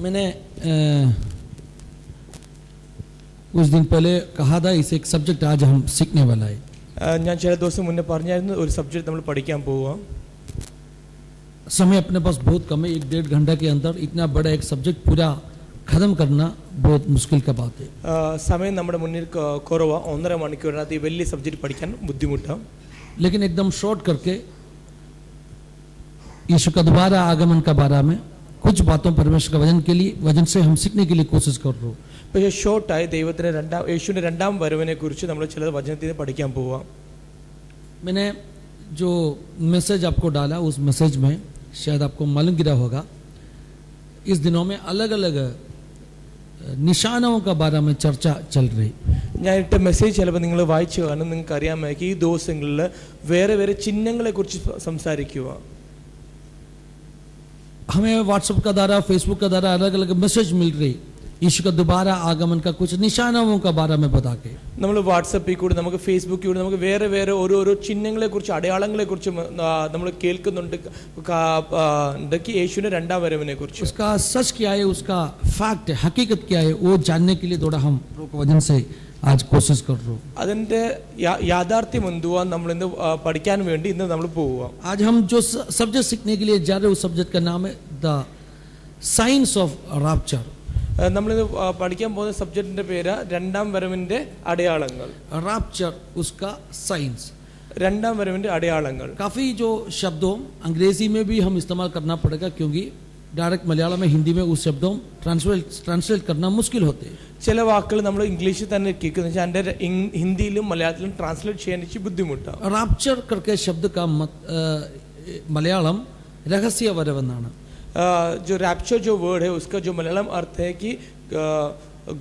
मैंने कुछ दिन पहले कहा था इसे एक सब्जेक्ट आज हम सीखने वाला है. ഞാൻ ചില ദിവസം മുന്നേ പറഞ്ഞായിരുന്നു ഒരു സബ്ജക്റ്റ് നമ്മൾ പഠിക്കാൻ പോവുക. समय अपने पास बहुत कम है. 1-1.5 घंटा के अंदर इतना बड़ा एक सब्जेक्ट पूरा खत्म करना बहुत मुश्किल का बात है. സമയം നമ്മുടെ മുന്നിൽ കുറവാ. 1.5 മണിക്കൂറിനകത്ത് ഈ വലിയ സബ്ജക്റ്റ് പഠിക്കാൻ ബുദ്ധിമുട്ടാണ്. लेकिन एकदम शॉर्ट करके यीशु का दोबारा आगमन का बारे में कुछ बातों परमेश्वर का वचन से हम सीखने के लिए कोशिश कर रहे हो. പക്ഷേ ഷോർട്ടായി ദൈവത്തിന്റെ യേശുവിന്റെ രണ്ടാം വരവിനെ കുറിച്ച് നമ്മൾ ചില വചനത്തിൽ നിന്ന് പഠിക്കാൻ പോവാം. मैंने जो मैसेज आपको डाला उस मैसेज में शायद आपको मालूम गिरा होगा इस दिनों में अलग अलग निशानों का बारे में चर्चा चल रही. ഞാൻ ഇട്ട മെസ്സേജ് ചിലപ്പോൾ നിങ്ങൾ വായിച്ചു കാണും. നിങ്ങൾക്ക് അറിയാമായിരിക്കും ഈ ദിവസങ്ങളിൽ വേറെ വേറെ ചിഹ്നങ്ങളെ കുറിച്ച് സംസാരിക്കുക. हमें व्हाट्सएप का द्वारा फेसबुक का द्वारा अलग अलग मैसेज मिल रही यीशु का दोबारा आगमन का कुछ निशानों का बारे में बता के. നമ്മൾ വാട്സപ്പിൽ കൂടി നമുക്ക് ഫേസ്ബുക്കിൽ കൂടി നമുക്ക് വേറെ വേറെ ഓരോ ചിഹ്നങ്ങളെ കുറിച്ച് അടയാളങ്ങളെ കുറിച്ച് നമ്മൾ കേൾക്കുന്നുണ്ട്. യേശുവിന്റെ രണ്ടാം വരവിനെ കുറിച്ച് उसका सच क्या है, उसका फैक्ट हकीकत क्या है, वो जानने के लिए थोड़ा हम वचन से आज कोशिश कर रहे हो. അതിന്റെ യാഥാർത്ഥ്യം എന്തുവാ നമ്മൾ ഇന്ന് പഠിക്കാൻ വേണ്ടി ഇന്ന് നമ്മൾ പോവുക. आज हम जो सब्जेक्ट सीखने के लिए जा रहे हैं उस सब्जेक्ट का नाम है द साइंस ऑफ रैप्चर. നമ്മളിന്ന് പഠിക്കാൻ പോകുന്ന സബ്ജക്റ്റിന്റെ പേര് രണ്ടാം വരവിന്റെ അടയാളങ്ങൾ. रैप्चर उसका साइंस, രണ്ടാം വരവിന്റെ അടയാളങ്ങൾ. काफी जो शब्दों अंग्रेजी में भी हम इस्तेमाल करना पड़ेगा क्योंकि डायरेक्ट मलयालम में हिंदी में उस शब्दों ट्रांसलेट करना मुश्किल होते हैं. ചില വാക്കുകൾ നമ്മൾ ഇംഗ്ലീഷിൽ തന്നെ കേൾക്കുന്ന അതിന്റെ ഹിന്ദിയിലും മലയാളത്തിലും ട്രാൻസ്ലേറ്റ് ചെയ്യാൻ എനിക്ക് ബുദ്ധിമുട്ടാണ്. रैप्चर करके शब्द का मलयालम रहस्य वरव എന്നാണ്. जो रैप्चर जो वर्ड है उसका जो मलयालम अर्थ है कि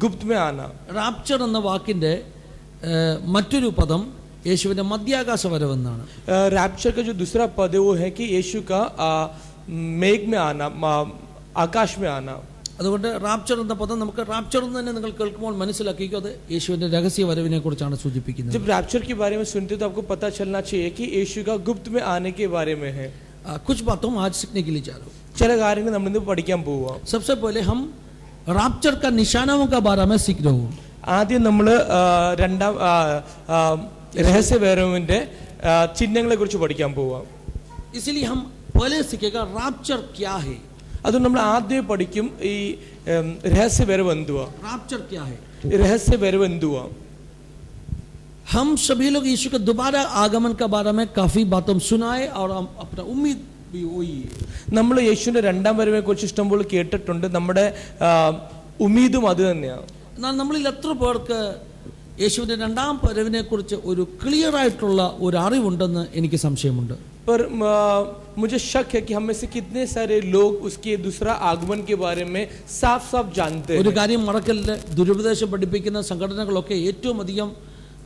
गुप्त में आना. റാപ്ചർ എന്ന വാക്കിന്റെ മറ്റൊരു പദം യേശുവിന്റെ മധ്യാകാശ വരവ് എന്നാണ്. रैप्चर का जो दूसरा पद है वो है कि यीशु का मेघ में आना, आकाश में आना. അതുകൊണ്ട് റാപ്ചർ എന്ന പദം നമുക്ക് റാപ്ചർ എന്ന് തന്നെ നിങ്ങൾ കേൾക്കുമ്പോൾ മനസ്സിലാക്കിക്കോ അത് യേശുവിന്റെ രഹസ്യ വരവിനെ കുറിച്ചാണ് സൂചിപ്പിക്കുന്നത്. जब रैप्चर के बारे में सुनते तो आपको पता चलना चाहिए कि यीशु का गुप्त में आने के बारे में है. कुछ बातों आज सीखने के लिए जा रहे हो. ചില കാര്യങ്ങൾ നമ്മൾ ഇന്ന് പഠിക്കാൻ പോവുക. सबसे पहले हम റാപ്ചർ का निशानों का बारे में सीख रहे हो. ആദ്യം നമ്മൾ രണ്ടാം രഹസ്യ വരവിന്റെ ചിഹ്നങ്ങളെ കുറിച്ച് പഠിക്കാൻ പോവുക. इसलिए हम पहले सीखेगा റാപ്ചർ क्या है. അതുകൊണ്ട് നമ്മൾ ആദ്യം പഠിക്കും ഈ രഹസ്യ വരവ് എന്തുവാ. റാപ്ചർ क्या है, രഹസ്യ വരവ് എന്തുവാ. हम सभी लोग यीशु के दोबारा आगमन का बारे में काफी बातों सुनाए और हम अपना उम्मीद भी वही है. നമ്മൾ യേശുവിന്റെ രണ്ടാം വരവിനെ കുറിച്ച് ഇഷ്ടംപോലെ കേട്ടിട്ടുണ്ട്. നമ്മുടെ ഉമ്മീദും അത് തന്നെയാണ്. എന്നാൽ നമ്മളിൽ എത്ര പേർക്ക് യേശുവിന്റെ രണ്ടാം വരവിനെ കുറിച്ച് ഒരു ക്ലിയർ ആയിട്ടുള്ള ഒരു അറിവുണ്ടെന്ന് എനിക്ക് സംശയമുണ്ട്. पर मुझे शक है कि हम में से कितने सारे लोग उसके दूसरा आगमन के बारे में साफ साफ जानते हैं. ഒരു കാര്യം മറക്കല്ല, ദുരുപദേശം പഠിപ്പിക്കുന്ന സംഘടനകളൊക്കെ ഏറ്റവും അധികം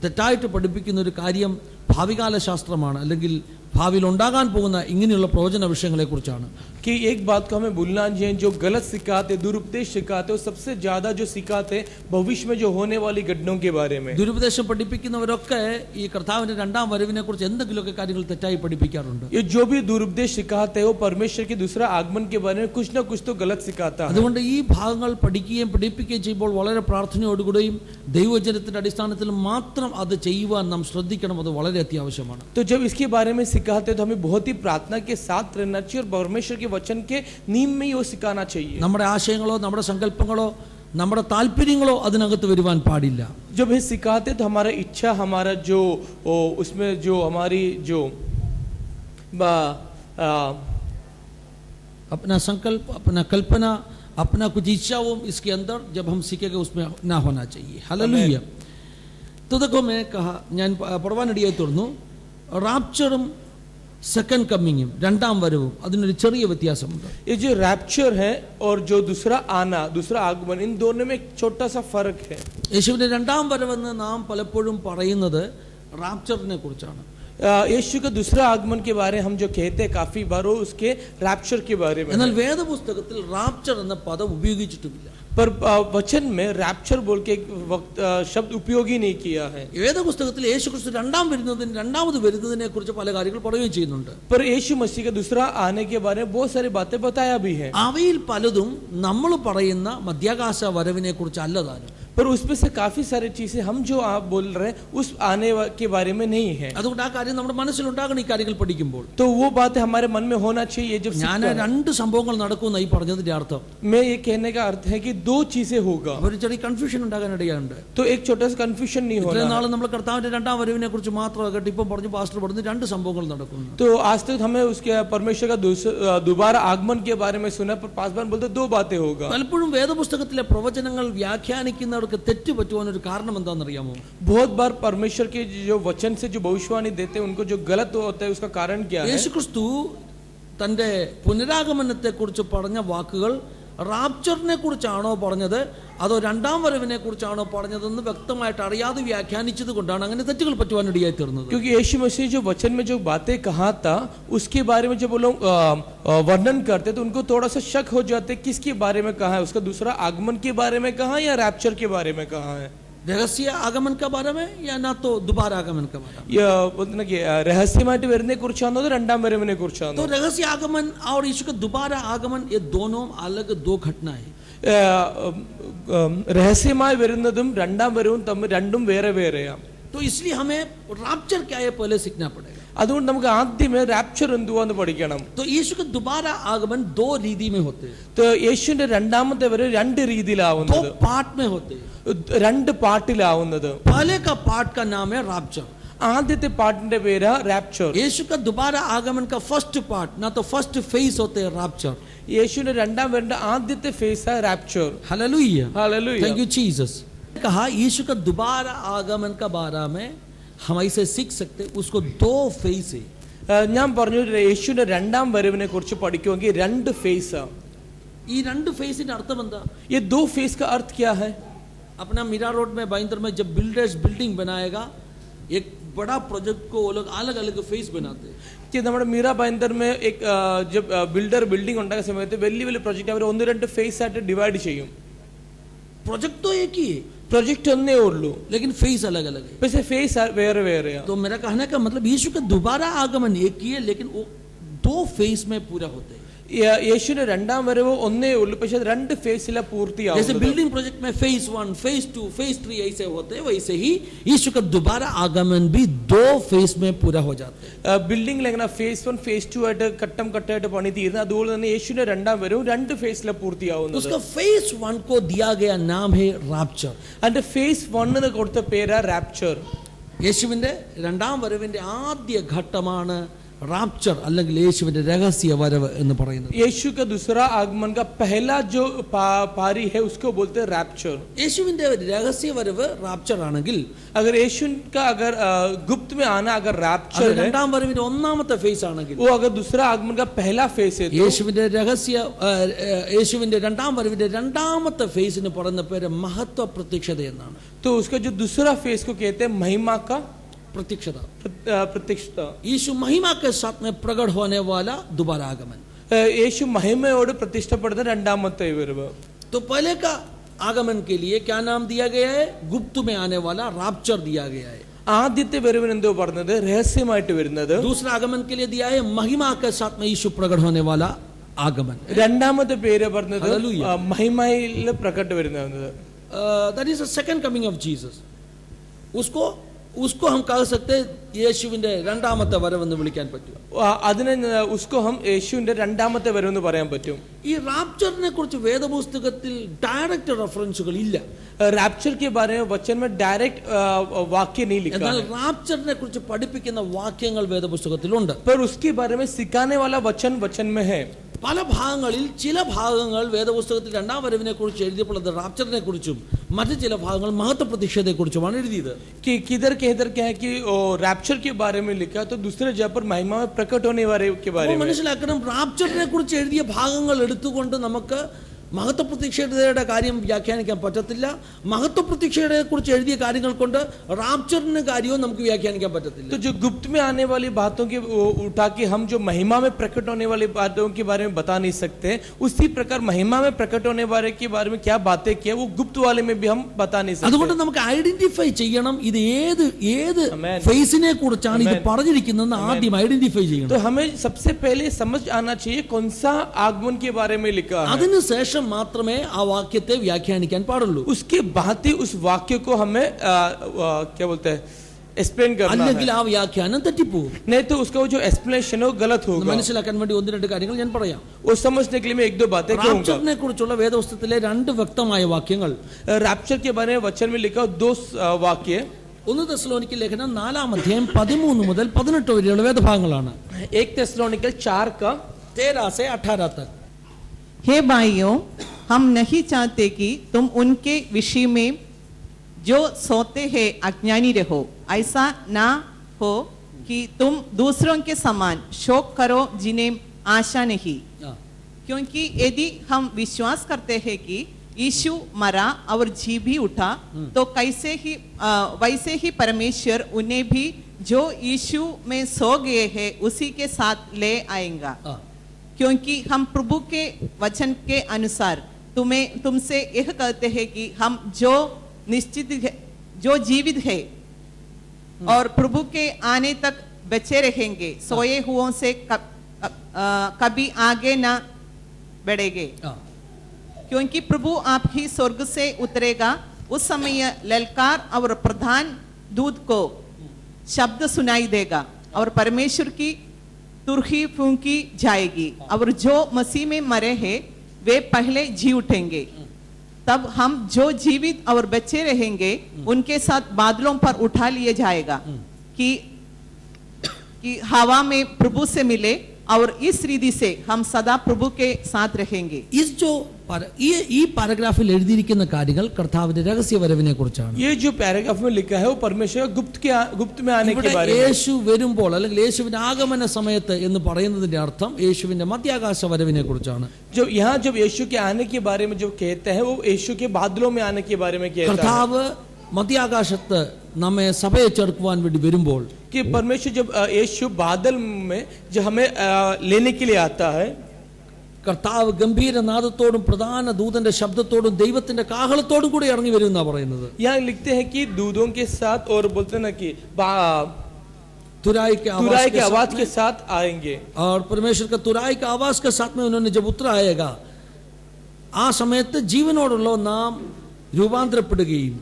തെറ്റായിട്ട് പഠിപ്പിക്കുന്ന ഒരു കാര്യം ഭാവികാല ശാസ്ത്രമാണ്, അല്ലെങ്കിൽ ഭാവിയിൽ ഉണ്ടാകാൻ പോകുന്ന ഇങ്ങനെയുള്ള പ്രവചന വിഷയങ്ങളെ കുറിച്ചാണ്. कि एक बात को हमें भूलना चाहिए, जो गलत सिखाते, दुरुपदेश सिखाते, वो सबसे ज्यादा जो सिखाते भविष्य में जो होने वाली घटनाओं के बारे में. ദുരുപദേശം പഠിപ്പിക്കുന്നവരൊക്കെ ഈ കർത്താവിന്റെ രണ്ടാം വരവിനെ കുറിച്ച് എന്തെങ്കിലുമൊക്കെ കാര്യങ്ങൾ തെറ്റായി പഠിപ്പിക്കാറുണ്ട്. ये जो भी दुरुपदेश सिखाते हैं वो परमेश्वर के दूसरा आगमन के बारे में कुछ ना कुछ तो गलत सिखाता है. അതുകൊണ്ട് ഈ ഭാഗങ്ങൾ പഠിക്കുകയും പഠിപ്പിക്കുകയും ചെയ്യുമ്പോൾ വളരെ പ്രാർത്ഥനയോടുകൂടിയും ദൈവവചനത്തിന്റെ അടിസ്ഥാനത്തിൽ മാത്രം അത് ചെയ്യുവാൻ നാം ശ്രദ്ധിക്കണം. അത് വളരെ അത്യാവശ്യമാണ്. तो जब इसके बारे में सिखाते तो हमें बहुत ही प्रार्थना के साथ रहना चाहिए और परमेश्वर के वचन के नीम में ही वो सिखाना चाहिए. നമ്മുടെ ആശയങ്ങളോ നമ്മുടെ സങ്കല്പങ്ങളോ നമ്മുടെ താല്പര്യങ്ങളോ അതിനകത്ത് വരുവാൻ പാടില്ല. जब ये सिखाते तो हमारा इच्छा, हमारा जो उसमें जो हमारी जो अपना संकल्प, अपना कल्पना, अपना कुछ इच्छा वो इसके अंदर जब हम सीखेंगे उसमें ना होना चाहिए. हालेलुया. तो देखो मैं कहा ഞാൻ പഠിവാനിടയായി തുറന്നു റാപ്ചറും സെക്കൻഡ് കമ്മിങ്ങും രണ്ടാം വരവും അതിനൊരു ചെറിയ വ്യത്യാസമുണ്ട്. ये जो रैप्चर है और जो दूसरा आना, दूसरा आगमन, इन दोनों में एक छोटा सा फर्क है. യേശുവിന്റെ രണ്ടാം വരവെന്ന് നാം പലപ്പോഴും പറയുന്നത് റാപ്ചറിനെ കുറിച്ചാണ്. यीशु का दूसरा आगमन के बारे हम जो कहते हैं काफी बार वो उसके रैप्चर के बारे में. എന്നാൽ വേദപുസ്തകത്തിൽ റാപ്ചർ എന്ന പദം ഉപയോഗിച്ചിട്ടുമില്ല. पर वचन में रैप्चर बोल के एक वक्त शब्द उपयोग ही नहीं किया है। വേദപുസ്തകത്തിൽ യേശുക്രിസ്തു രണ്ടാമത് വരുന്നതിനെ കുറിച്ച് പല കാര്യങ്ങൾ പറയുകയും ചെയ്യുന്നുണ്ട്. पर यीशु मसीह का दूसरा आने के बारे में बहुत सारी बातें बताया भी है। അവയിൽ പലതും നമ്മൾ പറയുന്ന മധ്യാകാശ വരവിനെ കുറിച്ച് അല്ലതാനും. पर उसमें से काफी सारी चीजें हम जो आप बोल रहे हैं उस आने के बारे में नहीं है। അതുകൊണ്ട് ആ കാര്യം നമ്മുടെ മനസ്സിലുണ്ടാകണം ഈ കാര്യങ്ങൾ പഠിക്കുമ്പോൾ. तो वो बात हमारे मन में होना चाहिए जब ഞാൻ രണ്ട് സംഭവങ്ങൾ നടക്കുമെന്ന് ഈ പറഞ്ഞതിന്റെ അർത്ഥം. मैं ये कहने का अर्थ है कि दो चीजें होगा। ഒരു ചെറിയ കൺഫ്യൂഷൻ ഉണ്ടാകാനിടയുണ്ട്. तो एक छोटा सा कंफ्यूजन नहीं होना। ഇത്രയും നാൾ നമ്മൾ കർത്താവിന്റെ രണ്ടാം വരവിനെ കുറിച്ച് മാത്രം കേട്ട് ഇപ്പം പറഞ്ഞു പാസ്റ്റർ പറഞ്ഞു രണ്ട് സംഭവങ്ങൾ നടക്കുന്നു. तो आज तक हमें उसके परमेश्वर का दोबारा आगमन के बारे में सुना, पर पासवान बोलते दो बातें होगा। പലപ്പോഴും വേദപുസ്തകത്തിലെ പ്രവചനങ്ങൾ വ്യാഖ്യാനിക്കുന്നവർക്ക് തെറ്റ് പറ്റുവാൻ ഒരു കാരണം എന്താണെന്നറിയാമോ? बहुत बार परमेश्वर के जो वचन से जो भविष्यवाणी देते हैं उनको जो गलत होता है उसका कारण क्या है? യേശുക്രിസ്തു തന്റെ പുനരാഗമനത്തെ കുറിച്ച് പറഞ്ഞ വാക്കുകൾ റാപ്ചറിനെ കുറിച്ചാണോ പറഞ്ഞത് അതോ രണ്ടാം വരവിനെ കുറിച്ചാണോ പറഞ്ഞതെന്ന് വ്യക്തമായിട്ട് അറിയാതെ വ്യാഖ്യാനിച്ചത് കൊണ്ടാണ് അങ്ങനെ തെറ്റുകൾ പറ്റുവാനിടയായി തീർന്നത്. क्योंकि यीशु मसीह जो वचन में जो बातें कहा था उसके बारे में जब वो लोग वर्णन करते तो उनको थोड़ा सा शक हो जाते किसके बारे में कहा है, उसका दूसरा आगमन के बारे में कहा या रैप्चर के बारे में कहा है, രഹസ്യ ആഗമൻ का बारे में या ना तो दोबारा आगमन का बारे में. രഹസ്യമായിട്ട് വരുന്നതിനെ കുറിച്ചാണോ അതോ രണ്ടാം വരവിനെ കുറിച്ചാണോ? तो रहस्य आगमन और यीशु का दोबारा आगमन ये दोनों अलग दो घटना है. രഹസ്യമായി വരുന്നതും രണ്ടാം വരവും തമ്മിൽ രണ്ടും വേറെ വേറെയാണ്. तो इसलिए हमें रैप्चर क्या है पहले सीखना पड़ेगा. അതുകൊണ്ട് നമുക്ക് ആദ്യമേ റാപ്ചർ എന്തുവാന്ന് പഠിക്കണം. तो यीशु का दोबारा आगमन दो रीति में होते हैं. तो യേശുവിന്റെ രണ്ടാമത്തെ വരവ് രണ്ട് രീതിയിലാവുന്നത്, दो पार्ट में होते हैं. രണ്ട് പാർട്ടിലാവുന്നത്. पहले का पार्ट का नाम है रैप्चर. ആദ്യത്തെ പാർട്ടിന്റെ പേര് റാപ്ചർ. यीशु का दोबारा आगमन का फर्स्ट पार्ट ना तो फर्स्ट फेज होते हैं रैप्चर. യേശുവിന്റെ രണ്ടാം വരവിന്റെ ആദ്യത്തെ ഫേസ് ആണ് rapture. Hallelujah, hallelujah, thank you Jesus. कहा यीशु का दोबारा आगमन का बारे में हम ऐसे सीख सकते उसको दो फेज है. ഞാൻ പറഞ്ഞു യേശുവിന്റെ രണ്ടാം വരവിനെ കുറിച്ച് പഠിക്കുമെങ്കിൽ രണ്ട് ഫേസ് ആണ്. ഈ രണ്ട് ഫേസിന്റെ അർത്ഥം എന്താ? ये दो फेस का अर्थ क्या है? अपना मीरा रोड में बाइंदर में जब बिल्डर्स बिल्डिंग बनाएगा एक बड़ा प्रोजेक्ट को वो लोग अलग अलग फेस बनाते हैं. कि നമ്മുടെ മീര ബൈന്ദർ में एक जब बिल्डर बिल्डिंग ഉണ്ടാക്കുന്ന സമയത്ത് വലിയ വലിയ പ്രൊജക്റ്റ് അവർ ഒന്ന് രണ്ട് ഫേസ് ആയിട്ട് ഡിവൈഡ് ചെയ്യും. प्रोजेक्ट तो एक ही है, प्रोजेक्ट ഒന്നേ ഉള്ളൂ, लेकिन फेस अलग अलग है. പക്ഷേ ഫേസ് വേറെ വേറെയാണ്. तो मेरा कहने का मतलब यीशु का दोबारा आगमन एक ही है लेकिन वो दो फेस में पूरा होते हैं. യേശുവിന്റെ രണ്ടാം വരവ് ഒന്നേ ഉള്ളൂ, പക്ഷെ രണ്ട് ഫേസിലെ പൂർത്തിയാവും. जैसे बिल्डिंग प्रोजेक्ट में फेज 1, फेज 2, फेज 3 ऐसे होते हैं, वैसे ही यीशु का दोबारा आगमन भी दो फेज में पूरा हो जाते हैं. ബിൽഡിംഗിൽ എങ്ങനെ ഫേസ് 1 ഫേസ് 2 ആയിട്ട് ഘട്ടം ഘട്ടമായിട്ട് പണി തീരുന്നത്, അതുപോലെ തന്നെ യേശുവിന്റെ രണ്ടാം വരവും രണ്ട് ഫേസിലെ പൂർത്തിയാവുന്നത്. उसका फेज 1 को दिया गया नाम है रैप्चर. അതിന്റെ ഫേസ് 1 കൊടുത്ത പേരാ റാപ്ചർ. യേശുവിന്റെ രണ്ടാം വരവിന്റെ ആദ്യ ഘട്ടമാണ് റാപ്ചർ അല്ലെങ്കിൽ യേശുവിന്റെ രഹസ്യ വരവ് എന്ന് പറയുന്നത്. यीशु का दूसरा आगमन का पहला जो पारी है उसको बोलते हैं रैप्चर. യേശുവിന്റെ രഹസ്യ വരവ് റാപ്ചർ ആണെങ്കിൽ अगर यीशु का अगर गुप्त में आना अगर रैप्चर है, രണ്ടാം വരവിന്റെ ഒന്നാമത്തെ ഫേസ് ആണെങ്കിൽ वो अगर दूसरा आगमन का पहला फेस है, യേശുവിന്റെ രണ്ടാം വരവിന്റെ രണ്ടാമത്തെ ഫേസിന് പറയുന്ന പേര് മഹത്വ പ്രത്യക്ഷത എന്നാണ്. तो उसका जो दूसरा फेस को कहते हैं महिमा का प्रत्यक्षता. यीशु महिमा के साथ में प्रकट होने वाला दोबारा आगमन. യേശു മഹിമയോട് പ്രതിഷ്ഠപ്പെടുന്ന രണ്ടാമത്തെ വരവ്. तो पहले का आगमन के लिए क्या नाम दिया गया है? गुप्त में आने वाला रैप्चर दिया गया है. ആദ്യത്തെ വരവിന് എന്തോ പറഞ്ഞത് രഹസ്യമായിട്ട് വരുന്നത്. दूसरा आगमन के लिए दिया है महिमा के साथ में यीशु प्रकट होने वाला आगमन. രണ്ടാമത്തെ പേര് പറഞ്ഞത് മഹിമയിൽ പ്രകട വരുന്നത്. That is the second coming of Jesus. उसको हम कह सकते हैं യേശുവിന്റെ രണ്ടാമത്തെ വരവെന്ന് വിളിക്കാൻ പറ്റും. അതിനെ उसको हम യേശുവിന്റെ രണ്ടാമത്തെ വരവെന്ന് പറയാൻ പറ്റും. ഈ റാപ്ചറിനെ കുറിച്ച് വേദപുസ്തകത്തിൽ ഡയറക്റ്റ് റെഫറൻസുകൾ ഇല്ല. रैप्चर के बारे में वचन में डायरेक्ट वाक्य नहीं लिखा है. എന്നാൽ റാപ്ചറിനെ കുറിച്ച് പഠിപ്പിക്കുന്ന വാക്യങ്ങൾ വേദപുസ്തകത്തിലുണ്ട്. पर उसके बारे में सिखाने वाला वचन में है. പല ഭാഗങ്ങളിൽ ചില ഭാഗങ്ങൾ വേദപുസ്തകത്തിൽ രണ്ടാം വരവിനെ കുറിച്ച് എഴുതിയപ്പോൾ അത് റാപ്ചറിനെ കുറിച്ചും മറ്റു ചില ഭാഗങ്ങൾ മഹത്വ പ്രത്യക്ഷതയെ കുറിച്ചുമാണ് എഴുതിയത്. कि किधर क्या है कि रैप्चर के बारे में लिखा तो दूसरे जगह पर महिमा में प्रकट होने वाले के बारे में. മനസ്സിലാക്കണം, റാപ്ചറിനെ കുറിച്ച് എഴുതിയ ഭാഗങ്ങൾ എടുത്തുകൊണ്ട് നമുക്ക് മഹത്വ പ്രത്യക്ഷതയുടെ കാര്യം വ്യാഖ്യാനിക്കാൻ പറ്റത്തില്ല. മഹത്വ പ്രത്യക്ഷതയെ കുറിച്ച് എഴുതിയ കാര്യങ്ങൾ കൊണ്ട് റാപ്ചറിന്റെ കാര്യവും നമുക്ക് വ്യാഖ്യാനിക്കാൻ പറ്റത്തില്ല. तो जो गुप्त में आने वाली बातों के उठा के हम जो महिमा में प्रकट होने वाली बातों के बारे में बता नहीं सकते, उसी प्रकार महिमा में प्रकट होने वाले के बारे में क्या बातें किया वो गुप्त वाले में भी हम बता नहीं सकते. അതുകൊണ്ട് നമുക്ക് ഐഡന്റിഫൈ ചെയ്യണം ഇത് ഏത് Amen. ഫേസിനെ കുറിച്ചാണ് ഇത് Amen. പറഞ്ഞിരിക്കുന്നതെന്ന് ആദ്യം ഐഡന്റിഫൈ ചെയ്യണം. तो हमें सबसे पहले समझ आना चाहिए कौन सा आगमन के बारे में लिखा है. അതിനുശേഷം മാത്രമേ ആ വാക്യത്തെ വ്യാഖ്യാനിക്കാൻ പാടുള്ളൂ. उसके बाद ही उस वाक्य को हमें क्या बोलते हैं एक्सप्लेन करना है. അല്ലെങ്കിൽ ആ വ്യാഖ്യാനം തെറ്റിപ്പോകും. नहीं तो उसका वो जो एक्सप्लेनेशन है वो गलत होगा. മനസ്സിലാക്കാൻ വേണ്ടി ഒന്ന് രണ്ട് കാര്യങ്ങൾ ഞാൻ പറയാം. वो समझने के लिए मैं एक दो बातें कहूंगा. റാപ്ചറിനെ കുറിച്ചുള്ള വേദപുസ്തകത്തിലെ രണ്ട് വ്യക്തമായ വാക്യങ്ങൾ, रैप्चर के बारे में वचन में लिखा दो वाक्य. 1 തെസ്സലോനിക്ക ലേഖനം 4 അധ്യായം 13 മുതൽ 18 വരെയുള്ള വേദഭാഗങ്ങളാണ്. 1 थिस्सलुनीके 4 का 13 से 18 तक. हे भाइयों, हम नहीं चाहते कि तुम उनके विषय में जो सोते हैं अज्ञानी रहो. ऐसा ना हो कि तुम दूसरों के समान शोक करो जिन्हें आशा नहीं. क्योंकि यदि हम विश्वास करते हैं कि यीशु मरा और जी भी उठा, तो वैसे ही परमेश्वर उन्हें भी जो यीशु में सो गए हैं उसी के साथ ले आएगा. क्योंकि हम प्रभु के वचन के अनुसार तुमसे यह कहते हैं कि हम जो जीवित है और प्रभु के आने तक बचे रहेंगे, सोए हुओं से कभी आगे न बढ़ेंगे. क्योंकि प्रभु आप ही स्वर्ग से उतरेगा. उस समय ललकार और प्रधान दूत को शब्द सुनाई देगा और परमेश्वर की तुरही फूंकी जाएगी और जो मसीह में मरे हैं वे पहले जी उठेंगे. तब हम जो जीवित और बचे रहेंगे उनके साथ बादलों पर उठा लिए जाएगा कि हवा में प्रभु से मिले और इस रीति से हम सदा प्रभु के साथ रहेंगे. ഈ പാരഗ്രാഫിൽ എഴുതിയിരിക്കുന്ന കാര്യങ്ങൾ കർത്താവിന്റെ രഹസ്യ വരവിനെ കുറിച്ചാണ്. ये जो पैराग्राफ में लिखा है वो परमेश्वर गुप्त में आने के बारे में. യേശു വരുമ്പോൾ അല്ലെങ്കിൽ യേശുവിന്റെ ആഗമന സമയത്ത് എന്ന് പറയുന്നതിന്റെ അർത്ഥം യേശുവിന്റെ മധ്യാകാശ വരവിനെ കുറിച്ചാണ്. जो यहाँ जब यीशु के आने के बारे में जो कहते हैं वो यीशु के बादलों में आने के बारे में कहता है. കർത്താവ് മധ്യാകാശത്ത് നമ്മെ സഭയെ ചേർക്കുവാൻ വേണ്ടി വരുമ്പോൾ कि परमेश्वर जब यीशु बादल में जो हमें लेने के लिए आता है, കർത്താവ് ഗംഭീരനാദത്തോടും പ്രധാന ദൂതന്റെ ശബ്ദത്തോടും ദൈവത്തിന്റെ കാഹളത്തോടും കൂടി ഇറങ്ങി വരും എന്നാ പറയുന്നത്. यहाँ लिखते हैं कि दूतों के साथ और बोलते हैं ना कि तुराई के आवाज के साथ आएंगे. और परमेश्वर का तुराई के आवाज के साथ में उन्होंने जब उतर आएगा, ആ സമയത്ത് ജീവനോടുള്ള നാം രൂപാന്തരപ്പെടുകയും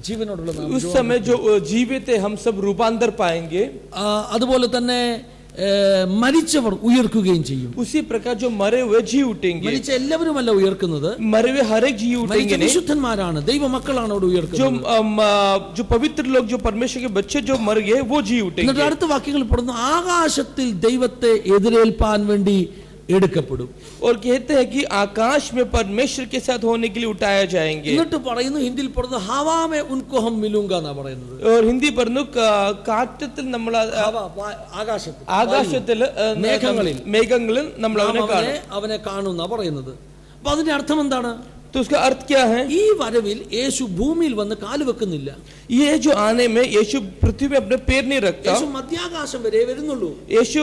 ജീവനോടുള്ള നാം उस समय जो जीवित है हम सब रूपांतर पाएंगे. അതുപോലെ തന്നെ മരിച്ചവർ ഉയർക്കുകയും ചെയ്യും. उसी प्रकार जो मरे हुए जी उठेंगे. മരിച്ച എല്ലാവരുമല്ല ഉയർക്കുന്നത്, मरे हुए हर एक जी उठेंगे. വിശുദ്ധന്മാരാണ്, ദൈവമക്കളാണ് അവിടെ ഉയർക്കുന്നത്. जो पवित्र लोग, जो परमेश्वर के बच्चे जो मर गए वो जी उठेंगे. അടുത്ത വാക്യങ്ങൾ പറയുന്നു ആകാശത്തിൽ ദൈവത്തെ എതിരേൽപ്പാൻ വേണ്ടി എടുക്കപ്പെടും. और कहते हैं कि आकाश में परमेश्वर के साथ होने के लिए उठाया जाएंगे. എന്നിട്ട് പറയുന്നു, ഹിന്ദിയിൽ പറയുന്നു ഹവാ മേ ഉൻകോ ഹം മിലൂംഗ എന്നാ പറയുന്നത്. और हिंदी പറഞ്ഞു കാറ്റത്തിൽ നമ്മൾ ആകാശത്തിൽ മേഘങ്ങളിൽ നമ്മൾ അവനെ കാണുന്ന പറയുന്നത്. അപ്പൊ അതിന്റെ അർത്ഥം എന്താണ്? तो उसका अर्थ क्या है? ഈ വരവിൽ യേശു ഭൂമിയിൽ വന്ന് കാല് വെക്കുന്നില്ല. ये जो आने में यीशु पृथ्वी में अपने पैर नहीं रखता. യേശു മധ്യാകാശം വരെ വരുന്നുള്ളൂ. यीशु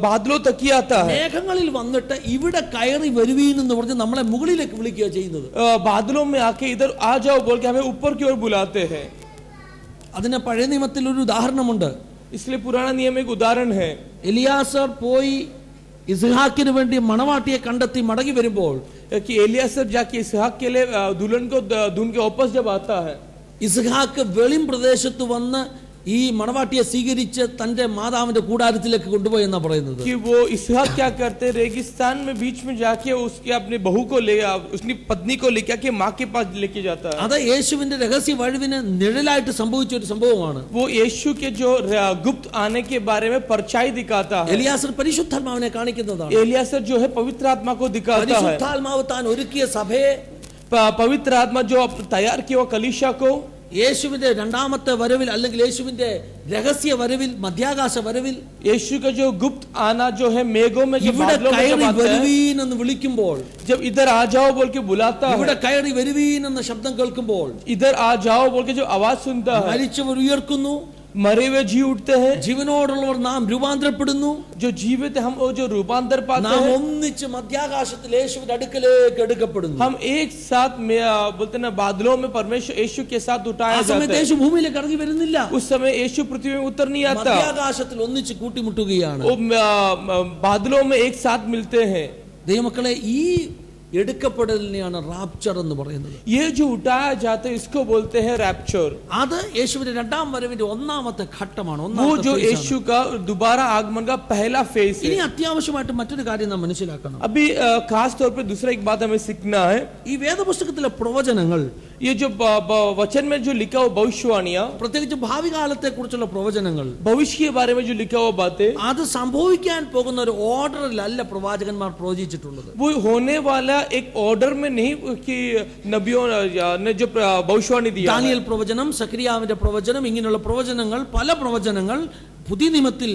बादलों तक ही आता है. മേഘങ്ങളിൽ വന്നിട്ട് ഇവിടെ കയറി വരുവീൻ എന്ന് പറഞ്ഞ് നമ്മളെ മുകളിലേക്ക് വിളിക്കുക ചെയ്യുന്നത്. बादलों में आके इधर आ जाओ बोल के हमें ऊपर की ओर बुलाते हैं. അതിന് പഴയ നിയമത്തിൽ ഒരു ഉദാഹരണമുണ്ട്. इसलिए पुराना नियम एक उदाहरण है. എലിയാസർ പോയി ഇസ്ഹാക്കിന് വേണ്ടി മണവാട്ടിയെ കണ്ടെത്തി മടങ്ങി വരുമ്പോൾ कि एलियासर जाके इसहाक के लिए दुल्हन को धून के वापस जब आता है, ഇസ്ഹാക്ക് വെളിം പ്രദേശത്ത് വന്ന് ഈ മണവാട്ടിയെ സ്വീകരിച്ച് തന്റെ മാതാവിന്റെ കൂടാരത്തിലേക്ക് കൊണ്ടുപോയി എന്നാ പറയുന്നത്. कि वो इसहाक क्या करते, रेगिस्तान में बीच में जाके उसके अपने बहू को ले उसकी पत्नी को लेके आके माँ के पास लेके जाता है. അത് യേശുവിന്റെ രഹസ്യ വഴിവിന് നിഴലായിട്ട് സംഭവിച്ച ഒരു സംഭവമാണ്. वो यीशु के जो गुप्त आने के बारे में परछाई दिखाता है. എലിയാസർ പരിശുദ്ധാത്മാവിനെ കാണിക്കുന്നതാണ്. एलियासर जो है पवित्र आत्मा को दिखाता है. പരിശുദ്ധാത്മാവ് താൻ ഒരുക്കിയ സഭയെ, पवित्र आत्मा जो तैयार किया कलीसिया को, യേശുവിന്റെ രണ്ടാമത്തെ വരവിൽ അല്ലെങ്കിൽ യേശുവിന്റെ രഹസ്യ വരവിൽ മധ്യാകാശ വരവിൽ यीशु का जो गुप्त आना जो है मेघों में जब ഇവിടെ बादलों में जब കയറി आता है, വരുവീൻ എന്ന് വിളിക്കുമ്പോൾ जब इधर आ जाओ बोल के बुलाता ഇവിടെ है, കയറി വരുവീൻ എന്ന ശബ്ദം കേൾക്കുമ്പോൾ इधर आ जाओ बोल के जो आवाज सुनता है, മരിച്ചവർ ഉയർക്കുന്നു, मरे हुए जी उठते हैं, ജീവനോടുള്ളവർ നാം രൂപാന്തരപ്പെടുന്നു, जो जीवित है हम वो जो रूपांतर पाते നാം हैं, ഒന്നിച്ച് മധ്യാകാശത്തിൽ യേശുവിന്റെ അടുക്കലേക്ക് എടുക്കപ്പെടുന്നു. हम एक साथ में बोलते ना बादलों में परमेश्वर यीशु के साथ ആ उठाया जाता സമയത്ത് है। യേശു ഭൂമിയിലേക്ക് ഇറങ്ങി വരുന്നില്ല, उस समय यीशु पृथ्वी में उतर नहीं आता, മധ്യാകാശത്തിൽ ഒന്നിച്ച് കൂട്ടിമുട്ടുകയാണ്. वो बादलों में एक साथ मिलते हैं। ദൈവമക്കളെ, ഈ എടുക്കപ്പെടലിനെയാണ് റാപ്ചർ എന്ന് പറയുന്നത്. ये जो उठाया जाता है इसको बोलते हैं रैप्चर। അത് യേശുവിന്റെ രണ്ടാം വരവിന്റെ ഒന്നാമത്തെ ഘട്ടമാണ്, वो ഒന്നാമത്തെ जो phase ആണ്. यीशु का दोबारा आगमन का पहला फेज ഇനി है। അത്യാവശ്യമായിട്ട് മറ്റൊരു കാര്യം നാം മനസ്സിലാക്കണം. अभी खास तौर पे दूसरा एक बात हमें सीखना है, ഈ വേദപുസ്തകത്തിലെ പ്രവചനങ്ങൾ, ये जो वचन में जो लिखा हुआ भविष्यवाणियां, പ്രത്യേകിച്ച് ഭാവി കാലത്തെ കുറിച്ചുള്ള പ്രവചനങ്ങൾ, भविष्य के बारे में जो लिखा हुआ बातें, അത് സംഭവിക്കാൻ പോകുന്ന ഒരു ഓർഡറിലല്ല പ്രവാചകന്മാർ പ്രവചിച്ചിട്ടുള്ളത്. वो होने वाला एक ऑर्डर में नहीं कि नबियों ने जो भविष्यवाणी दिया है। ദാനിയേൽ പ്രവചനം, സക്രിയാവിന്റെ പ്രവചനം, ഇങ്ങനെയുള്ള പ്രവചനങ്ങൾ, പല പ്രവചനങ്ങൾ, പുതിയ നിയമത്തിൽ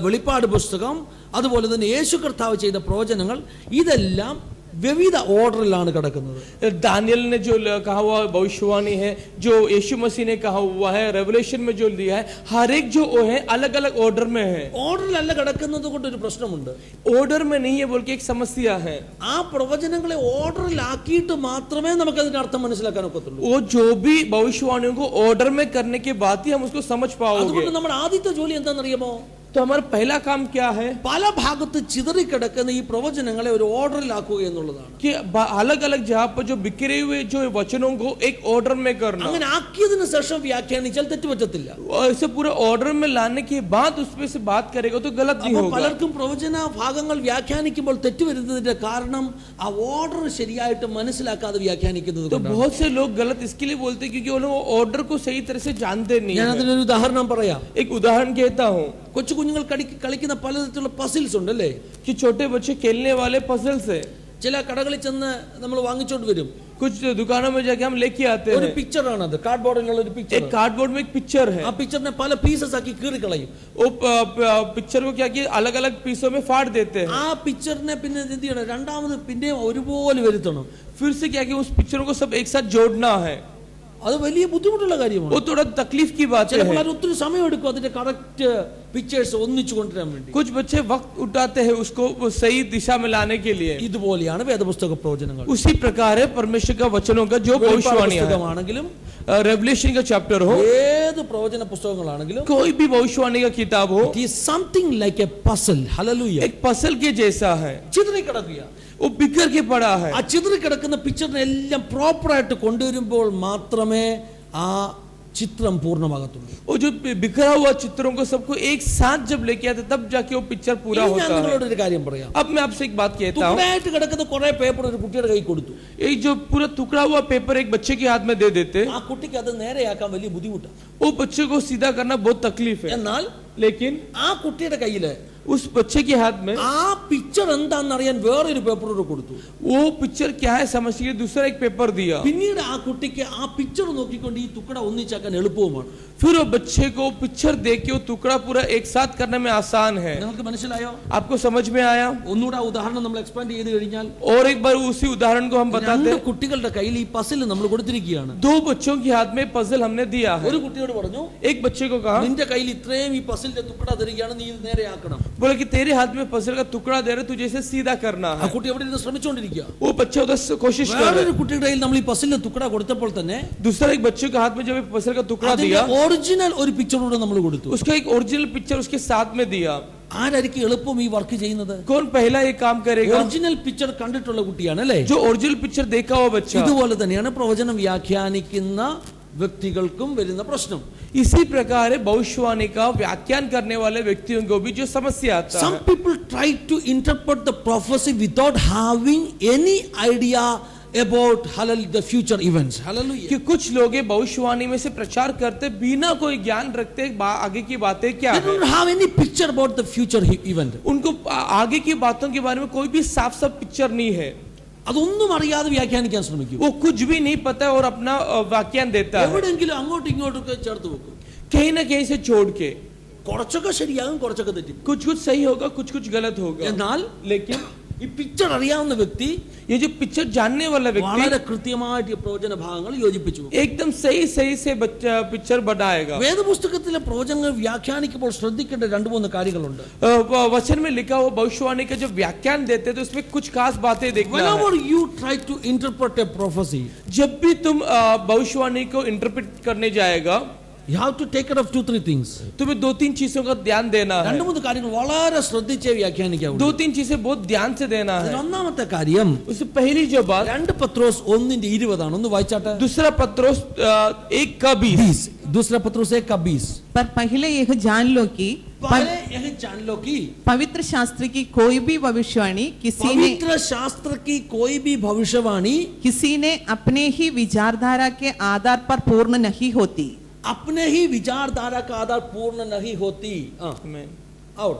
വെളിപ്പാട് പുസ്തകം, അതുപോലെ തന്നെ യേശു കർത്താവ് ചെയ്ത പ്രവചനങ്ങൾ, ഇതെല്ലാം വിവിധ ഓർഡറിലാണ് കിടക്കുന്നത്. दानियल ने जो कहा हुआ भविष्यवाणी है, जो यीशु मसीह ने कहा हुआ है, रेवलेशन में जो दिया है, हर एक जो है अलग अलग ऑर्डर में है। ഓർഡറിലല്ല കിടക്കുന്നത് കൊണ്ട് ഒരു പ്രശ്നമുണ്ട്. ऑर्डर में नहीं है बोल के एक समस्या है। ആ പ്രവചനങ്ങളെ ഓർഡറിലാക്കിയിട്ട് മാത്രമേ നമുക്ക് അതിന്റെ അർത്ഥം മനസ്സിലാക്കാൻ ഒക്കത്തുള്ളൂ. वो जो भी भविष्यवाणियों को ऑर्डर में करने के बाद ही हम उसको समझ पाओगे। അതുകൊണ്ട് നമ്മുടെ ആദ്യത്തെ ജോലി എന്താണെന്നറിയാമോ? तो हमारा पहला काम क्या है പല ഭാഗത്ത് ചിതറിക്കിടക്കുന്ന ഈ പ്രവചനങ്ങളെ ഒരു ഓർഡറിലാക്കുക എന്നുള്ളതാണ്. कि अलग अलग जहाँ पर जो बिखरे हुए जो वचनों को एक ऑर्डर में करना। അങ്ങനെ ആക്കിയതിനു ശേഷം വ്യാഖ്യാനിച്ചാൽ തെറ്റുപറ്റത്തില്ല. ऐसे पूरे ऑर्डर में लाने के बाद उसमें से बात करेगा तो गलत नहीं അപ്പോൾ होगा। പലർക്കും പ്രവചന ഭാഗങ്ങൾ വ്യാഖ്യാനിക്കുമ്പോൾ തെറ്റുവരുന്നതിന്റെ കാരണം ആ ഓർഡർ ശരിയായിട്ട് മനസ്സിലാക്കാതെ വ്യാഖ്യാനിക്കുന്നത് तो കൊണ്ടാണ്. बहुत से लोग गलत इसके लिए बोलते हैं क्योंकि वो लोग ऑर्डर को सही तरह से जानते नहीं ഞാൻ हैं। അതിനൊരു ഉദാഹരണം പറയാം. एक उदाहरण कहता हूँ കൊച്ചു കുഞ്ഞുങ്ങൾ കളിക്കുന്ന പലതരത്തിലുള്ള പസിൽസ് ഉണ്ട് അല്ലേ? कि छोटे बच्चे खेलने वाले पजल्स है। ചില കടകളിൽ ചെന്ന് നമ്മൾ വാങ്ങിച്ചോണ്ട് വരും. कुछ दुकानों में जाके हम लेके आते ഒരു हैं, പിക്ചർ ആണ് അത്, കാർഡ്ബോർഡിലുള്ള ഒരു പിക്ചർ. एक कार्डबोर्ड में एक पिक्चर है। ആ പിക്ചറിനെ പല പീസസ് ആക്കി കീറിക്കളയും. वो पिक्चर को क्या किया अलग अलग पीसों में फाड़ देते हैं। ആ പിക്ചറിനെ പിന്നെ എന്ത് ചെയ്യണം? രണ്ടാമത് പിന്നെയും ഒരുപോലെ വരുത്തണം. फिर से क्या किया उस पिक्चरों को सब एक साथ जोड़ना है। അത് വലിയ ബുദ്ധിമുട്ടുള്ള കാര്യമാണ്. वो थोड़ा तकलीफ की बात ചില है। പിള്ളേർ ഒത്തിരി സമയം എടുക്കും അതിന്റെ കറക്റ്റ് പിക്ചേഴ്സ് ഒന്നിച്ചു കൊണ്ടുവരാൻ വേണ്ടി. कुछ बच्चे वक्त उठाते हैं उसको वो सही दिशा में लाने के लिए। ഇതുപോലെയാണ് വേദപുസ്തക പ്രവചനങ്ങൾ. उसी प्रकार है परमेश्वर का वचनों का जो भविष्यवाणियां है, പുസ്തകമാണെങ്കിലും रेवलेशन का चैप्टर हो, ഏത് പ്രവചന പുസ്തകങ്ങളാണെങ്കിലും कोई भी भविष्यवाणी का किताब हो, it is something like a puzzle. hallelujah. एक पजल के जैसा है, ചിതറിക്കിടക്കുക. वो बिखर के पड़ा है। ആ ചിതറിക്കിടക്കുന്ന പിക്ചറിനെ എല്ലാം പ്രോപ്പറായിട്ട് കൊണ്ടുവരുമ്പോൾ മാത്രമേ ആ ചിത്രം പൂർണ്ണമാകത്തുള്ളൂ. वो जो बिखरा हुआ चित्रों को सबको एक साथ जब लेके आते तब जाके वो पिक्चर पूरा ഇനി ഞാൻ होता है। നിങ്ങളോട് ഒരു കാര്യം പറയാം. अब मैं आपसे एक बात कहता हूँ, തുക്കടായിട്ട് കിടക്കുന്ന കുറെ പേപ്പർ ഒരു കുട്ടിയുടെ കൈ കൊടുത്തു. एक जो पूरा टुकड़ा हुआ पेपर एक बच्चे के हाथ में दे देते, ആ കുട്ടിക്ക് അത് നേരെയാക്കാൻ വലിയ ബുദ്ധിമുട്ടാണ്. वो बच्चे को सीधा करना बहुत तकलीफ है। എന്നാൽ लेकिन ആ കുട്ടിയുടെ കയ്യില് उस बच्चे के हाथ में ആ പിക്ചർ എന്താണെന്ന് അറിയാൻ വേറൊരു പേപ്പർ കൊടുത്തു. वो पिक्चर क्या है समझने के लिए दूसरा एक पेपर दिया। പിന്നീട് ആ കുട്ടിക്ക് ആ പിക്ചർ നോക്കിക്കൊണ്ട് ഈ തുക്കട ഒന്നിച്ചാക്കാൻ എളുപ്പവുമാണ്. फिर वो बच्चे को पिक्चर देख के वो टुकड़ा पूरा एक साथ करने में आसान है। നിങ്ങൾക്ക് മനസ്സിലായോ? आपको समझ में आया? ഒന്നുകൂടെ ആ ഉദാഹരണം നമ്മൾ എക്സ്പാൻഡ് ചെയ്ത് കഴിഞ്ഞാൽ और एक बार उसी उदाहरण को हम बताते രണ്ട് हैं। കുട്ടികളുടെ കയ്യിൽ ഈ പസിൽ നമ്മൾ കൊടുത്തിരിക്കുകയാണ്. दो बच्चों के हाथ में पजल हमने दिया है। ഒരു കുട്ടിയോട് പറഞ്ഞു, एक बच्चे को कहा, നിന്റെ കയ്യിൽ ഇത്രയും ഈ പസിലിന്റെ തുക്കട തരികയാണ്, നീ ഇത് നേരെയാക്കണം. बोले कि तेरे हाथ में पजल का टुकड़ा दे रहे तुझे इसे सीधा करना ആ है। കുട്ടി എവിടെ ഇരുന്ന് ശ്രമിച്ചുകൊണ്ടിരിക്കുക. वो बच्चा उधर से कोशिश कर रहा വേറൊരു है। കുട്ടിയുടെ കയ്യിൽ നമ്മൾ ഈ പസിലിന്റെ തുക്കട കൊടുത്തപ്പോൾ തന്നെ दूसरा एक बच्चे के हाथ में जब पजल का टुकड़ा അതിന്റെ दिया, ഒറിജിനൽ ഒരു പിക്ചറൂടെ നമ്മൾ കൊടുത്തു. उसका एक ओरिजिनल पिक्चर उसके साथ में दिया। ആരായിരിക്കും എളുപ്പം ഈ വർക്ക് ചെയ്യുന്നത്? कौन पहला ये काम करेगा? ഒറിജിനൽ പിക്ചർ കണ്ടിട്ടുള്ള കുട്ടിയാണ് അല്ലേ? जो ओरिजिनल पिक्चर देखा हुआ बच्चा। ഇതുപോലെ തന്നെയാണ് പ്രവചനം വ്യാഖ്യാനിക്കുന്ന വ്യക്തികൾക്കും വരുന്ന പ്രശ്നം. इसी प्रकार है भविष्यवाणी का व्याख्यान करने वाले व्यक्तियों को भी जो समस्या आता Some है। people try to interpret the prophecy without having any idea about the future events. Hallelujah. कि कुछ लोग ये भविष्यवाणी में से प्रचार करते बिना कोई ज्ञान रखते आगे की बातें क्या They है। don't have any picture about the future event. उनको आगे की बातों के बारे में कोई भी साफ साफ पिक्चर नहीं है। അതൊന്നും അറിയാതെ വ്യാഖ്യാനിക്കാൻ ശ്രമിക്കും. वो कुछ भी नहीं पता है और अपना व्याख्यान देता है, എവിടെയെങ്കിലും അങ്ങോട്ടും ഇങ്ങോട്ടൊക്കെ ചേർത്ത് വെക്കും. कहीं ना कहीं से छोड़ के. കുറച്ചൊക്കെ ശരിയാകും, കുറച്ചൊക്കെ തെറ്റും. कुछ कुछ सही होगा, कुछ कुछ गलत होगा. എന്നാൽ लेकिन ഈ പിക്ചർ അറിയാവുന്ന വ്യക്തി ये जो पिक्चर जानने वाला व्यक्ति വളരെ കൃത്യമായിട്ട് ഈ പ്രവചന ഭാഗങ്ങൾ യോജിപ്പിച്ചു വെക്കും. एकदम सही सही से बच्चा पिक्चर बनाएगा. വേദപുസ്തകത്തിലെ പ്രവചനങ്ങൾ വ്യാഖ്യാനിക്കുമ്പോൾ ശ്രദ്ധിക്കേണ്ട 2-3 കാര്യങ്ങളുണ്ട്. वचन में लिखा हुआ भविष्यवाणी का जो व्याख्यान देते हैं तो उसमें कुछ खास बातें देखना है. Whenever you try to interpret a prophecy, जब भी तुम भविष्यवाणी को इंटरप्रेट करने जाएगा, you have to take care of 2-3 things. तुम्हें 2-3 चीजों का ध्यान देना है. 2-3 കാര്യങ്ങൾ വളരെ ശ്രദ്ധിച്ചേ വ്യാഖ്യാനിക്കാവൂ. 2-3 चीजें बहुत ध्यान से देना है. ഒന്നാമത്തെ കാര്യം, उससे पहली जो बात 2 പത്രോസ് 1:20 ആണ്. ഒന്ന് വായിച്ചാട്ടെ. दूसरा पत्रोस 1:20. दूसरा पत्रोस 1:20. पर पहले यह जान लो कि पहले यह जान लो कि पवित्र शास्त्र की कोई भी भविष्यवाणी पवित्र शास्त्र की कोई भी भविष्यवाणी किसी ने अपने ही विचारधारा के आधार पर पूर्ण नहीं होती. अपने ही विचारधारा का आधार पूर्ण नहीं होती. और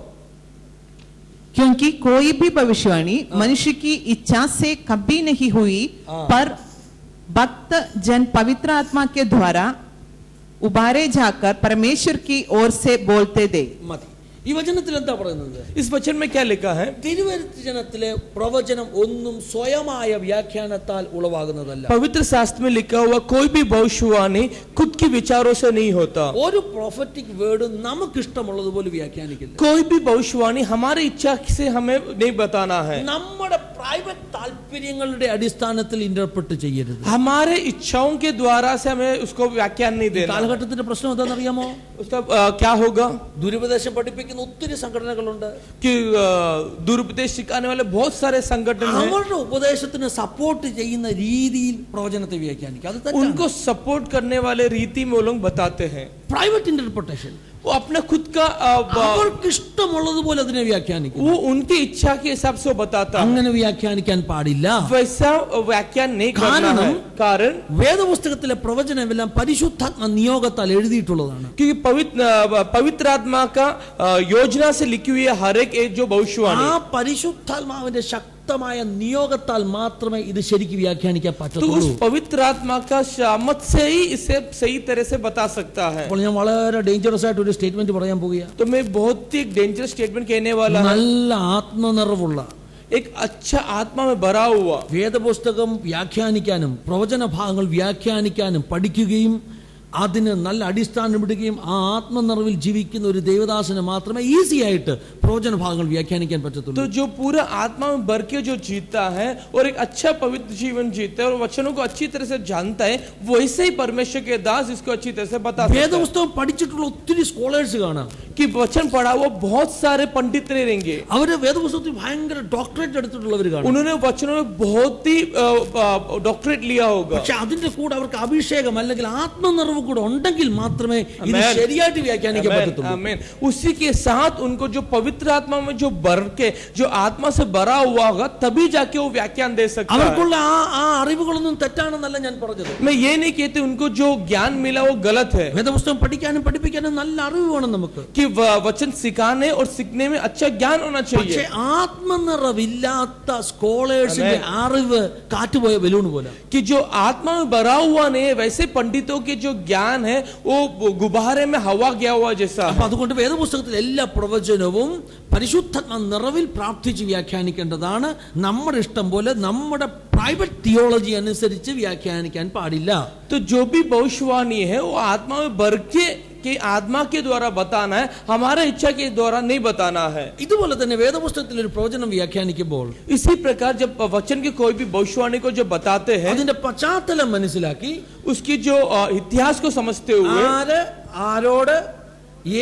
क्योंकि कोई भी भविष्यवाणी मनुष्य की इच्छा से कभी नहीं हुई, पर भक्त जन पवित्र आत्मा के द्वारा उबारे जाकर परमेश्वर की ओर से बोलते दे. മതി. ഈ വചനത്തിൽ എന്താ പറയുന്നത്? इस वचन में क्या लिखा है? തിരുവചനത്തിലെ പ്രവചനം ഒന്നും സ്വയമായ വ്യാഖ്യാനത്താൽ ഉളവാകുന്നതല്ല. पवित्र शास्त्र में लिखा हुआ कोई भी भविष्यवाणी खुद के विचारों से नहीं होता. ഒരു പ്രൊഫറ്റിക് വേർഡ് നമുക്ക് ഇഷ്ടമുള്ളതുപോലെ വ്യാഖ്യാനിക്കില്ല. कोई भी भविष्यवाणी हमारी इच्छा से हमें नहीं बताना है. നമ്മുടെ പ്രൈവറ്റ് താല്പര്യങ്ങളുടെ അടിസ്ഥാനത്തിൽ ഇന്റർപ്രറ്റ് ചെയ്യരുത്. हमारे इच्छाओं के द्वारा से हमें उसको व्याख्यान नहीं देना. കാലഘട്ടത്തിന്റെ പ്രശ്നം എന്താണെന്നറിയാമോ? उसका क्या होगा? ദുരുപദേശം പഠിപ്പിക്കുന്ന ഒത്തിരി സംഘടനകളുണ്ട്. कि दुरुपदेश सिखाने वाले बहुत सारे संगठन हैं. അവരുടെ ഉപദേശത്തിന് സപ്പോർട്ട് ചെയ്യുന്ന രീതിയിൽ പ്രവചനത്തെ വ്യാഖ്യാനിക്കുക. അത് തെറ്റാണ്. उनको सपोर्ट करने वाले रीति में वो लोग बताते हैं. പ്രൈവറ്റ് ഇന്റർപ്രിട്ടേഷൻ, वो अपना खुद का അവർക്ക് ഇഷ്ടമുള്ളതുപോലെ അതിനെ വ്യാഖ്യാനിക്കും. वो उनकी इच्छा के हिसाब से वो बताता है. അങ്ങനെ വ്യാഖ്യാനിക്കാൻ പാടില്ല. वैसा व्याख्यान नहीं करना है. कारण വേദപുസ്തകത്തിലെ പ്രവചനമെല്ലാം പരിശുദ്ധാത്മ നിയോഗത്താൽ എഴുതിയിട്ടുള്ളതാണ്. क्योंकि पवित्र आत्मा का योजना से लिखी हुई है हर एक जो भविष्यवाणी. ആ പരിശുദ്ധാത്മാവിന്റെ ശക്തമായ നിയോഗത്താൽ മാത്രമേ ഇത് ശരിക്കും വ്യാഖ്യാനിക്കാൻ तो പറ്റത്തുള്ളൂ. उस पवित्र आत्मा का शामत से ही इसे सही तरह से बता सकता है. അപ്പോൾ ഞാൻ വളരെ ഡേഞ്ചറസ് ആയിട്ട് ഒരു സ്റ്റേറ്റ്മെന്റ് പറയാൻ പോവുകയാണ്. तो मैं बहुत ही डेंजरस स्टेटमेंट कहने वाला है. നല്ല ആത്മനിറവുള്ള एक अच्छा आत्मा में भरा हुआ വേദപുസ്തകം വ്യാഖ്യാനിക്കാനും പ്രവചന ഭാഗങ്ങൾ വ്യാഖ്യാനിക്കാനും പഠിക്കുകയും അതിന് നല്ല അടിസ്ഥാനം ഇടുകയും ആ ആത്മനിറവിൽ ജീവിക്കുന്ന ഒരു ദേവദാസന് മാത്രമേ ഈസി ആയിട്ട് പ്രവചന ഭാഗങ്ങൾ വ്യാഖ്യാനിക്കാൻ പറ്റത്തുള്ളൂ. तो जो पूरा आत्मा में भर के जो जीता है और एक अच्छा पवित्र जीवन जीता है और वचनों को अच्छी तरह से जानता है, वैसे ही परमेश्वर के दास इसको अच्छी तरह से बता सकता है. വേദപുസ്തകം പഠിച്ചിട്ടുള്ള ഒത്തിരി സ്കോളേഴ്സ് കാണാം. कि वचन पढ़ा हुआ बहुत सारे पंडित रहेंगे. അവര് വേദപുസ്തകത്തിൽ ഭയങ്കര ഡോക്ടറേറ്റ് എടുത്തിട്ടുള്ളവർ കാണും. उन्होंने वचनों में बहुत ही डॉक्टरेट लिया होगा. പക്ഷെ അതിന്റെ കൂടെ അവർക്ക് അഭിഷേകം അല്ലെങ്കിൽ ആത്മനിറവ് കൂടെ ഉണ്ടെങ്കിൽ മാത്രമേ ഇത് ശരിയായിട്ട് വ്യാഖ്യാനിക്കാൻ പറ്റത്തുള്ളൂ. आमीन. उसी के साथ उनको जो पवित्र आत्मा में जो भर के जो आत्मा से भरा हुआ होगा, तभी जाके वो व्याख्यान दे सकता है. അവർക്കുള്ള ആ അറിവുകളൊന്നും തെറ്റാണെന്നല്ല ഞാൻ പറഞ്ഞത്. मैं ये नहीं कहती उनको जो ज्ञान मिला वो गलत है. വേദപുസ്തകം പഠിക്കാനും പഠിപ്പിക്കാനും നല്ല അറിവ് വേണം നമുക്ക്. कि वचन सिखाने और सीखने में अच्छा ज्ञान होना പക്ഷേ चाहिए. ആത്മനിറവില്ലാത്ത സ്കോളേഴ്സിന്റെ അറിവ് കാറ്റുപോയ ബലൂൺ പോലെ. कि जो आत्मा में भरा हुआ नहीं है, वैसे पंडितों के जो ज्ञान है वो गुब्बारे में हवा गया हुआ जैसा അപ്പൊ है. അതുകൊണ്ട് വേദപുസ്തകത്തിലെ എല്ലാ പ്രവചനവും പരിശുദ്ധാത്മ നിറവിൽ പ്രാർത്ഥിച്ച് വ്യാഖ്യാനിക്കേണ്ടതാണ്. നമ്മുടെ ഇഷ്ടം പോലെ നമ്മുടെ പ്രൈവറ്റ് തിയോളജി അനുസരിച്ച് വ്യാഖ്യാനിക്കാൻ പാടില്ല. तो जो भी भविष्यवाणी है वो आत्मा में भर के आत्मा के द्वारा बताना है, हमारा इच्छा के द्वारा नहीं बताना है. ഇതുപോലെ തന്നെ വേദപുസ്തകത്തിൽ ഒരു പ്രവചനം വ്യാഖ്യാനിക്കുമ്പോൾ इसी प्रकार जब वचन की कोई भी भविष्यवाणी को जब बताते हैं, അതിന്റെ പശ്ചാത്തലം മനസ്സിലാക്കി उसकी जो इतिहास को समझते हुए ആര് ആരോട്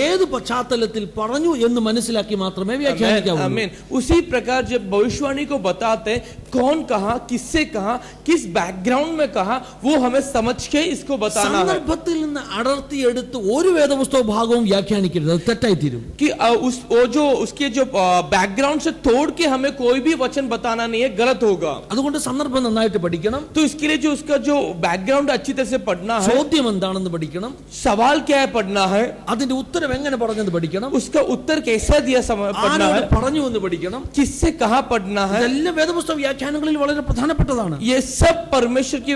ഏത് പശ്ചാത്തലത്തിൽ പറഞ്ഞു എന്ന് മനസ്സിലാക്കി മാത്രമേ വ്യാഖ്യാനിക്കാവൂ. आमीन. उसी प्रकार जब भविष्यवाणी को बताते हैं, कौन कहा, किससे कहा, किस बैकग्राउंड में कहा, वो हमें समझ के इसको बताना है. സന്ദർഭത്തിൽ നിന്ന് അടർത്തിയെടുത്ത് ഒരു വേദപുസ്തക ഭാഗവും വ്യാഖ്യാനിക്കരുത്. അത് തെറ്റായി തീരും. कि वो जो उसके जो बैकग्राउंड से तोड़ के हमें कोई भी वचन बताना नहीं है, गलत होगा. അതുകൊണ്ട് സന്ദർഭം നന്നായിട്ട് പഠിക്കണം. तो इसके लिए जो उसका जो बैकग्राउंड अच्छी तरह से पढ़ना है, ചോദ്യം എന്താണെന്ന് പഠിക്കണം. सवाल क्या है पढ़ना है, അതിന്റെ ഉത്തരം എങ്ങനെ പറഞ്ഞെന്ന് പഠിക്കണം, उसका उत्तर कैसा दिया पढ़ना ആരോട് है, പറഞ്ഞു എന്ന് പഠിക്കണം. किससे कहाँ पढ़ना है. ഇതെല്ലാം വേദപുസ്തക വ്യാഖ്യാനങ്ങളിൽ വളരെ പ്രധാനപ്പെട്ടതാണ്. ये सब परमेश्वर की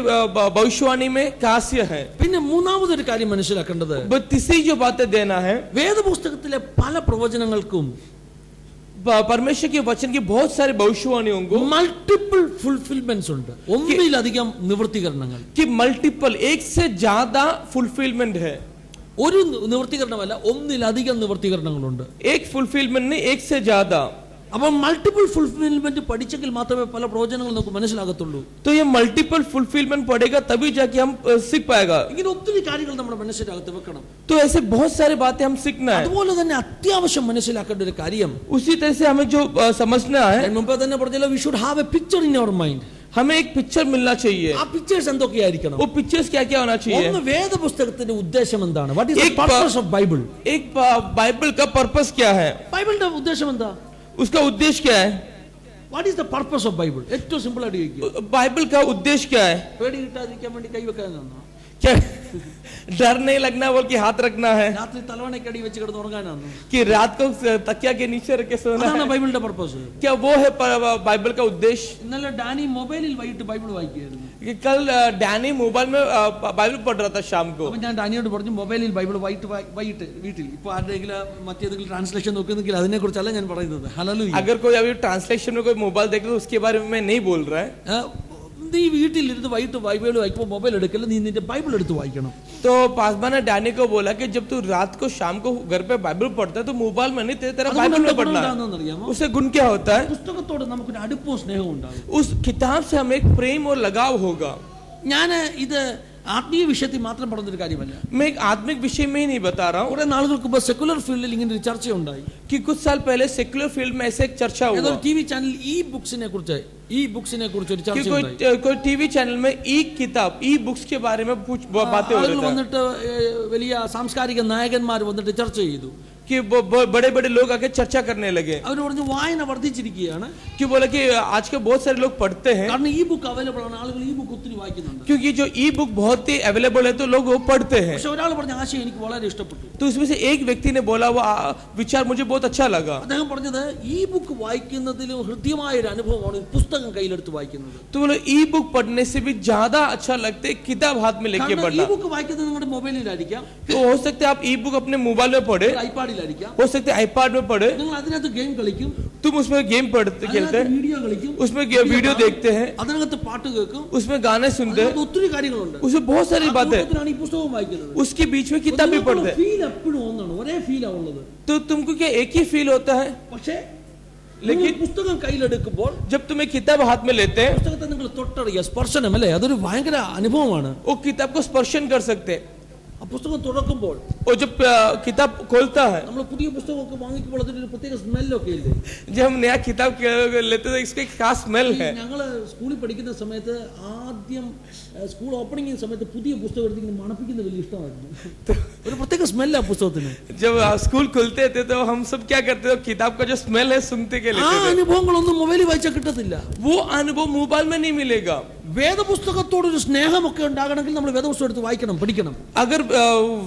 भविष्यवाणी में कास्य है. പിന്നെ മൂന്നാമതൊരു കാര്യം മനസ്സിലാക്കേണ്ടത്, तीसरी जो बातें देना है, വേദപുസ്തകത്തിലെ പല പ്രവചനങ്ങൾക്കും परमेश्वर के वचन की बहुत सारी भविष्यवाणियों को മൾട്ടിപ്പിൾ ഫുൾഫിൽമെന്റ്സ് ഉണ്ട്, ഒന്നിലധികം നിവൃത്തീകരണങ്ങൾ. कि मल्टीपल एक से ज्यादा फुलफिलमेंट है. ഒരു നിവൃത്തീകരണമല്ല, ഒന്നിലധികം നിവൃത്തീകരണങ്ങളുണ്ട്. एक फुलफिलमेंट नहीं, एक से ज्यादा. അപ്പൊ മൾട്ടിപ്പിൾ ഫുൾഫിൽമെന്റ് പഠിച്ചെങ്കിൽ മാത്രമേ പല പ്രവചനങ്ങൾ നമുക്ക് മനസ്സിലാകത്തുള്ളൂ. तो ये मल्टीपल फुलफिलमेंट पड़ेगा तभी जाके हम सीख पाएगा. ഇങ്ങനെ ഒത്തിരി കാര്യങ്ങൾ നമ്മുടെ മനസ്സിലാകത്ത് വെക്കണം. तो ऐसे बहुत सारी बातें हम सीखना है. അതുപോലെ തന്നെ അത്യാവശ്യം മനസ്സിലാക്കേണ്ട ഒരു കാര്യം, उसी तरह से हमें जो समझना है, ഞാൻ മുമ്പേ തന്നെ പറഞ്ഞല്ലോ, we should have a picture in our mind. हमें एक पिक्चर मिलना चाहिए. ആ പിക്ചേഴ്സ് എന്തൊക്കെയായിരിക്കണം? वो पिक्चर्स क्या क्या होना चाहिए. ഒന്ന് വേദപുസ്തകത്തിന്റെ ഉദ്ദേശം എന്താണ്? വാട്ട് ഈസ് ദ एक പർപ്പസ് ഓഫ് ബൈബിൾ? एक बाइबल का पर्पस क्या है, ബൈബിളിന്റെ ഉദ്ദേശം എന്താ? उसका उद्देश्य क्या है. What is the purpose of Bible? ഏറ്റവും സിമ്പിൾ ആയിട്ട് ചോദിക്കുക. बाइबल का उद्देश्य क्या है. പേടി കിട്ടാതിരിക്കാൻ വേണ്ടി കൈവെക്കാനാണോ? क्या डर नहीं लगना बोल के हाथ रखना है, രാത്രി തലവണക്കടി വെച്ച് കിടന്ന് ഉറങ്ങാനാണോ? कि रात को तकिया के नीचे रख के सोना അതാണ് है. ബൈബിളിന്റെ പർപ്പസ്. क्या वो है बाइबल का उद्देश्य. ഇന്നലെ ഡാനി മൊബൈലിൽ വൈകിട്ട് ബൈബിൾ വായിക്കുകയായിരുന്നു. कि कल डैनी मोबाइल में बाइबल पढ़ रहा था शाम को. അപ്പൊ ഞാൻ ഡാനിയോട് പറഞ്ഞു, മൊബൈലിൽ ബൈബിൾ വൈകിട്ട് വീട്ടിൽ. ഇപ്പൊ ആരുടെയെങ്കിലും മറ്റേതെങ്കിലും ട്രാൻസ്ലേഷൻ നോക്കുന്നെങ്കിൽ അതിനെ കുറിച്ചല്ല ഞാൻ പറയുന്നത്. ഹല്ലേലൂയ. अगर कोई अभी ट्रांसलेशन में कोई मोबाइल देख रहा है उसके बारे में नहीं बोल रहा है. നീ വീട്ടിലിരുന്ന് വൈകിട്ട് ബൈബിൾ വായിക്കുമ്പോൾ മൊബൈൽ എടുക്കല്ല, നീ നിന്റെ ബൈബിൾ എടുത്ത് വായിക്കണം. तो पासवान ने डैनी को बोला कि जब तू रात को शाम को घर पे बाइबल पढ़ता है तो मोबाइल में नहीं, तेरे तरह बाइबल में पढ़ना है. അറിയാമോ? उससे गुण क्या होता है. പുസ്തകത്തോട് നമുക്കൊരു അടുപ്പവും സ്നേഹവും ഉണ്ടാകും. उस किताब से हमें एक प्रेम और लगाव होगा. ഞാൻ ഇത് ആത്മീയ വിഷയത്തിൽ മാത്രം പറഞ്ഞൊരു കാര്യമല്ല. मैं एक आत्मिक विषय में ही नहीं बता रहा हूँ. കുറെ നാളുകൾക്ക് മുമ്പ് സെക്കുലർ ഫീൽഡിൽ ഇങ്ങനെ ഒരു ചർച്ച ഉണ്ടായി. कि कुछ साल पहले सेक्युलर फील्ड में ऐसे एक चर्चा हुआ ഏതൊരു ടി വി ചാനൽ ഈ ബുക്സിനെ കുറിച്ച് ഒരു कि ചർച്ച ഉണ്ടായി. कोई टीवी चैनल में ई किताब ई बुक्स के बारे में कुछ बातें हो ആളുകൾ रही थी വന്നിട്ട് വലിയ സാംസ്കാരിക നായകന്മാർ വന്നിട്ട് ചർച്ച ചെയ്തു. कि बड़े बड़े लोग आके चर्चा करने लगे. അവർ പറഞ്ഞു വായന വർദ്ധിച്ചിരിക്കുകയാണ്. कि बोला कि आज के बहुत सारे लोग पढ़ते हैं കാരണം ഈ ബുക്ക് അവൈലബിൾ ആണ്, ആളുകൾ ഈ ബുക്ക് ഒത്തിരി വായിക്കുന്നുണ്ട്. क्योंकि जो ई बुक बहुत ही अवेलेबल है तो लोग वो पढ़ते हैं. പക്ഷെ ഒരാൾ പറഞ്ഞ ആശയം എനിക്ക് വളരെ ഇഷ്ടപ്പെട്ടു. तो उसमें से एक व्यक्ति ने बोला वो विचार मुझे बहुत अच्छा लगा. അദ്ദേഹം പറഞ്ഞത് ഈ ബുക്ക് വായിക്കുന്നതിലും ഹൃദ്യമായ ഒരു അനുഭവമാണ് പുസ്തകം കയ്യിലെടുത്ത് വായിക്കുന്നത്. तो बोले ई बुक पढ़ने से भी ज्यादा अच्छा लगता है किताब हाथ में लेके കാരണം ഈ पढ़ना. ബുക്ക് വായിക്കുന്നത് നിങ്ങളുടെ മൊബൈലിലായിരിക്കാം, तो हो सकता है आप ई बुक अपने मोबाइल में पढ़े, ഐപാഡിലായിരിക്കാം, हो सकता है आईपैड में पढ़े, നിങ്ങൾ അതിനകത്ത് ഗെയിം കളിക്കും, तुम उसमें गेम पढ़ते खेलते हैं, വീഡിയോ കളിക്കും, उसमें वीडियो देखते हैं, അതിനകത്ത് പാട്ട് കേൾക്കും, उसमें गाने सुनते हैं, അതിനകത്ത് ഒത്തിരി കാര്യങ്ങളുണ്ട്. उसमें बहुत सारी बातें, അതിനാണ് ഈ പുസ്തകം വായിക്കുന്നത്. उसके बीच में किताब भी पढ़ते हैं. ഫീൽ എപ്പോഴും ഒന്നാണ്, ഒരേ ഫീലാ ഉള്ളത്. तो तुमको क्या एक ही फील होता है. പക്ഷേ लेकिन പുസ്തകം കയ്യിലെടുക്കുമ്പോൾ जब तुम्हें किताब हाथ में लेते हैं പുസ്തകത്തെ നിങ്ങൾ തൊട്ടറിയുക, സ്പർശനം അല്ലേ, അതൊരു ഭയങ്കര അനുഭവമാണ്. वो किताब को स्पर्शन कर सकते हैं. ആ പുസ്തകം തുറക്കുമ്പോൾ वो जब किताब खोलता है, നമ്മൾ പുതിയ പുസ്തകമൊക്കെ വാങ്ങിക്കുമ്പോൾ അതിനൊരു പ്രത്യേക സ്മെല്ലൊക്കെ ഇല്ലേ? जब हम नया किताब लेते हैं तो इसका एक खास स्मेल है. ഞങ്ങള് സ്കൂളിൽ പഠിക്കുന്ന സമയത്ത് ആദ്യം സ്കൂൾ ഓപ്പണിംഗ് സമയത്ത് പുതിയ പുസ്തകം എടുത്തിങ്ങനെ മണപ്പിക്കുന്ന വലിയ ഇഷ്ടമായിരുന്നു. ഒരു പ്രത്യേക സ്മെല്ലാ പുസ്തകത്തിന്. जब स्कूल खुलते थे तो हम सब क्या करते थे, किताब का जो स्मेल है सूंघते के ആ लेते थे. അനുഭവങ്ങളൊന്നും മൊബൈലിൽ വായിച്ചാൽ കിട്ടത്തില്ല. वो अनुभव मोबाइल में नहीं मिलेगा. വേദപുസ്തകത്തോടൊരു സ്നേഹമൊക്കെ ഉണ്ടാകണമെങ്കിൽ നമ്മൾ വേദപുസ്തകം എടുത്ത് വായിക്കണം, പഠിക്കണം. अगर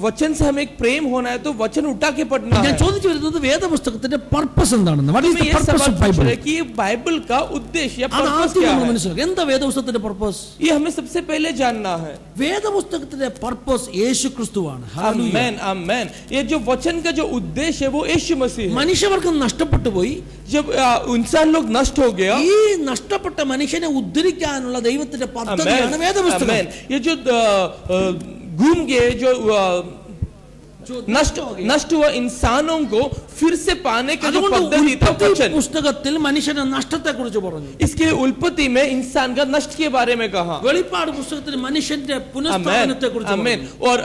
वचन से हमें एक प्रेम होना है तो वचन उठा के पढ़ना ഞാൻ है. ചോദിച്ചു വരുന്നത് വേദപുസ്തകത്തിന്റെ പർപ്പസ് എന്താണെന്ന്. What is हमें the ये purpose सवाल of पूछ Bible? रहे हैं कि ये बाइबल का उद्देश्य या അത് पर्पस ആദ്യം क्या നമ്മൾ है. മനസ്സിലാക്കുക. എന്താ വേദപുസ്തകത്തിന്റെ പർപ്പസ്? ये हमें सबसे पहले जानना है. വേദപുസ്തകത്തിന്റെ പർപ്പസ് യേശു ക്രിസ്തുവാണ്. ഹല്ലേലൂയ. आमेन आमेन. ये जो वचन का जो उद्देश्य है वो यीशु मसीह है. മനുഷ്യവർഗം നഷ്ടപ്പെട്ടു പോയി. जब इंसान लोग नष्ट हो गया, ഈ നഷ്ടപ്പെട്ട മനുഷ്യനെ ഉദ്ധരിക്കാനുള്ള ദൈവത്തിന്റെ പദ്ധതിയാണ് വേദപുസ്തകം. आमेन. ये जो घूम गए जो नष्ट हुआ इंसानों को फिर से पाने का जो അതുകൊണ്ട് पद्धति था ഉൽപ്പത്തി वचन. പുസ്തകത്തിൽ മനുഷ്യന്റെ നഷ്ടത്തെ കുറിച്ച് പറഞ്ഞു. इसके उत्पत्ति में इंसान का नष्ट के बारे में कहा. വെളിപ്പാട് പുസ്തകത്തിൽ മനുഷ്യന്റെ പുനഃസ്ഥാപനത്തെ കുറിച്ച് आमेन. പറഞ്ഞു. और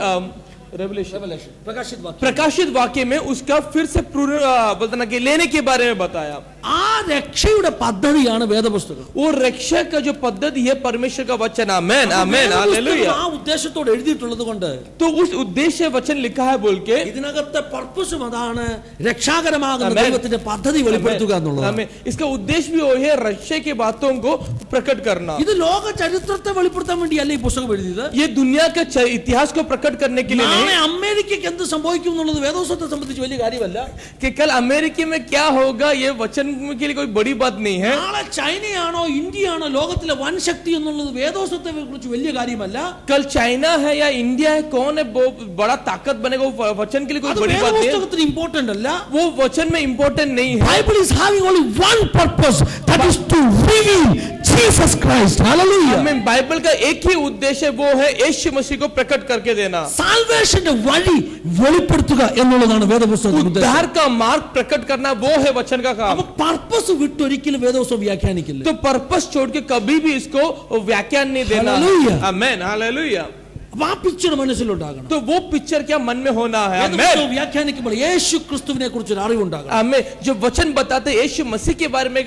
प्रकाशित वाक्य में उसका फिर से बोलते कि लेने के बारे में बताया. ആ രക്ഷയുടെ പദ്ധതിയാണ് വേദപുസ്തകം. वो रक्षा का जो पद्धति है परमेश्वर का वचन. आमेन आमेन हालेलुया. ആ ഉദ്ദേശത്തോടെ എഴുതിയിട്ടുള്ളത് കൊണ്ട് तो उस उद्देश्य वचन लिखा है बोल के ഇതിനകത്തെ പർപ്പസും അതാണ്, രക്ഷാകരമാകുന്ന ദൈവത്തിന്റെ പദ്ധതി വെളിപ്പെടുത്തുക എന്നുള്ളത്. आमेन. इसका उद्देश्य भी वो है रक्षा की बातों को प्रकट करना. ഇത് ലോക ചരിത്രത്തെ വെളിപ്പെടുത്താൻ വേണ്ടിയല്ല ഈ പുസ്തകം എഴുതിയത്. ये दुनिया का इतिहास को प्रकट करने के लिए नहीं നാളെ അമേരിക്കയ്ക്ക് എന്ത് സംഭവിക്കും എന്നുള്ളത് വേദോസത്തെ സംബന്ധിച്ച് വലിയ കാര്യമല്ല. कि कल अमेरिका में क्या होगा ये वचन के लिए कोई बड़ी बात नहीं है. നാളെ ചൈനയാണോ ഇന്ത്യയാണോ ലോകത്തിലെ വൻ ശക്തി എന്നുള്ളത് വേദോസത്തെ കുറിച്ച് വലിയ കാര്യമല്ല. कल चाइना है या इंडिया है, कौन है वो बड़ा ताकत बनेगा, वो वचन के लिए कोई അത് बड़ी बात नहीं है. വേദപുസ്തകത്തിന് ഇമ്പോർട്ടന്റ് അല്ല. वो वचन में इम्पोर्टेंट नहीं है. Bible is having only one purpose, that is to reveal Jesus Christ. Hallelujah. हमें बाइबल का एक ही उद्देश्य वो है यीशु मसीह को प्रकट करके देना. സാൽവേഷന്റെ വഴി വെളിപ്പെടുത്തുക എന്നുള്ളതാണ് വേദപുസ്തകത്തിന്റെ ഉദ്ദേശം. उद्धार का मार्ग प्रकट करना वो है वचन का काम. അപ്പൊ പർപ്പസ് വിട്ടൊരിക്കലും വേദപുസ്തകം വ്യാഖ്യാനിക്കില്ല. तो पर्पस छोड़ के कभी भी इसको व्याख्यान नहीं देना. Hallelujah. आमेन, हालेलुया. അപ്പൊ ആ പിക്ചർ മനസ്സിലുണ്ടാകണം. तो वो पिक्चर क्या मन में होना है. വേദപുസ്തകം വ്യാഖ്യാനിക്കുമ്പോൾ യേശു ക്രിസ്തുവിനെ കുറിച്ച് ഒരു അറിവുണ്ടാകണം. हमें जो वचन बताते यीशु मसीह के बारे में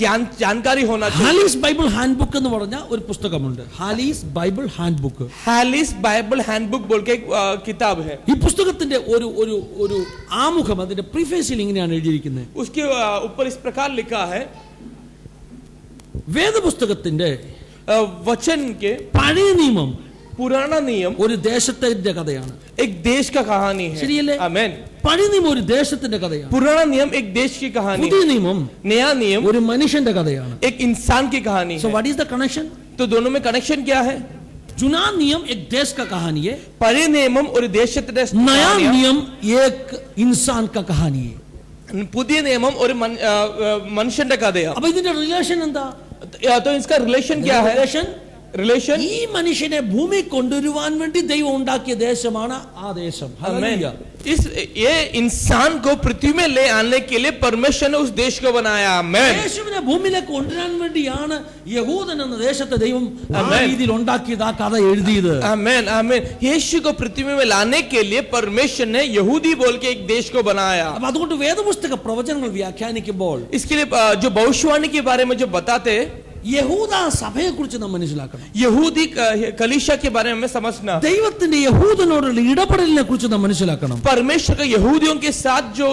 ज्ञान जानकारी होना चाहिए. ഹാലീസ് ബൈബിൾ ഹാൻഡ് ബുക്ക് എന്ന് പറഞ്ഞ ഒരു പുസ്തകമുണ്ട്. Halley's Bible handbook. Halley's Bible handbook बोल के एक किताब है. ഈ പുസ്തകത്തിന്റെ ഒരു ഒരു ഒരു ആമുഖം, അതിന്റെ പ്രീഫേസിൽ ഇങ്ങനെയാണ് എഴുതിയിരിക്കുന്നത്. उसके ऊपर इस प्रकार लिखा है, വേദപുസ്തകത്തിന്റെ वचन के പഴയ നിയമം पुराना नियम ഒരു ദേശത്തിന്റെ കഥയാണ്. एक देश का कहानी है. ശരിയല്ലേ? आमेन. പഴയ നിയമം ഒരു ദേശത്തിന്റെ കഥയാണ്. पुराना नियम एक देश की कहानी പുതിയ है. നിയമം नया नियम ഒരു മനുഷ്യന്റെ കഥയാണ്. एक इंसान की कहानी सो है. What is the connection? तो दोनों में कनेक्शन क्या है? जुना नियम एक देश का कहानी है, परे नियम और देश नया नियम एक इंसान का कहानी है. പുതിയ നിയമം ഒരു മനുഷ്യന്റെ കഥയാണ്. അപ്പൊ ഇതിന്റെ റിലേഷൻ എന്താ? तो इसका रिलेशन क्या है? रिलेशन ഈ മനുഷ്യനെ ഭൂമി കൊണ്ടുവരുവാൻ വേണ്ടി ദൈവം ഉണ്ടാക്കിയ ദേശമാണ് ആ ദേശം. ഹല്ലേലൂയ. इस ये इंसान को पृथ्वी में ले आने के लिए परमेश्वर ने उस देश को बनाया. आमेन. യേശുവിനെ ഭൂമിയിലേക്ക് കൊണ്ടുവരാൻ വേണ്ടിയാണ് യഹൂദൻ എന്ന ദേശത്തെ ദൈവം ആ ആമേൻ. രീതിയിൽ ഉണ്ടാക്കിയത്, ആ കഥ എഴുതിയത്. आमेन, आमेन. यीशु को पृथ्वी में लाने के लिए परमेश्वर ने यहूदी बोल के एक देश को बनाया. അപ്പൊ അതുകൊണ്ട് വേദപുസ്തക പ്രവചനങ്ങൾ വ്യാഖ്യാനിക്കുമ്പോൾ इसके लिए जो भविष्यवाणी के बारे में जो बताते യഹൂദ സഭയെ കുറിച്ച് നാം മനസ്സിലാക്കണം. यहूदी कलीसिया के बारे में हमें समझना. ദൈവത്തിന്റെ യഹൂദനോടുള്ള ഇടപെടലിനെ കുറിച്ച് നാം മനസ്സിലാക്കണം. परमेश्वर का यहूदियों के साथ जो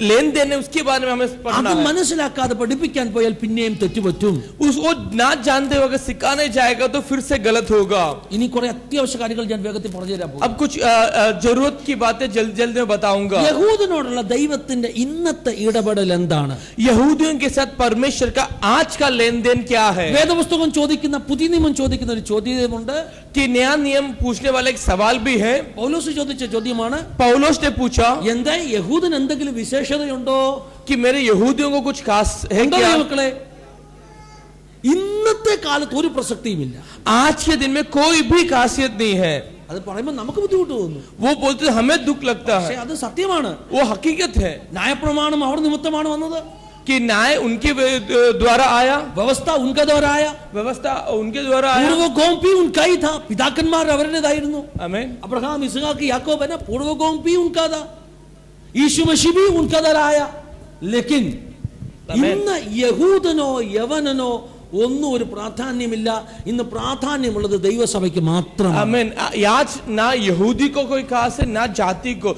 लेन देन है उसके बारे में हमें അത് पढ़ना है. മനസ്സിലാക്കാതെ പഠിപ്പിക്കാൻ പോയാൽ പിന്നെയും തെറ്റുപറ്റും. उसको ना जानते हुए अगर सिखाने जाएगा तो फिर से गलत होगा. ഇനി കുറെ അത്യാവശ്യ കാര്യങ്ങൾ ഞാൻ വേഗത്തിൽ പറഞ്ഞുതരാൻ പോകും. अब कुछ जरूरत की बातें जल्द जल्द में बताऊंगा. യഹൂദനോടുള്ള ദൈവത്തിന്റെ ഇന്നത്തെ ഇടപെടൽ എന്താണ്? यहूदियों के साथ परमेश्वर का आज का लेन देन क्या है? വേദപുസ്തകം ചോദിക്കുന്ന, പുതിയ നിയമം ചോദിക്കുന്ന ഒരു ചോദ്യമുണ്ട്. कि नया नियम पूछने वाला एक सवाल भी है. പൗലോസ് ചോദിച്ച ചോദ്യമാണ്, पौलुस ने पूछा എന്താ യഹൂദൻ എന്തെങ്കിലും വിശേഷതയുണ്ടോ? कि मेरे यहूदियों को कुछ खास है ഉണ്ടോ क्या? മക്കളെ? ഇന്നത്തെ കാലത്ത് ഒരു പ്രസക്തിയുമില്ല. आज के दिन में कोई भी खासियत नहीं है. അത് പറയുമ്പോൾ നമുക്ക് ബുദ്ധിമുട്ട് തോന്നുന്നു. वो बोलते हमें दुख लगता പക്ഷേ है. അത് സത്യമാണ്. वो हकीकत है ന്യായപ്രമാണം അവർ നിമിത്തമാണ് വന്നത്. कि न्याय उनके द्वारा आया, വ്യവസ്ഥ ഉൻക ദ്വാരാ ആയ, व्यवस्था उनके द्वारा आया. പൂർവ്വകോം भी उनका ही था. പിതാക്കന്മാർ അവരുടേതായിരുന്നു. आमीन. अब्राहम इसहाक याकूब है ना, पूर्वगोम भी उनका था. यीशु मसीह भी उनका दर आया. लेकिन ഇന്ന് യഹൂദനോ യവനനോ ഒന്നും ഒരു പ്രാധാന്യമില്ല. ഇന്ന് പ്രാധാന്യമുള്ളത് ദൈവസഭയ്ക്ക് മാത്രമാണ്. आमीन. आज ना यहूदी को कोई खास है ना जाति को.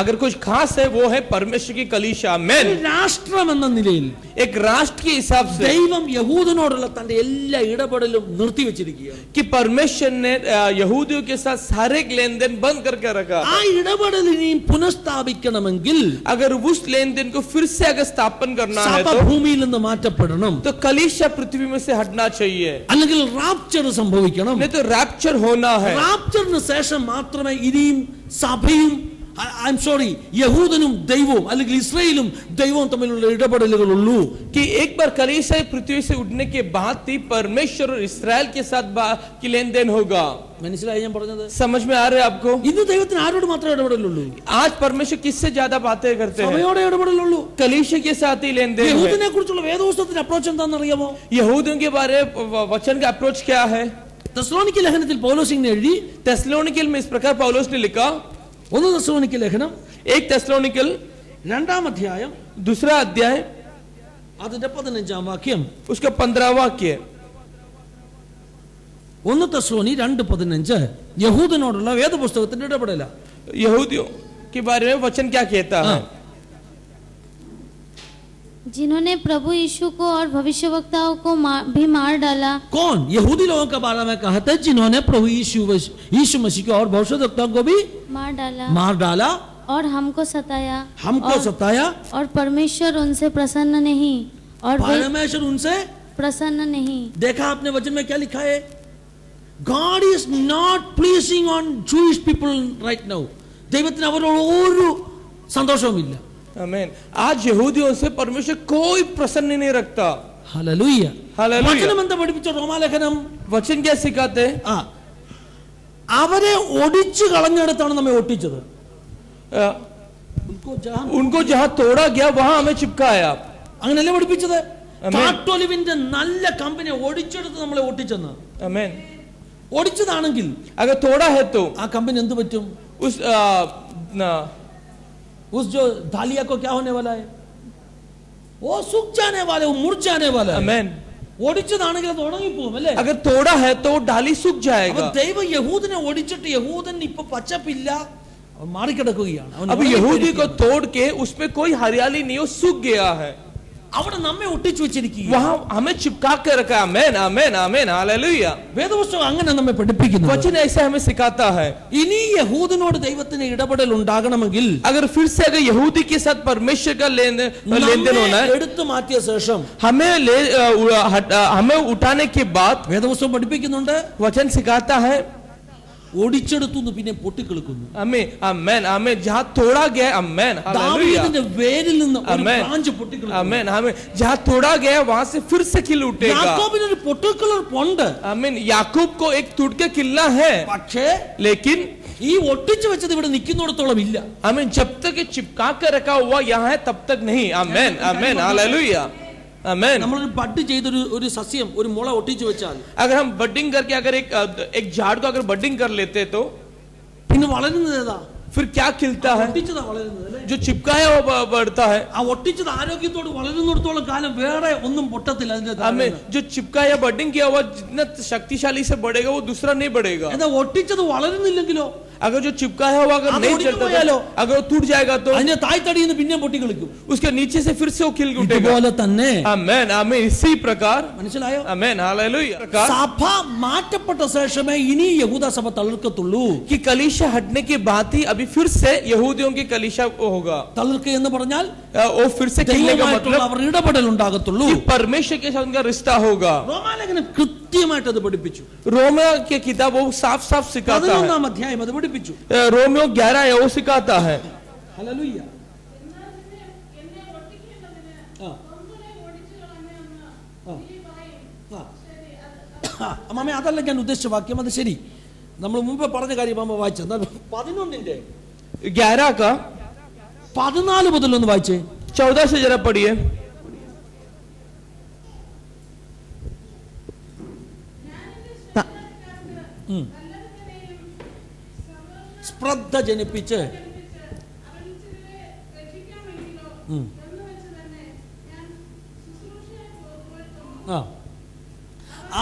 अगर कुछ खास है वो है परमेश्वर की कलीसिया. आमीन. രാഷ്ട്രം എന്ന നിലയിൽ एक राष्ट्र के हिसाब से ദൈവം യഹൂദനോടുള്ള തന്റെ എല്ലാ ഇടപെടലും നിർത്തിവെച്ചിരിക്കുകയാണ്. कि परमेश्वर ने यहूदियों के साथ सारे लेन देन बंद करके रखा. ആ ഇടപെടലിനെയും പുനഃസ്ഥാപിക്കണമെങ്കിൽ अगर उस लेन देन को फिर से अगर स्थापन करना है സഭ ഭൂമിയിൽ നിന്ന് മാറ്റപ്പെടണം. तो कलीसिया पृथ्वी में से हटना चाहिए. അല്ലെങ്കിൽ റാപ്ചർ സംഭവിക്കണം. नहीं तो रैप्चर होना है. റാപ്ചറിന് ശേഷം മാത്രമേ ഇനിയും സഭയും ഐ എം സോറി യഹൂദനും ദൈവവും അല്ലെങ്കിൽ ഇസ്രായേലും ദൈവവും തമ്മിലുള്ള ഇടപെടലുകൾ ഉള്ളൂ. कि एक बार कलीसिया पृथ्वी से उठने के बाद ही परमेश्वर और इस्राएल के साथ की लेन देन होगा. മനസ്സിലായി ഞാൻ പറഞ്ഞത്? समझ में आ रहा है आपको? ഇന്ന് ദൈവത്തിന് ആരോട് മാത്രമേ ഇടപെടലുള്ളൂ? आज परमेश्वर किससे ज्यादा बातें करते हैं? സഭയോടെ ഇടപെടലുള്ളൂ. कलीसिया के साथ ही लेन देन है. യഹൂദിനെ കുറിച്ചുള്ള വേദപുസ്തകത്തിന്റെ അപ്രോച്ച് എന്താണെന്ന് അറിയാമോ? यहूदियों के बारे में वचन का अप्रोच क्या है? തെസ്സലോനിക്ക ലേഖനത്തിൽ പൗലോസ് ഇങ്ങനെ എഴുതി. तेस्सलोनिकल में इस प्रकार पौलुस ने लिखा. 1 തെസ്സലോനിക്ക ലേഖനം 1 तेस्सलोनिकल 2-ാം അധ്യായം दूसरा अध्याय അതിന്റെ 15-ാം വാക്യം. उसका 15वां वाक्य. 1 തെസ്സലോനി 2:15 യഹൂദനോടുള്ള വേദപുസ്തകത്തിന്റെ ഇടപെടല. यहूदियों के बारे में वचन क्या कहता है? जिन्होंने प्रभु यीशु को और भविष्यवक्ताओं को भी मार डाला। कौन? यहूदी लोगों के बारे में कहा था जिन्होंने प्रभु यीशु मसीह को और भविष्यवक्ताओं को भी मार डाला और हमको सताया और परमेश्वर उनसे प्रसन्न नहीं और परमेश्वर उनसे प्रसन्न नहीं। देखा आपने वचन में क्या लिखा है? God is not pleasing on Jewish people right now. ദൈവത്തിന് അവരോട് ഒരു സന്തോഷവുമില്ല. आमीन। आज यहूदियों से परमेश्वर कोई प्रसन्न नहीं रखता। हालेलुया। हालेलुया। വചനം എന്താ പഠിപ്പിച്ച? റോമാലേഖനം वचन क्या सिखाते? അവരെ ഒടിച്ചു കളഞ്ഞെടുത്താണ് നമ്മെ ഒട്ടിച്ചത്. उनको जहां तोड़ा गया वहां हमें चिपकाया। അങ്ങനെയല്ലേ പഠിപ്പിച്ചത്? കാട്ടൊലിവിന്റെ നല്ല കമ്പനി ഒടിച്ചെടുത്ത് നമ്മളെ ഒട്ടിച്ചെന്ന്. ആമേൻ। ഒടിച്ചതാണെങ്കിൽ अगर तोड़ा है तो ആ കമ്പനി എന്ത് പറ്റും? उस जो डालिया को क्या होने वाला है? वो सूख जाने वाले, वो मुड़ जाने वाला है। आमेन। ഒടിച്ചതാണെങ്കിൽ അത് ഉണങ്ങിപ്പോകും അല്ലേ? अगर तोड़ा है तो डाली सूख जाएगा। ദൈവം യഹൂദനെ ഒടിച്ചിട്ട് യഹൂദൻ ഇപ്പൊ പച്ചപ്പില്ല, മാറിക്കിടക്കുകയാണ്. अब यहूदी को तोड़ के उसमें कोई हरियाली नहीं, वो सूख गया है। അവിടെ നമ്മെ ഒട്ടിച്ചു വെച്ചിരിക്കുക, वहां हमें चिपका के रखा है। आमेन आमेन आमेन हालेलुया। വേദപുസ്തകം അങ്ങനെ നമ്മെ പഠിപ്പിക്കുന്നു. वचन ऐसे हमें सिखाता है। ഇനി യഹൂദനോട് ദൈവത്തിന് ഇടപെടൽ ഉണ്ടാകണമെങ്കിൽ अगर फिर से अगर यहूदी के साथ परमेश्वर का लेनदेन होना है, എടുത്തു മാറ്റിയ ശേഷം हमें उठाने के बाद വേദപുസ്തകം പഠിപ്പിക്കുന്നുണ്ട്, वचन सिखाता है ഒടിച്ചെടുത്തു പിന്നെ പൊട്ടിക്കിളുക്കുന്നു. आमीन आमीन आमीन। जहां तोड़ा गया, आमीन हालेलुया, ദാവീദിന്റെ വേരിൽ നിന്ന് ഒരു ബ്രാഞ്ച് പൊട്ടിക്കിളുന്നു. आमीन आमीन। जहां तोड़ा गया वहां से फिर से खिल उठेगा। യാക്കോബിന് ഒരു പൊട്ടിക്കിളർപ്പുണ്ട്. आमीन। याकूब को एक टूट के खिलना है, പക്ഷേ लेकिन ഈ ഒട്ടിച്ചു വെച്ചത് ഇവിടെ നിൽക്കുന്നിടത്തോളം ഇല്ല. आमीन। जब तक ये चिपका कर रखा हुआ यहाँ है तब तक नहीं। आमीन आमीन हालेलुया आमीन। നമ്മളൊരു ബഡ് ചെയ്തൊരു ഒരു സസ്യം ഒരു മുള ഒട്ടിച്ചു വെച്ചാൽ, अगर हम बडिंग करके अगर एक झाड़ को अगर बडिंग कर लेते तो പിന്നെ വളരുന്നത് ഏതാ? फिर क्या खिलता है? ഒട്ടിച്ചതാ വളരുന്നത് അല്ലേ? जो चिपकाया वो बढ़ता है। ആ ഒട്ടിച്ചത് ആരോഗ്യത്തോട് വളരുന്നിടത്തോളം കാലം വേറെ ഒന്നും പൊട്ടത്തില്ല അതിന്റെ താഴെ. हमें जो चिपकाया बडिंग किया हुआ जितना शक्तिशाली से बढ़ेगा वो दूसरा नहीं बढ़ेगा। എന്താ ഒട്ടിച്ചത് വളരുന്നില്ലെങ്കിലോ? अगर जो चिपकाया हुआ अगर नहीं चलता, अगर वो टूट जाएगा तो അതിന്റെ തായ്തടിയിൽ നിന്ന് പിന്നെ പൊട്ടിക്കിളിക്കും. उसके नीचे से फिर से वो खिल उठेगा। ഇതുപോലെ തന്നെ आमीन आमीन। इसी प्रकार മനസ്സിലായോ? आमीन हालेलुया। സഭ മാറ്റപ്പെട്ട ശേഷമേ ഇനി യഹൂദ സഭ തളിർക്കത്തുള്ളൂ. कि कलीसिया हटने के बाद ही अभी फिर से यहूदियों की कलीसिया होगा। തളിർക്ക എന്ന് പറഞ്ഞാൽ वो फिर से खिलने का मतलब അവർ ഇടപെടൽ ഉണ്ടാകത്തുള്ളൂ. कि परमेश्वर के साथ उनका रिश्ता होगा। റോമാലേഖനം കൃത്യമായിട്ട് അത് പഠിപ്പിച്ചു. रोमियो की किताब वो साफ साफ सिखाता है। 11 अध्याയം അത് പഠിപ്പിച്ചു. रोमियो 11 है वो सिखाता है। ഹല്ലേലൂയ. അമ്മ അതല്ല ഞാൻ ഉദ്ദേശിച്ച വാക്യം, അത് ശരി. നമ്മൾ മുമ്പ് പറഞ്ഞ കാര്യം അമ്മ വായിച്ചത് 11 11 का 14 മുതൽ ഒന്ന് വായിച്ചേ. 14 से जरा पढ़िए। സ്പ്രദ്ധ ജനിപ്പിച്ച്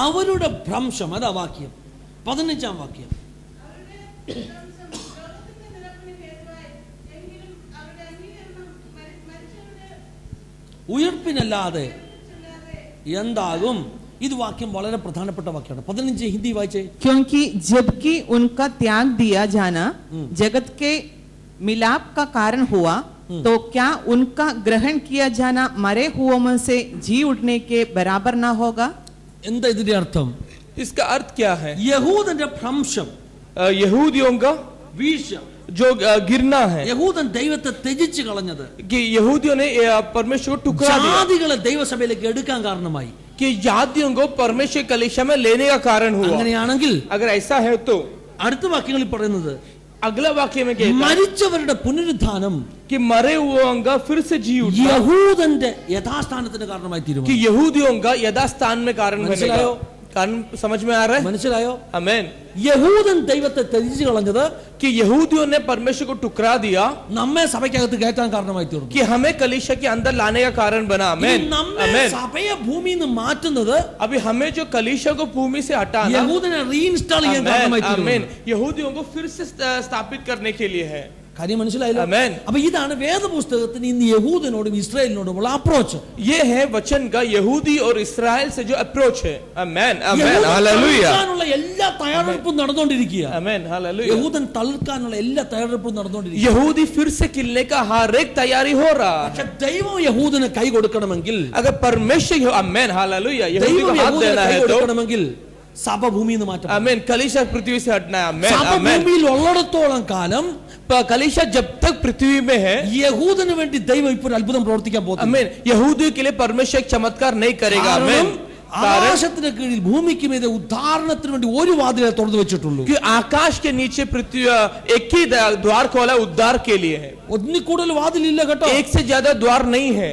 അവരുടെ ഭ്രംശം, അതാ വാക്യം 15 വാക്യം. ഉയർപ്പിനല്ലാതെ എന്താകും? ഇത് വാക്യം വളരെ പ്രധാനപ്പെട്ട വാക്യമാണ്. 15 ഹിന്ദി വായിച്ചേ. क्योंकि जबकि उनका त्याग दिया जाना जगत के मिलाप का कारण हुआ, तो क्या उनका ग्रहण किया जाना मरे हुओं में से जी उठने के बराबर ना होगा? എന്താ ഇതിന്റെ അർത്ഥം? इसका अर्थ क्या है? യഹൂദന്റെ ഭ്രംശം, यहूदियों का വീഴ്ച, जो गिरना है, യഹൂദൻ ദൈവത്തെ ത്യജിച്ചു കളഞ്ഞത് कि यहूदियों ने परमेश्वर को ठुकरा दिया, ജാതികളെ ദൈവസഭയിലേക്ക് എടുക്കാൻ കാരണമായി. कि जातियों को परमेश्वर कलीसिया में लेने का कारण हुआ। അങ്ങനെയാണെങ്കിൽ अगर ऐसा है तो അടുത്ത വാക്യങ്ങളിൽ പറയുന്നത് अगला वाक्य में कहता है മരിച്ചവരുടെ പുനരുത്ഥാനം कि मरे हुओं का फिर से जी उठना, യഹൂദന്റെ യഥാസ്ഥാനത്തിന് കാരണമായി തീരും. कि यहूदियों का यथास्थान में कारण बनेगा। മനസ്സിലായോ? कारण समझ में आ रहा है? മനസ്സിലായോ? आमीन। യഹൂദൻ ദൈവത്തെ ത്യജിച്ചു കളഞ്ഞത് कि यहूदियों ने परमेश्वर को ठुकरा दिया, നമ്മെ സഭയ്ക്കകത്ത് കയറ്റാൻ കാരണമായി തീർന്നു. कि हमें कलीसिया के अंदर लाने का कारण बना। आमीन നമ്മെ आमीन। സഭയെ ഭൂമിയിൽ നിന്ന് മാറ്റുന്നത് अभी हमें जो कलीसिया को भूमि से हटाना, യഹൂദനെ റീഇൻസ്റ്റാൾ ചെയ്യാൻ കാരണമായി തീർന്നു. आमीन, यहूदियों को फिर से स्थापित करने के लिए है. കാര്യം മനസ്സിലായല്ലോ? Amen. അപ്പൊ ഇതാണ് വേദപുസ്തകത്തിന് ഇന്ന് യഹൂദനോടും ഇസ്രായേലിനോടുമുള്ള അപ്രോച്ച്. ये है वचन का यहूदी और इस्राएल से जो अप्रोच है. आमेन आमेन हालेलुया. തള്ളിക്കാനുള്ള എല്ലാ തയ്യാറെടുപ്പും നടന്നുകൊണ്ടിരിക്കുക. Amen hallelujah. യഹൂദൻ തള്ളിക്കാനുള്ള എല്ലാ തയ്യാറെടുപ്പും നടന്നുകൊണ്ടിരിക്കുക. यहूदी फिर से किलने का हर एक तैयारी हो रहा है. പക്ഷെ ദൈവം യഹൂദന് കൈ കൊടുക്കണമെങ്കിൽ, अगर परमेश्वर आमेन हालेलुया यहूदी ദൈവം को हाथ യഹൂദന് देना കൈ है तो കൊടുക്കണമെങ്കിൽ സഭ ഭൂമിയിൽ നിന്ന് മാറ്റണം. आमेन कलीसिया पृथ्वी से हटना है. आमेन സഭ आमेन. ഭൂമിയിൽ ഉള്ളിടത്തോളം കാലം कलीसिया जब तक पृथ्वी में है യഹൂദന് വേണ്ടി ദൈവം ഇപ്പോൾ ഒരു അത്ഭുതം പ്രവർത്തിക്കാൻ പോകുന്നു. आमेन यहूदी के लिए परमेश्वर एक चमत्कार नहीं करेगा. आमेन. ആകാശത്തിന് കീഴിൽ ഭൂമിക്ക് മീതെ ഉദ്ധാരണത്തിന് വേണ്ടി ഒരു വാതിലെ തുറന്നു വെച്ചിട്ടുള്ളൂ. कि आकाश के नीचे पृथ्वी एक ही द्वार खोला उद्धार के लिए है. ഒന്നിൽ കൂടുതൽ വാതിലില്ല കേട്ടോ. एक से ज्यादा द्वार नहीं है.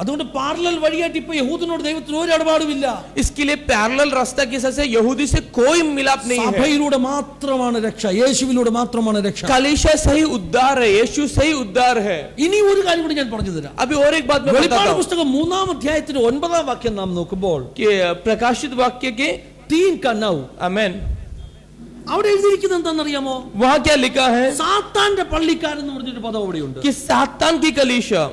അതുകൊണ്ട് പാരലൽ വഴിയായിട്ട് ഇപ്പൊ യഹൂദനോട് ദൈവത്തിന് ഒരു ഇടപാടുമില്ല. इसके लिए पैरेलल रास्ता के साथ यहूदी से कोई मिलाप नहीं है. സഭയിലൂടെ മാത്രമാണ് രക്ഷ, യേശുവിലൂടെ മാത്രമാണ് രക്ഷ. कलीसिया सही उद्धार है, यीशु सही उद्धार है. ഇനി ഒരു കാര്യം കൂടി ഞാൻ പറഞ്ഞു തരാം. अभी और एक बात मैं बताता വെളിപ്പാട് हूं പുസ്തകം 3-ാം അധ്യായത്തിന്റെ 9-ാം വാക്യം നാം നോക്കുമ്പോൾ कि प्रकाशित वाक्य के 3 का 9 आमेन അവിടെ എഴുതിയിരിക്കുന്നത് എന്താണെന്നറിയാമോ? वहां क्या लिखा है സാത്താന്റെ പള്ളിക്കാരൻ എന്ന് പറഞ്ഞൊരു പദം അവിടെയുണ്ട്. कि सातान की कलीसिया.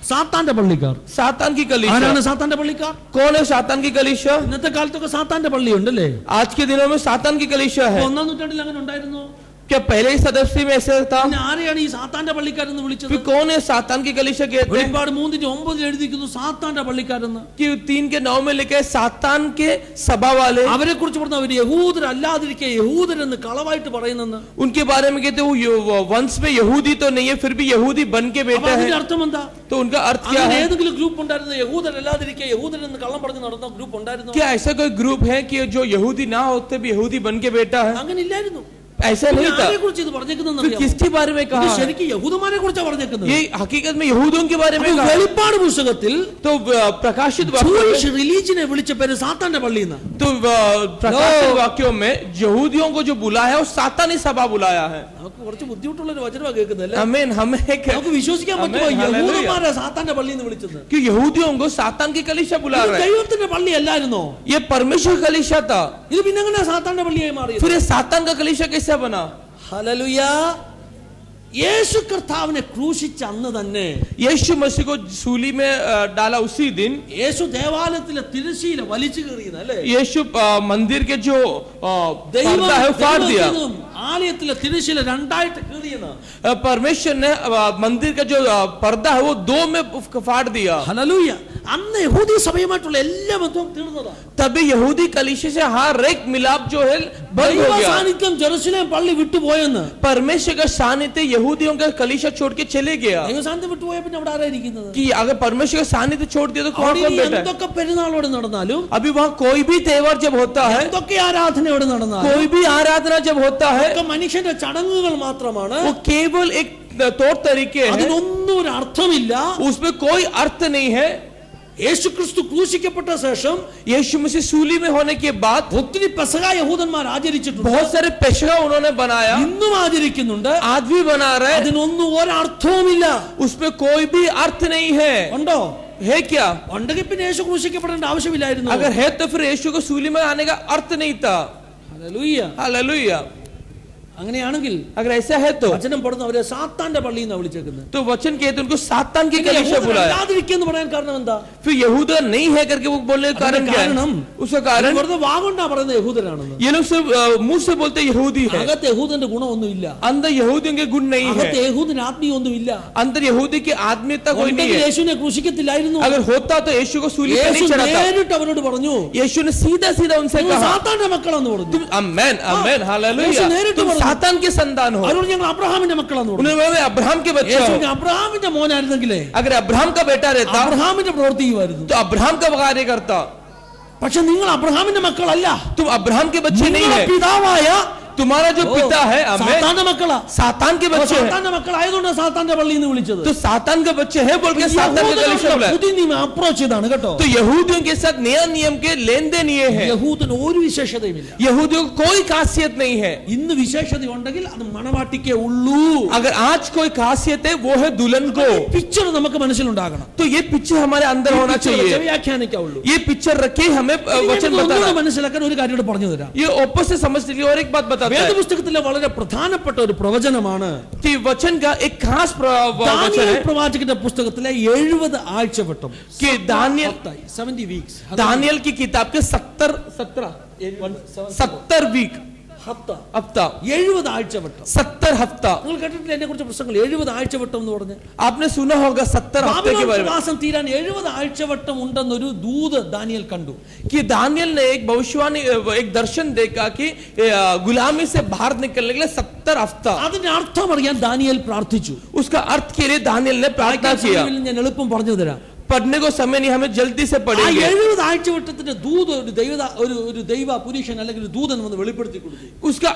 സാത്താന്റെ പള്ളിക്കാർ. सातान की कलीसिया. ആരാണ് സാത്താന്റെ പള്ളിക്കാർ? कौन है सातान की कलीसिया? ഇന്നത്തെ കാലത്തൊക്കെ സാത്താന്റെ പള്ളിയുണ്ട് അല്ലേ? आज के दिनों में सातान की कलीसिया है. 1-ാം നൂറ്റാണ്ടിൽ അങ്ങനെ ഉണ്ടായിരുന്നു. क्या पहले ही सदस्य में ऐसा था? പിന്നെ ആരെയാണ് ഈ സാത്താന്റെ പള്ളിക്കാരെന്ന് വിളിച്ചത്? फिर कौन है सातान की कलीसिया कहते हैं? വെളിപ്പാട് 3:9 എഴുതിയിരിക്കുന്നു സാത്താന്റെ പള്ളിക്കാരെന്ന്. कि 3 के 9 में लिखा है सातान के सभा वाले. അവരെ കുറിച്ച് പറഞ്ഞ അവർ യഹൂദരല്ലാതിരിക്കെ യഹൂദരെന്ന് കളവായിട്ട് പറയുന്നെന്ന്. उनके बारे में कहते हैं वो वंश में यहूदी तो नहीं है फिर भी यहूदी बन के അപ്പൊ बैठा അതിന്റെ है. അർത്ഥം എന്താ? तो उनका अर्थ क्या അങ്ങനെ है? ഏതെങ്കിലും ഗ്രൂപ്പ് ഉണ്ടായിരുന്നു യഹൂദരല്ലാതിരിക്കെ യഹൂദരെന്ന് കള്ളം പറഞ്ഞ് നടന്ന ഗ്രൂപ്പ് ഉണ്ടായിരുന്നു? क्या ऐसा कोई ग्रुप है कि जो यहूदी ना होते भी यहूदी बन के बैठा है? അങ്ങനെ ഇല്ലായിരുന്നു. ऐसा नहीं था. ആരെ കുറിച്ച് ഇത് പറഞ്ഞേക്കുന്നതെന്ന് फिर അറിയാമോ? किसके बारे में ഇത് कहा है? ശരിക്കും യഹൂദന്മാരെ കുറിച്ചാണ് പറഞ്ഞേക്കുന്നത്. ये हकीकत में यहूदियों के बारे में അപ്പൊ कहा है. വെളിപ്പാട് പുസ്തകത്തിൽ तो प्रकाशित वाक्यों ജൂയിഷ് റിലീജിയനെ വിളിച്ച പേര് സാത്താന്റെ പള്ളിയെന്ന്. तो प्रकाशित वाक्यों में यहूदियों को जो बुलाया है वो सातानी सभा बुलाया है. നമുക്ക് കുറച്ച് ബുദ്ധിമുട്ടുള്ള ഒരു വചനമാണ് കേൾക്കുന്നത്. आमीन. हमें നമുക്ക് വിശ്വസിക്കാൻ പറ്റുമോ Amen. Hallelujah. യഹൂദന്മാരെ സാത്താന്റെ പള്ളിയെന്ന് വിളിച്ചത്? कि यहूदियों को सातान की कलीसिया बुला ഇത് रहा है. ദൈവത്തിന്റെ പള്ളി അല്ലായിരുന്നോ? ये परमेश्वर का कलीसिया था. ഇത് പിന്നെ എങ്ങനെ സാത്താന്റെ പള്ളിയായി മാറിയത്? फिर ये सातान का कलीसिया कैसे बना? ഹല്ലേലൂയ. യേശു കർത്താവിനെ ക്രൂശിച്ച അന്ന് തന്നെ यीशु मसीह को सूली में डाला उसी दिन. യേശു ദേവാലയത്തിലെ തിരശ്ശീല വലിച്ചു കീറിയത് അല്ലേ? यीशु मंदिर के जो पर्दा है वो फाड़ दिया. ദൈവത്തിനും ആലയത്തിലെ തിരശ്ശീല രണ്ടായിട്ട് കീറിയെന്ന്. परमेश्वर ने मंदिर का जो पर्दा है वो 2 में फाड़ दिया. ഹല്ലേലൂയ. അന്ന് യഹൂദി സഭയുമായിട്ടുള്ള എല്ലാ ബന്ധവും തീർന്നതാ. तभी यहूदी कलीसिया से हर एक मिलाप जो है बंद ദൈവ हो गया. സാന്നിധ്യം ജെറുസലേം പള്ളി വിട്ടുപോയെന്ന്. परमेश्वर का सानिध्य यहूदियों का कलीसिया छोड़ के चले गया. ദൈവ സാന്നിധ്യം വിട്ടുപോയ പിന്നെ അവിടെ ആരായിരിക്കുന്നത്? कि अगर परमेश्वर का सानिध्य छोड़ दिया तो कौन അവിടെ कौन ഇനി बैठा है? എന്തൊക്കെ പെരുന്നാളോട് നടന്നാലും अभी वहाँ कोई भी त्योहार जब होता है, എന്തൊക്കെ ആരാധനയോട് നടന്നാലും कोई भी आराधना जब होता है, ഒക്കെ മനുഷ്യന്റെ ചടങ്ങുകൾ മാത്രമാണ്. वो केवल एक तौर तरीके हैं. അതിനൊന്നും ഒരു അർത്ഥമില്ല. उसमें कोई अर्थ नहीं है. യേശു ക്രിസ്തു ക്രൂശിക്കപ്പെട്ട ശേഷം यीशु मसीह सूली में होने के बाद ഒത്തിരി പെസഹ യഹൂദന്മാർ ആചരിച്ചിട്ടുണ്ട്. बहुत सारे पेशवा उन्होंने बनाया, ഇന്നും ആചരിക്കുന്നുണ്ട്. आज भी बना रहे. അതിനൊന്നും ഒരർത്ഥവുമില്ല. उसमें कोई भी अर्थ नहीं है. ഉണ്ടോ? है क्या? ഉണ്ടെങ്കിൽ പിന്നെ യേശു ക്രൂശിക്കപ്പെടേണ്ട ആവശ്യമില്ലായിരുന്നു. अगर है तो फिर यीशु को सूली में आने का अर्थ नहीं था. ഹല്ലേലൂയ. हालेलुया. അങ്ങനെയാണെങ്കിൽ अगर ऐसा है तो വചനം പഠിക്കുന്ന അവരെ സാത്താന്റെ പള്ളിയിൽ നിന്നാണ് വിളിച്ചേക്കുന്നത്. तो वचन कहते उनको सातान की कलीसिया बुलाया. യഹൂദരല്ലാതിരിക്കെന്ന് പറയാൻ കാരണം എന്താ? फिर यहूदा नहीं है करके वो बोलने का कारण क्या है? കാരണം उसका कारण വെറുതെ വാഗൊണ്ടാ പറയുന്നത് യഹൂദരാണെന്ന്. ये लोग सब मुंह से बोलते यहूदी है. അകത്ത് യഹൂദന്റെ ഗുണമൊന്നുമില്ല. अंदर यहूदियों के गुण नहीं അകത്ത് है. യഹൂദന് ആത്മീയൊന്നുമില്ല. अंदर यहूदी की आत्मीयता कोई नहीं ഉണ്ടെങ്കിൽ है. യേശുവിനെ ക്രൂശിക്കത്തില്ലായിരുന്നു. अगर होता तो यीशु को सूली पे യേശു नहीं चढ़ाता. നേരിട്ട് അവരോട് പറഞ്ഞു यीशु ने सीधा सीधा उनसे നിങ്ങൾ कहा സാത്താന്റെ മക്കളാന്ന് പറഞ്ഞു. तुम आमेन आमेन हालेलुया യേശു നേരിട്ട് तुम പറഞ്ഞു. सातान के संतान हो. അവരോട് ഞങ്ങൾ അബ്രഹാമിന്റെ മക്കളാന്ന് പറഞ്ഞു. उन्होंने बोला अब्राहम के बच्चे हो. യേശുവിന് അബ്രഹാമിന്റെ മോനായിരുന്നെങ്കിലേ अगर अब्राहम का बेटा रहता അബ്രഹാമിന്റെ പ്രവർത്തിക്കുമായിരുന്നു. तो अब्राहम का कार्य करता. പക്ഷെ നിങ്ങൾ അബ്രഹാമിന്റെ മക്കളല്ല. तुम अब्राहम के बच्चे नहीं നിങ്ങളുടെ है. പിതാവായ तुम्हारा जो पिता है आमेन സാത്താന്റെ മക്കളാ. सातान के बच्चे हैं. സാത്താന്റെ മക്കളായതുകൊണ്ടാണ് സാത്താന്റെ പള്ളിയിൽ നിന്ന് വിളിച്ചത്. तो सातान का बच्चे हैं बोल के सातान का कलीसिया बुलाया. പുതിയ നിയമം അപ്രോച്ച് ചെയ്താണ് കേട്ടോ. तो यहूदियों के साथ नया नियम के लेन देन ये है. യഹൂദന് ഒരു വിശേഷതയുമില്ല. यहूदियों को कोई खासियत नहीं है. ഇന്ന് വിശേഷത ഉണ്ടെങ്കിൽ അത് മണവാട്ടിക്കേ ഉള്ളൂ. अगर आज कोई खासियत है वो है दुल्हन को. പിക്ചർ നമുക്ക് മനസ്സിലുണ്ടാകണം. तो ये पिक्चर हमारे अंदर होना चाहिए. വ്യാഖ്യാനിക്കാവുള്ളൂ. ये पिक्चर रखे हमें वचन ഒന്നുകൂടെ बताना. മനസ്സിലാക്കാൻ ഒരു കാര്യം കൂടെ പറഞ്ഞു തരാം. ये ऊपर से समझने के लिए और एक बात बता जाता है വേദപുസ്തകത്തിലെ വളരെ പ്രധാനപ്പെട്ട ഒരു പ്രവചനമാണ് कि वचन का एक खास वचन ദാനിയേൽ है പ്രവാചകന്റെ പുസ്തകത്തിലെ 70 ആഴ്ചവട്ടം कि दानियल 70 വീക്സ് दानियल की किताब के 70 वीक हफ्ता 70 ആഴ്ചവട്ടം 70 हफ्ता നിങ്ങൾ കേട്ടിട്ടില്ല എന്നെ കുറിച്ച് പ്രസംഗങ്ങൾ 70 ആഴ്ചവട്ടം എന്ന് പറഞ്ഞ് आपने सुना होगा 70 हफ्ते के बारे में പ്രവാസം തീരാൻ 70 ആഴ്ചവട്ടം ഉണ്ടെന്നൊരു ദൂത് ദാനിയേൽ കണ്ടു कि दानियल ने एक भविष्यवाणी एक दर्शन देखा कि गुलामी से बाहर निकलने के लिए 70 हफ्ता അതിന്റെ അർത്ഥം അറിയാൻ ദാനിയേൽ പ്രാർത്ഥിച്ചു उसका अर्थ के लिए दानियल ने प्रार्थना किया ഞാൻ എളുപ്പം പറഞ്ഞു തരാം पढ़ने को समय नहीं हमें जल्दी से ആ पढ़ेंगे 70 ആഴ്ചവട്ടത്തിന്റെ ദൂത് ഒരു ദൈവ പുരുഷൻ അല്ലെങ്കിൽ ഒരു ദൂതൻ വന്ന് വെളിപ്പെടുത്തി കൊടുത്തു उसका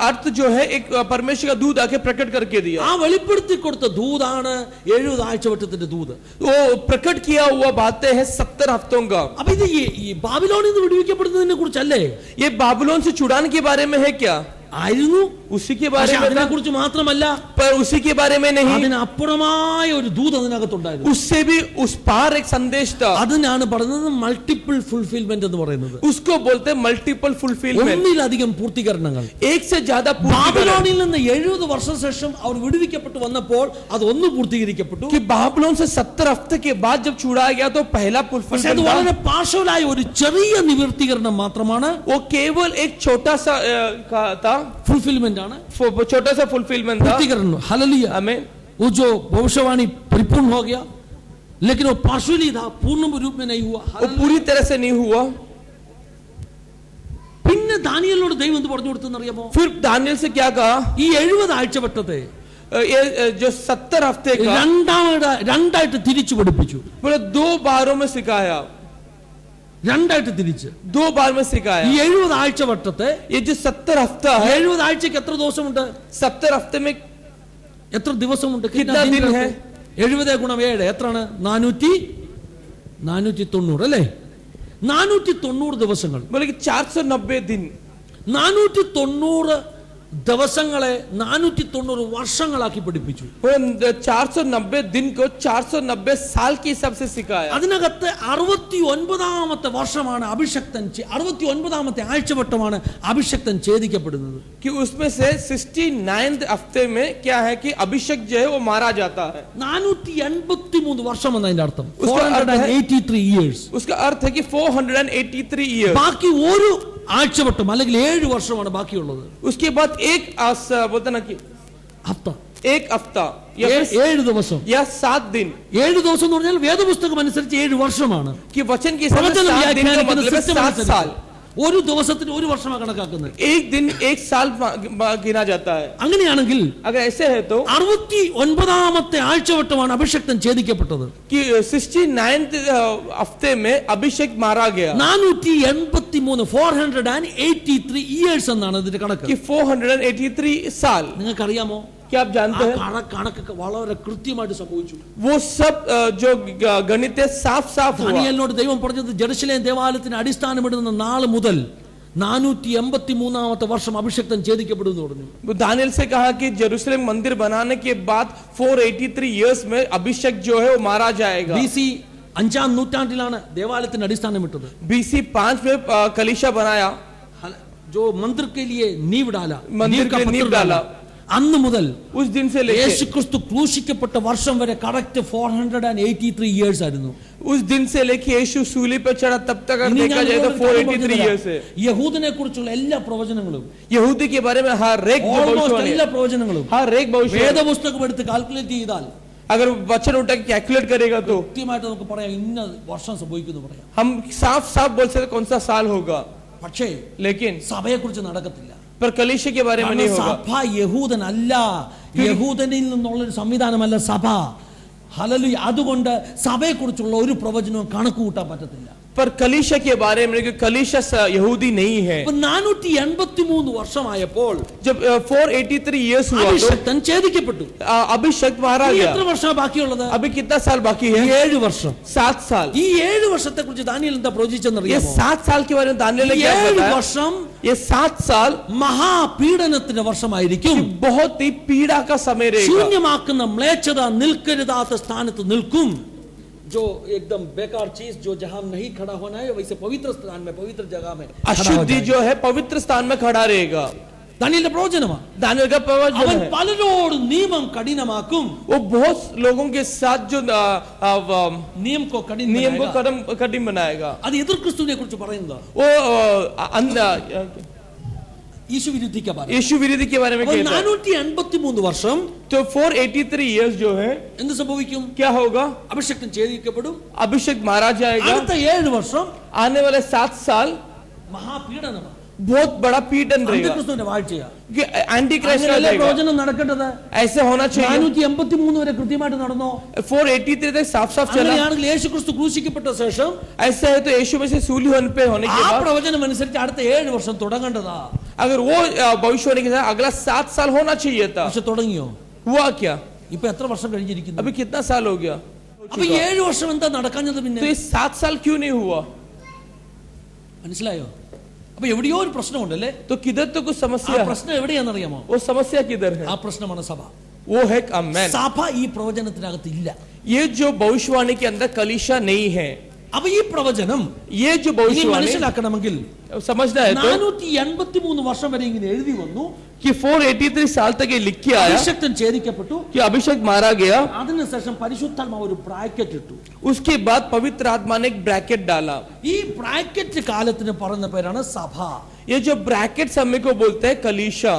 अर्थ जो है एक परमेश्वर का दूध आके प्रकट करके दिया ആ വെളിപ്പെടുത്തി കൊടുത്ത ദൂതാണ് 70 ആഴ്ചവട്ടത്തിന്റെ ദൂത് वो प्रकट किया हुआ बातें हैं 70 हफ्तों का അപ്പൊ ഇത് ഈ ബാബിലോണിൽ നിന്ന് വിടുവിക്കപ്പെടുന്നതിനെ കുറിച്ചല്ലേ ये बाबुलोन से छुड़ाने के बारे में है क्या ആയിരുന്നു उसी के बारे में അതിനെ കുറിച്ച് മാത്രമല്ല पर उसी के बारे में नहीं അതിനപ്പുറമായ ഒരു ദൂത് അതിനകത്തുണ്ടായിരുന്നു उससे भी उस पार एक संदेश था അതിനാണ് പറയുന്നത് മൾട്ടിപ്പിൾ ഫുൾഫിൽമെന്റ് എന്ന് പറയുന്നത് उसको बोलते हैं मल्टीपल फुलफिलमेंट ഒന്നിലധികം പൂർത്തീകരണങ്ങൾ एक से ज्यादा ബാബിലോണിൽ നിന്ന് 70 വർഷം ശേഷം അവർ വിടുവിക്കപ്പെട്ടു വന്നപ്പോൾ അത് ഒന്ന് പൂർത്തീകരിക്കപ്പെട്ടു कि बाबुलोन से 70 हफ्ते के बाद जब छुड़ाया गया तो पहला പക്ഷേ അത് फुलफिलमेंट വളരെ പാർശ്വലായ ഒരു ചെറിയ നിവർത്തീകരണം മാത്രമാണ് वो केवल एक छोटा सा था फुलफिलमेंट ആണ് छोटा सा फुलफिलमेंट था पूर्तिकरण हालेलुया हमें वो जो भविष्यवाणी परिपूर्ण हो गया लेकिन वो पार्श्वली था पूर्ण रूप में नहीं हुआ वो पूरी तरह से नहीं हुआ പിന്നെ ദാനിയേലിനോട് ദൈവം എന്ത് പറഞ്ഞു കൊടുത്തെന്ന് അറിയാമോ फिर दानियल से क्या कहा ഈ 70 ആഴ്ചവട്ടത്തെ ये जो 70 हफ्ते का രണ്ടായിട്ട് തിരിച്ചു പഠിപ്പിച്ചു पूरे 2 बारों में सिखाया രണ്ടായിട്ട് തിരിച്ച് 2 बार में सिखाया ഈ 70 ആഴ്ചവട്ടത്തെ ये जो 70 हफ्ता है 70 ആഴ്ചക്ക് എത്ര ദിവസമുണ്ട് 70 हफ्ते में എത്ര ദിവസമുണ്ട് कितना दिन है 70 ഗുണം 7 എത്രയാണ് 490 അല്ലേ 490 ദിവസങ്ങൾ बोले कि 490 दिन 490 ദിവസങ്ങളെ 490 വർഷങ്ങളാക്കി പഠിപ്പിച്ചു 490 दिन को 490 साल के हिसाब से सिखाया അതിനകത്ത് 69ാമത്തെ വർഷമാണ് അഭിഷക്തൻ 69ാമത്തെ ആഴ്ചവട്ടമാണ് അഭിഷക്തൻ ഛേദിക്കപ്പെടുന്നത് कि उसमें से 69th हफ्ते में क्या है कि अभिषेक जो है वो मारा जाता है 483 വർഷം എന്നതിന്റെ അർത്ഥം उसका अर्थ है 483 years उसका अर्थ है कि 483 years ബാക്കി ഒരു ആഴ്ചവട്ടം അല്ലെങ്കിൽ 7 വർഷമാണ് ബാക്കിയുള്ളത് उसके बाद एक बोलते ना कि ഹഫ്ത एक हफ्ता या 7 ദിവസം 7 दिन 7 ദിവസം എന്ന് പറഞ്ഞാൽ വേദപുസ്തകം അനുസരിച്ച് 7 വർഷമാണ് कि वचन के हिसाब से 7 दिन का मतलब है 7 साल ഒരു ദിവസത്തിന് ഒരു വർഷമാണ് കണക്കാക്കുന്നത് एक दिन एक साल गिना जाता है അങ്ങനെയാണെങ്കിൽ अगर ऐसे है तो 69ാമത്തെ ആഴ്ചവട്ടമാണ് അഭിഷക്തൻ ഛേദിക്കപ്പെട്ടത് कि 69th हफ्ते में अभिषेक मारा गया 483 ഇയേഴ്സ് എന്നാണ് ഇതിന്റെ കണക്ക് कि 483 साल നിങ്ങൾക്ക് അറിയാമോ क्या आप जानते हैं കണക്കൊക്കെ വളരെ കൃത്യമായിട്ട് സംഭവിച്ചു वो सब जो गणित है साफ साफ हुआ ദാനിയേലിനോട് ദൈവം പറഞ്ഞത് ജെറുസലേം ദേവാലയത്തിന് അടിസ്ഥാനമിടുന്ന നാൾ മുതൽ 483ാമത്തെ വർഷം അഭിഷക്തൻ ഛേദിക്കപ്പെടും എന്ന് പറഞ്ഞു दानियल से कहा कि जेरूसलम मंदिर बनाने के बाद 483 इयर्स में अभिषेक जो है वो मारा जाएगा BC 5ാം നൂറ്റാണ്ടിലാണ് ദേവാലയത്തിന് അടിസ്ഥാനമിട്ടത് BC 5 में कलीशा बनाया जो मंदिर के लिए नींव डाला मंदिर के लिए नींव डाला അന്ന് മുതൽ उस दिन से लेके യേശുക്രിസ്തു ക്രൂശിക്കപ്പെട്ട വർഷം വരെ കറക്റ്റ് 483 ഇയേഴ്സ് ആയിരുന്നു उस दिन से लेके यीशु सूली पर चढ़ा तब तक अगर देखा जाए तो 483 इयर्स है യഹൂദനെ കുറിച്ചുള്ള എല്ലാ പ്രവചനങ്ങളും यहूदी के बारे में हर एक എല്ലാ പ്രവചനങ്ങളും हर एक भविष्य വേദപുസ്തകം എടുത്ത് കാൽക്കുലേറ്റ് ചെയ്താൽ अगर वचन उठा के कैलकुलेट करेगा तो കൃത്യമായിട്ട് നമുക്ക് പറയാം ഇന്ന വർഷം സംഭവിക്കുന്നു പറയാം हम साफ साफ बोल सकते कौन सा साल होगा പക്ഷേ लेकिन സഭയെ കുറിച്ച് നടക്കത്തില്ല पर कलीशा के बारे में नहीं होगा സഭ യഹൂദനല്ല യഹൂദനിൽ നിന്നുള്ള ഒരു സംവിധാനമല്ല സഭ ഹല്ലേലൂയ അതുകൊണ്ട് സഭയെ കുറിച്ചുള്ള ഒരു പ്രവചനവും കണക്ക് കൂട്ടാൻ പറ്റത്തില്ല पर कलीशा के बारे में कलीशा यहूदी नहीं है 483 വർഷമായപ്പോൾ जब 483 इयर्स हुआ तो അഭിഷക്തൻ ഛേദിക്കപ്പെട്ടു अभिषेक मारा ഇനി गया എത്ര വർഷം ബാക്കിയുള്ളത് अभी कितना साल बाकी है 7 വർഷം 7 साल ഈ 7 വർഷത്തെ കുറിച്ച് ദാനിയേൽ എന്താ പ്രവചിച്ചെന്ന് ये അറിയാമോ 7 साल के बारे में दानियल ने क्या 7 बताया വർഷം ये 7 साल മഹാപീഡനത്തിന്റെ വർഷമായിരിക്കും बहुत ही पीड़ा का समय रहेगा ശൂന്യമാക്കുന്ന മ്ലേച്ഛത നിൽക്കരുതാത്ത സ്ഥാനത്ത് നിൽക്കും जो एकदम बेकार चीज जो जहां नहीं खड़ा होना है वैसे पवित्र स्थान में पवित्र जगह में अशुद्धि जो है पवित्र स्थान में खड़ा रहेगा ദാനിയേലിന്റെ പ്രവചനമാണ്. दानियल का प्रवचन അവൻ है, പലരോട് നിയമം കഠിനമാക്കും. वो बहुत लोगों के साथ जो നിയമം को कठिन नियम को बनाएगा. कठिन बनाएगा. അത് എതിർ ക്രിസ്തുവിനെ കുറിച്ച് പറയുന്നത്. वो യേശു വിരുദ്ധിക്ക പറയും. यीशु विरोधी के बारे में कहता है. 483 വർഷം तो 483 years जो है എന്ത് സംഭവിക്കും? क्या होगा? അഭിഷേകം ചെയ്യിക്കപ്പെടും. अभिषेक मारा जाएगा. അടുത്ത 7 വർഷം आने वाले 7 साल മഹാപീഡനമാണ്. बहुत बड़ा पीड़न रहेगा. അന്ത്യക്രിസ്തുവിന്റെ വാഴ്ചയാ. एंटी क्राइस्ट का അങ്ങനെയല്ലേ रहेगा. പ്രവചനം നടക്കേണ്ടത്? ऐसे होना चाहिए. 483 വരെ കൃത്യമായിട്ട് നടന്നോ? 483 तक साफ साफ चला. അങ്ങനെയാണെങ്കിൽ യേശു ക്രിസ്തു ക്രൂശിക്കപ്പെട്ട ശേഷം ऐसा है तो यीशु में से सूली होने पे होने के ആ बाद പ്രവചനം അനുസരിച്ച് അടുത്ത 7 വർഷം തുടങ്ങേണ്ടതാ. अगर वो भविष्यवाणी के साथ अगला 7 साल होना चाहिए था. പക്ഷെ തുടങ്ങിയോ? हुआ क्या? ഇപ്പൊ എത്ര വർഷം കഴിഞ്ഞിരിക്കുന്നു? अभी कितना साल हो गया? അപ്പൊ 7 വർഷം എന്താ നടക്കാഞ്ഞത്? तो പിന്നെ ये 7 साल क्यों नहीं हुआ? മനസ്സിലായോ? അപ്പൊ എവിടെയോ ഒരു പ്രശ്നമുണ്ടല്ലേ? तो किधर तो कुछ ആ समस्या है. പ്രശ്നം എവിടെയാണെന്നറിയാമോ? वो समस्या किधर है? ആ പ്രശ്നമാണ് സഭ. वो है अमेन. സഭ ഈ പ്രവചനത്തിനകത്ത് ഇല്ല. ये जो भविष्यवाणी के अंदर कलीसिया नहीं है. അപ്പൊ ഈ പ്രവചനം ये जो ഇനി भविष्यवाणी മനസ്സിലാക്കണമെങ്കിൽ समझना है तो 483 വർഷം വരെ ഇങ്ങനെ എഴുതി വന്നു. कि 483 साल तक ये लिख के आया അഭിഷേകം ഛേദിക്കപ്പെട്ടു. कि अभिषेक मारा गया. അതിനുശേഷം പരിശുദ്ധാത്മാവ് ഒരു ബ്രാക്കറ്റ് ഇട്ടു. उसके बाद पवित्र आत्मा ने एक ब्रैकेट डाला. ഈ ബ്രാക്കറ്റ് കാലത്തിന് പറയുന്ന പേരാണ് സഭ. ये जो ब्रैकेट समय को बोलते हैं कलीसिया.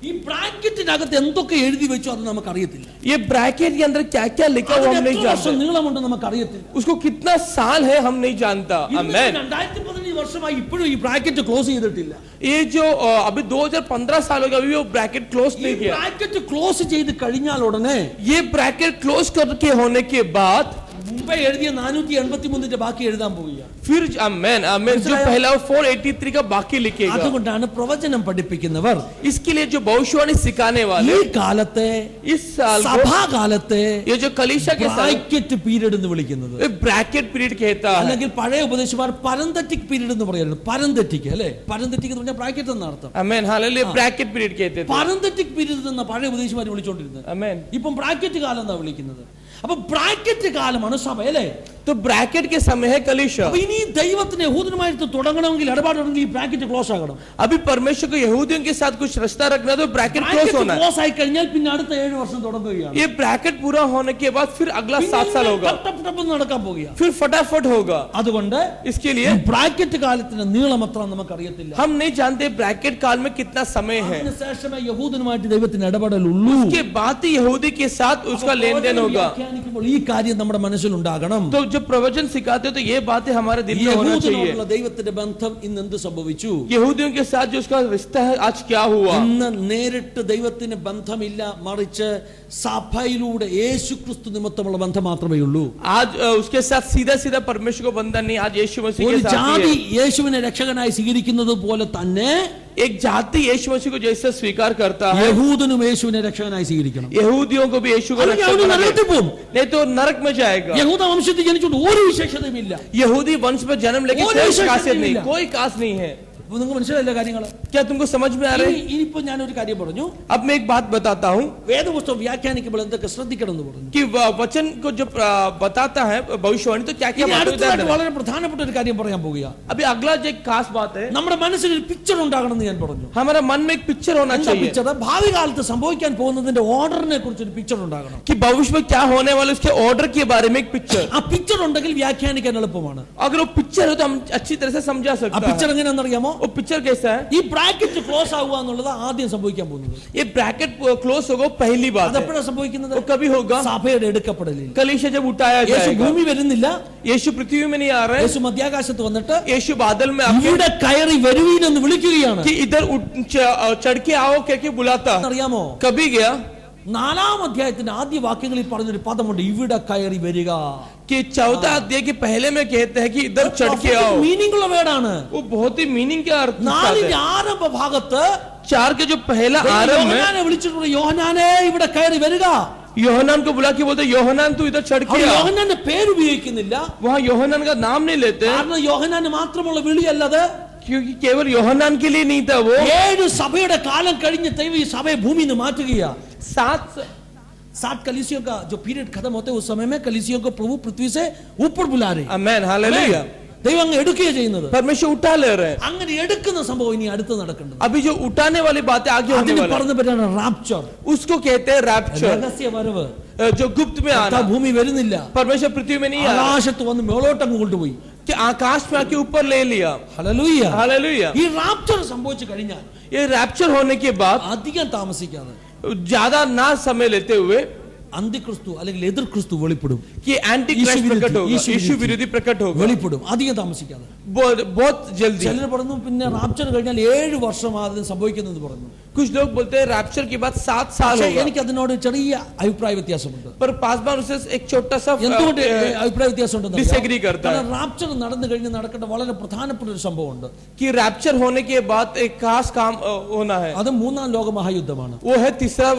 ഈ ബ്രാക്കറ്റിനകത്ത് എന്തൊക്കെ എഴുതി വെച്ചോ അത് നമുക്ക് അറിയത്തില്ല. ये ब्रैकेट के अंदर क्या क्या लिखा हुआ हम नहीं എത്ര വർഷം जानते. നീളമുണ്ട് നമുക്ക് അറിയത്തില്ല. उसको कितना साल है हम नहीं जानता. आमेन. 2015 വർഷമായി ഇപ്പോഴും ഈ ബ്രാക്കറ്റ് ക്ലോസ് ചെയ്തിട്ടില്ല. ये जो अभी 2015 साल हो गया अभी वो ब्रैकेट क्लोज ഈ नहीं किया. ബ്രാക്കറ്റ് ക്ലോസ് ചെയ്ത് കഴിഞ്ഞാൽ ഉടനെ ये ब्रैकेट क्लोज करके होने के बाद മുമ്പേ എഴുതിയ 483 ബാക്കി എഴുതാൻ പോവുകയാണ്. फिर आमेन आमेन जो पहला 483 का बाकी लिखेगा. അതുകൊണ്ടാണ് പ്രവചനം പഠിപ്പിക്കുന്നവർ इसके लिए जो भविष्यवाणी सिखाने वाले ഈ കാലത്തെ इस साल को സഭാകാലത്തെ ये जो कलीसिया के साल ബ്രാക്കറ്റ് പീരീഡ് എന്ന് വിളിക്കുന്നത്. ब्रैकेट पीरियड कहता है. അല്ലെങ്കിൽ പഴയ ഉപദേശിമാർ പരന്തറ്റിക് പീരീഡ് എന്ന് പറയുന്നത്. പരന്തറ്റിക് അല്ലേ? പരന്തറ്റിക് എന്ന് പറഞ്ഞാൽ ബ്രാക്കറ്റ് എന്ന അർത്ഥം. आमेन हालेलुया ब्रैकेट पीरियड कहते थे. പരന്തറ്റിക് പീരീഡ് എന്ന പഴയ ഉപദേശിമാർ വിളിച്ചോണ്ടിരുന്നത്. आमेन. ഇപ്പം ബ്രാക്കറ്റ് കാലം എന്നാ വിളിക്കുന്നത്. അപ്പൊ ബ്രാക്കറ്റ് കാലമാണ് സഭ അല്ലേ? तो ब्रैकेट के समय है कलीसिया. അപ്പൊ ഇനി ദൈവത്തിന് യഹൂദനുമായിട്ട് തുടങ്ങണമെങ്കിൽ ഇടപാടുണ്ടെങ്കിൽ ഈ ബ്രാക്കറ്റ് ക്ലോസ് ആകണം. अभी परमेश्वर को यहूदियों के साथ कुछ रिश्ता रखना तो ब्रैकेट क्लोज ബ്രാക്കറ്റ് होना है. ക്ലോസ് ആയി കഴിഞ്ഞാൽ പിന്നെ അടുത്ത 7 വർഷം തുടങ്ങുകയാണ്. ये ब्रैकेट पूरा होने के बाद फिर अगला 7 साल होगा. ടപ്പ് നടക്കാൻ പോവുകയാണ്. फिर फटाफट होगा. അതുകൊണ്ട് इसके लिए ബ്രാക്കറ്റ് കാലത്തിന്റെ നീളം എത്ര നമുക്ക് അറിയത്തില്ല. हम नहीं जानते ब्रैकेट काल में कितना समय है. അതിനുശേഷമേ യഹൂദനുമായിട്ട് ദൈവത്തിന് ഇടപെടലുള്ളൂ. उसके बाद ही यहूदी के साथ उसका लेन देन होगा. വ്യാഖ്യാനിക്കുമ്പോൾ ഈ കാര്യം നമ്മുടെ മനസ്സിലുണ്ടാകണം. तो जब प्रवचन सिखाते हो तो ये बातें हमारे दिल में होना चाहिए. യഹൂദനോടുള്ള ദൈവത്തിന്റെ ബന്ധം ഇന്ന് എന്ത് സംഭവിച്ചു? यहूदियों के साथ जो उसका रिश्ता है आज क्या हुआ? ഇന്ന് നേരിട്ട് ദൈവത്തിന് ബന്ധമില്ല, മറിച്ച് സഭയിലൂടെ യേശുക്രിസ്തു നിമിത്തമുള്ള ബന്ധം മാത്രമേ ഉള്ളൂ. आज उसके साथ सीधा सीधा परमेश्वर को बंधन नहीं, आज यीशु मसीह ഒരു के साथ ജാതി ही है. യേശുവിനെ രക്ഷകനായി സ്വീകരിക്കുന്നത് പോലെ തന്നെ एक जाति यीशु मसीह को जैसे स्वीकार करता है യഹൂദനും യേശുവിനെ രക്ഷകനായി സ്വീകരിക്കണം. यहूदियों को भी यीशु को അല്ലെങ്കിൽ रक्षक അവന് बनाना है. നരകത്തിൽ പോകും. नहीं तो नरक में जाएगा. യഹൂദ വംശത്തിൽ ജനിച്ചുകൊണ്ട് ഒരു വിശേഷതയും ഇല്ല. यहूदी वंश में जन्म लेके कोई कोई विशेषण खासियत नहीं नहीं, मिला. कोई खास नहीं है. അപ്പൊ നിങ്ങൾക്ക് മനസ്സിലായില്ല കാര്യങ്ങൾ? क्या तुमको समझ में आ रहा है? ഇനിയിപ്പോ ഞാനൊരു കാര്യം പറഞ്ഞു. अब मैं एक बात बताता हूँ വേദപുസ്തകം വ്യാഖ്യാനിക്കുമ്പോൾ എന്തൊക്കെ ശ്രദ്ധിക്കണം എന്ന് പറഞ്ഞു. कि वचन को जब बताता है भविष्यवाणी तो क्या क्या ഇനി बातें അടുത്തതായിട്ട് बताता है. വളരെ പ്രധാനപ്പെട്ട ഒരു കാര്യം പറയാൻ പോവുക. अभी अगला जो एक खास बात है, നമ്മുടെ മനസ്സിൽ ഒരു പിക്ചർ ഉണ്ടാകണം എന്ന് ഞാൻ പറഞ്ഞു. हमारे मन में एक पिक्चर होना എന്താ चाहिए പിക്ചർ? ഭാവി കാലത്ത് സംഭവിക്കാൻ പോകുന്നതിന്റെ ഓർഡറിനെ കുറിച്ച് ഒരു പിക്ചർ ഉണ്ടാകണം. कि भविष्य में क्या होने वाले उसके ऑर्डर के बारे में एक पिक्चर. ആ പിക്ചർ ഉണ്ടെങ്കിൽ വ്യാഖ്യാനിക്കാൻ എളുപ്പമാണ്. अगर वो पिक्चर है तो हम अच्छी तरह से समझा ആ सकते പിക്ചർ हैं. എങ്ങനെയാണെന്ന് അറിയാമോ? वो पिक्चर कैसा है? ഈ ബ്രാക്കറ്റ് ക്ലോസ് ആവുക എന്നുള്ളത് ആദ്യം സംഭവിക്കാൻ പോകുന്നത്. ये ब्रैकेट क्लोज होगा पहली बात है. അതെപ്പോഴാണ് സംഭവിക്കുന്നത്? वो कभी होगा സഭയുടെ എടുക്കപ്പെടലിൽ. कलीसिया जब उठाया യേശു जाएगा. ഭൂമി വരുന്നില്ല. यीशु पृथ्वी में नहीं आ रहा है. യേശു മധ്യാകാശത്ത് വന്നിട്ട് यीशु बादल में आके ഇവിടെ കയറി വരുവീൻ എന്ന് വിളിക്കുകയാണ്. कि इधर चढ़ के आओ कह के बुलाता. അറിയാമോ? कभी गया 4-ാം അധ്യായത്തിന്റെ ആദ്യ വാക്യങ്ങളിൽ പറഞ്ഞൊരു പദമുണ്ട്, ഇവിടെ കയറി വരിക. कि 4th अध्याय के पहले में कहते हैं कि इधर चढ़ के आओ. മീനിംഗ് ഉള്ള വേർഡാണ്. वो बहुत ही मीनिंग का अर्थ है. 4-ന്റെ ആരംഭ ഭാഗത്ത് 4 के जो पहला आरंभ में യോഹന്നാനെ വിളിച്ചിട്ടുണ്ട്, യോഹന്നാനെ ഇവിടെ കയറി വരിക. योहनान को बुला के बोलते योहनान तू इधर चढ़ के അവർ आ. യോഹന്നാന്റെ പേര് ഉപയോഗിക്കുന്നില്ല. वहाँ योहनान का नाम नहीं लेते കാരണം യോഹന്നാന് മാത്രമുള്ള വിളിയല്ലത്. क्योंकि केवल योहनान के लिए नहीं था वो. 7 സഭയുടെ കാലം കഴിഞ്ഞ് ദൈവം ഈ സഭയെ ഭൂമിയിൽ നിന്ന് മാറ്റുകയാ. 7 कलीसियों का जो पीरियड खत्म होते हैं उस समय में कलीसियों को प्रभु पृथ्वी से ऊपर बुला रहे. Amen hallelujah. ദൈവം അങ്ങ് എടുക്കുകയാ ചെയ്യുന്നത്. परमेश्वर उठा ले रहे हैं. അങ്ങനെ എടുക്കുന്ന സംഭവം ഇനി അടുത്ത് നടക്കേണ്ടത്. अभी जो उठाने वाली बातें आगे होने അതിന് वाला है, പറഞ്ഞ പേരാണ് റാപ്ചർ. उसको कहते हैं रैप्चर. രഹസ്യ വരവ്. जो गुप्त में आना. ഭൂമി വരുന്നില്ല, परमेश्वर पृथ्वी में नहीं आया, ആകാശത്ത് വന്ന് മേളോട്ട് അങ്ങ് കൊണ്ടുപോയി. कि आकाश में आके ऊपर ले लिया. ഹല്ലേലൂയ. हालेलुया. ഈ റാപ്ചർ സംഭവിച്ചു കഴിഞ്ഞാൽ ये रैप्चर होने के बाद അധികം താമസിക്കാതെ ज्यादा ना समय लेते हुए അന്തിക്രിസ്തു അല്ലെങ്കിൽ എതിർ ക്രിസ്തു വെളിപ്പെടും. कि एंटी क्राइस्ट प्रकट होगा, यीशु विरोधी प्रकट होगा. വെളിപ്പെടും അധികം താമസിക്കാതെ. बहुत जल्दी. ചിലർ പറഞ്ഞു പിന്നെ റാപ്ചർ കഴിഞ്ഞാൽ 7 വർഷം അതിന് സംഭവിക്കുന്നത് പറഞ്ഞു. कुछ लोग बोलते हैं रैप्चर के बाद 7 साल പക്ഷേ होगा. എനിക്ക് അതിനോട് ചെറിയ അഭിപ്രായ വ്യത്യാസമുണ്ട്. पर पासवान उससे एक छोटा सा എന്തുകൊണ്ട് അഭിപ്രായ വ്യത്യാസം ഉണ്ടെന്ന് डिसएग्री करता है. റാപ്ചർ നടന്നു കഴിഞ്ഞ് നടക്കേണ്ട വളരെ പ്രധാനപ്പെട്ട ഒരു സംഭവമുണ്ട്. कि रैप्चर होने के बाद एक खास काम होना है. അത് മൂന്നാം ലോക മഹായുദ്ധമാണ്. वो है तीसरा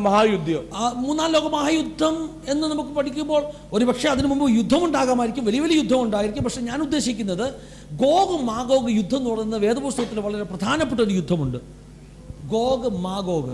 महायुद्ध. ആ മൂന്നാം ലോക മഹായുദ്ധം എന്ന് നമുക്ക് പഠിക്കുമ്പോൾ ഒരുപക്ഷെ അതിനു മുമ്പ് യുദ്ധം ഉണ്ടാകാമായിരിക്കും, വലിയ വലിയ യുദ്ധം ഉണ്ടായിരിക്കും. പക്ഷെ ഞാൻ ഉദ്ദേശിക്കുന്നത് ഗോഗ് മാഗോഗ് യുദ്ധം എന്ന് പറയുന്ന വേദപുസ്തകത്തിൽ വളരെ പ്രധാനപ്പെട്ട ഒരു യുദ്ധമുണ്ട്. Gog Magog,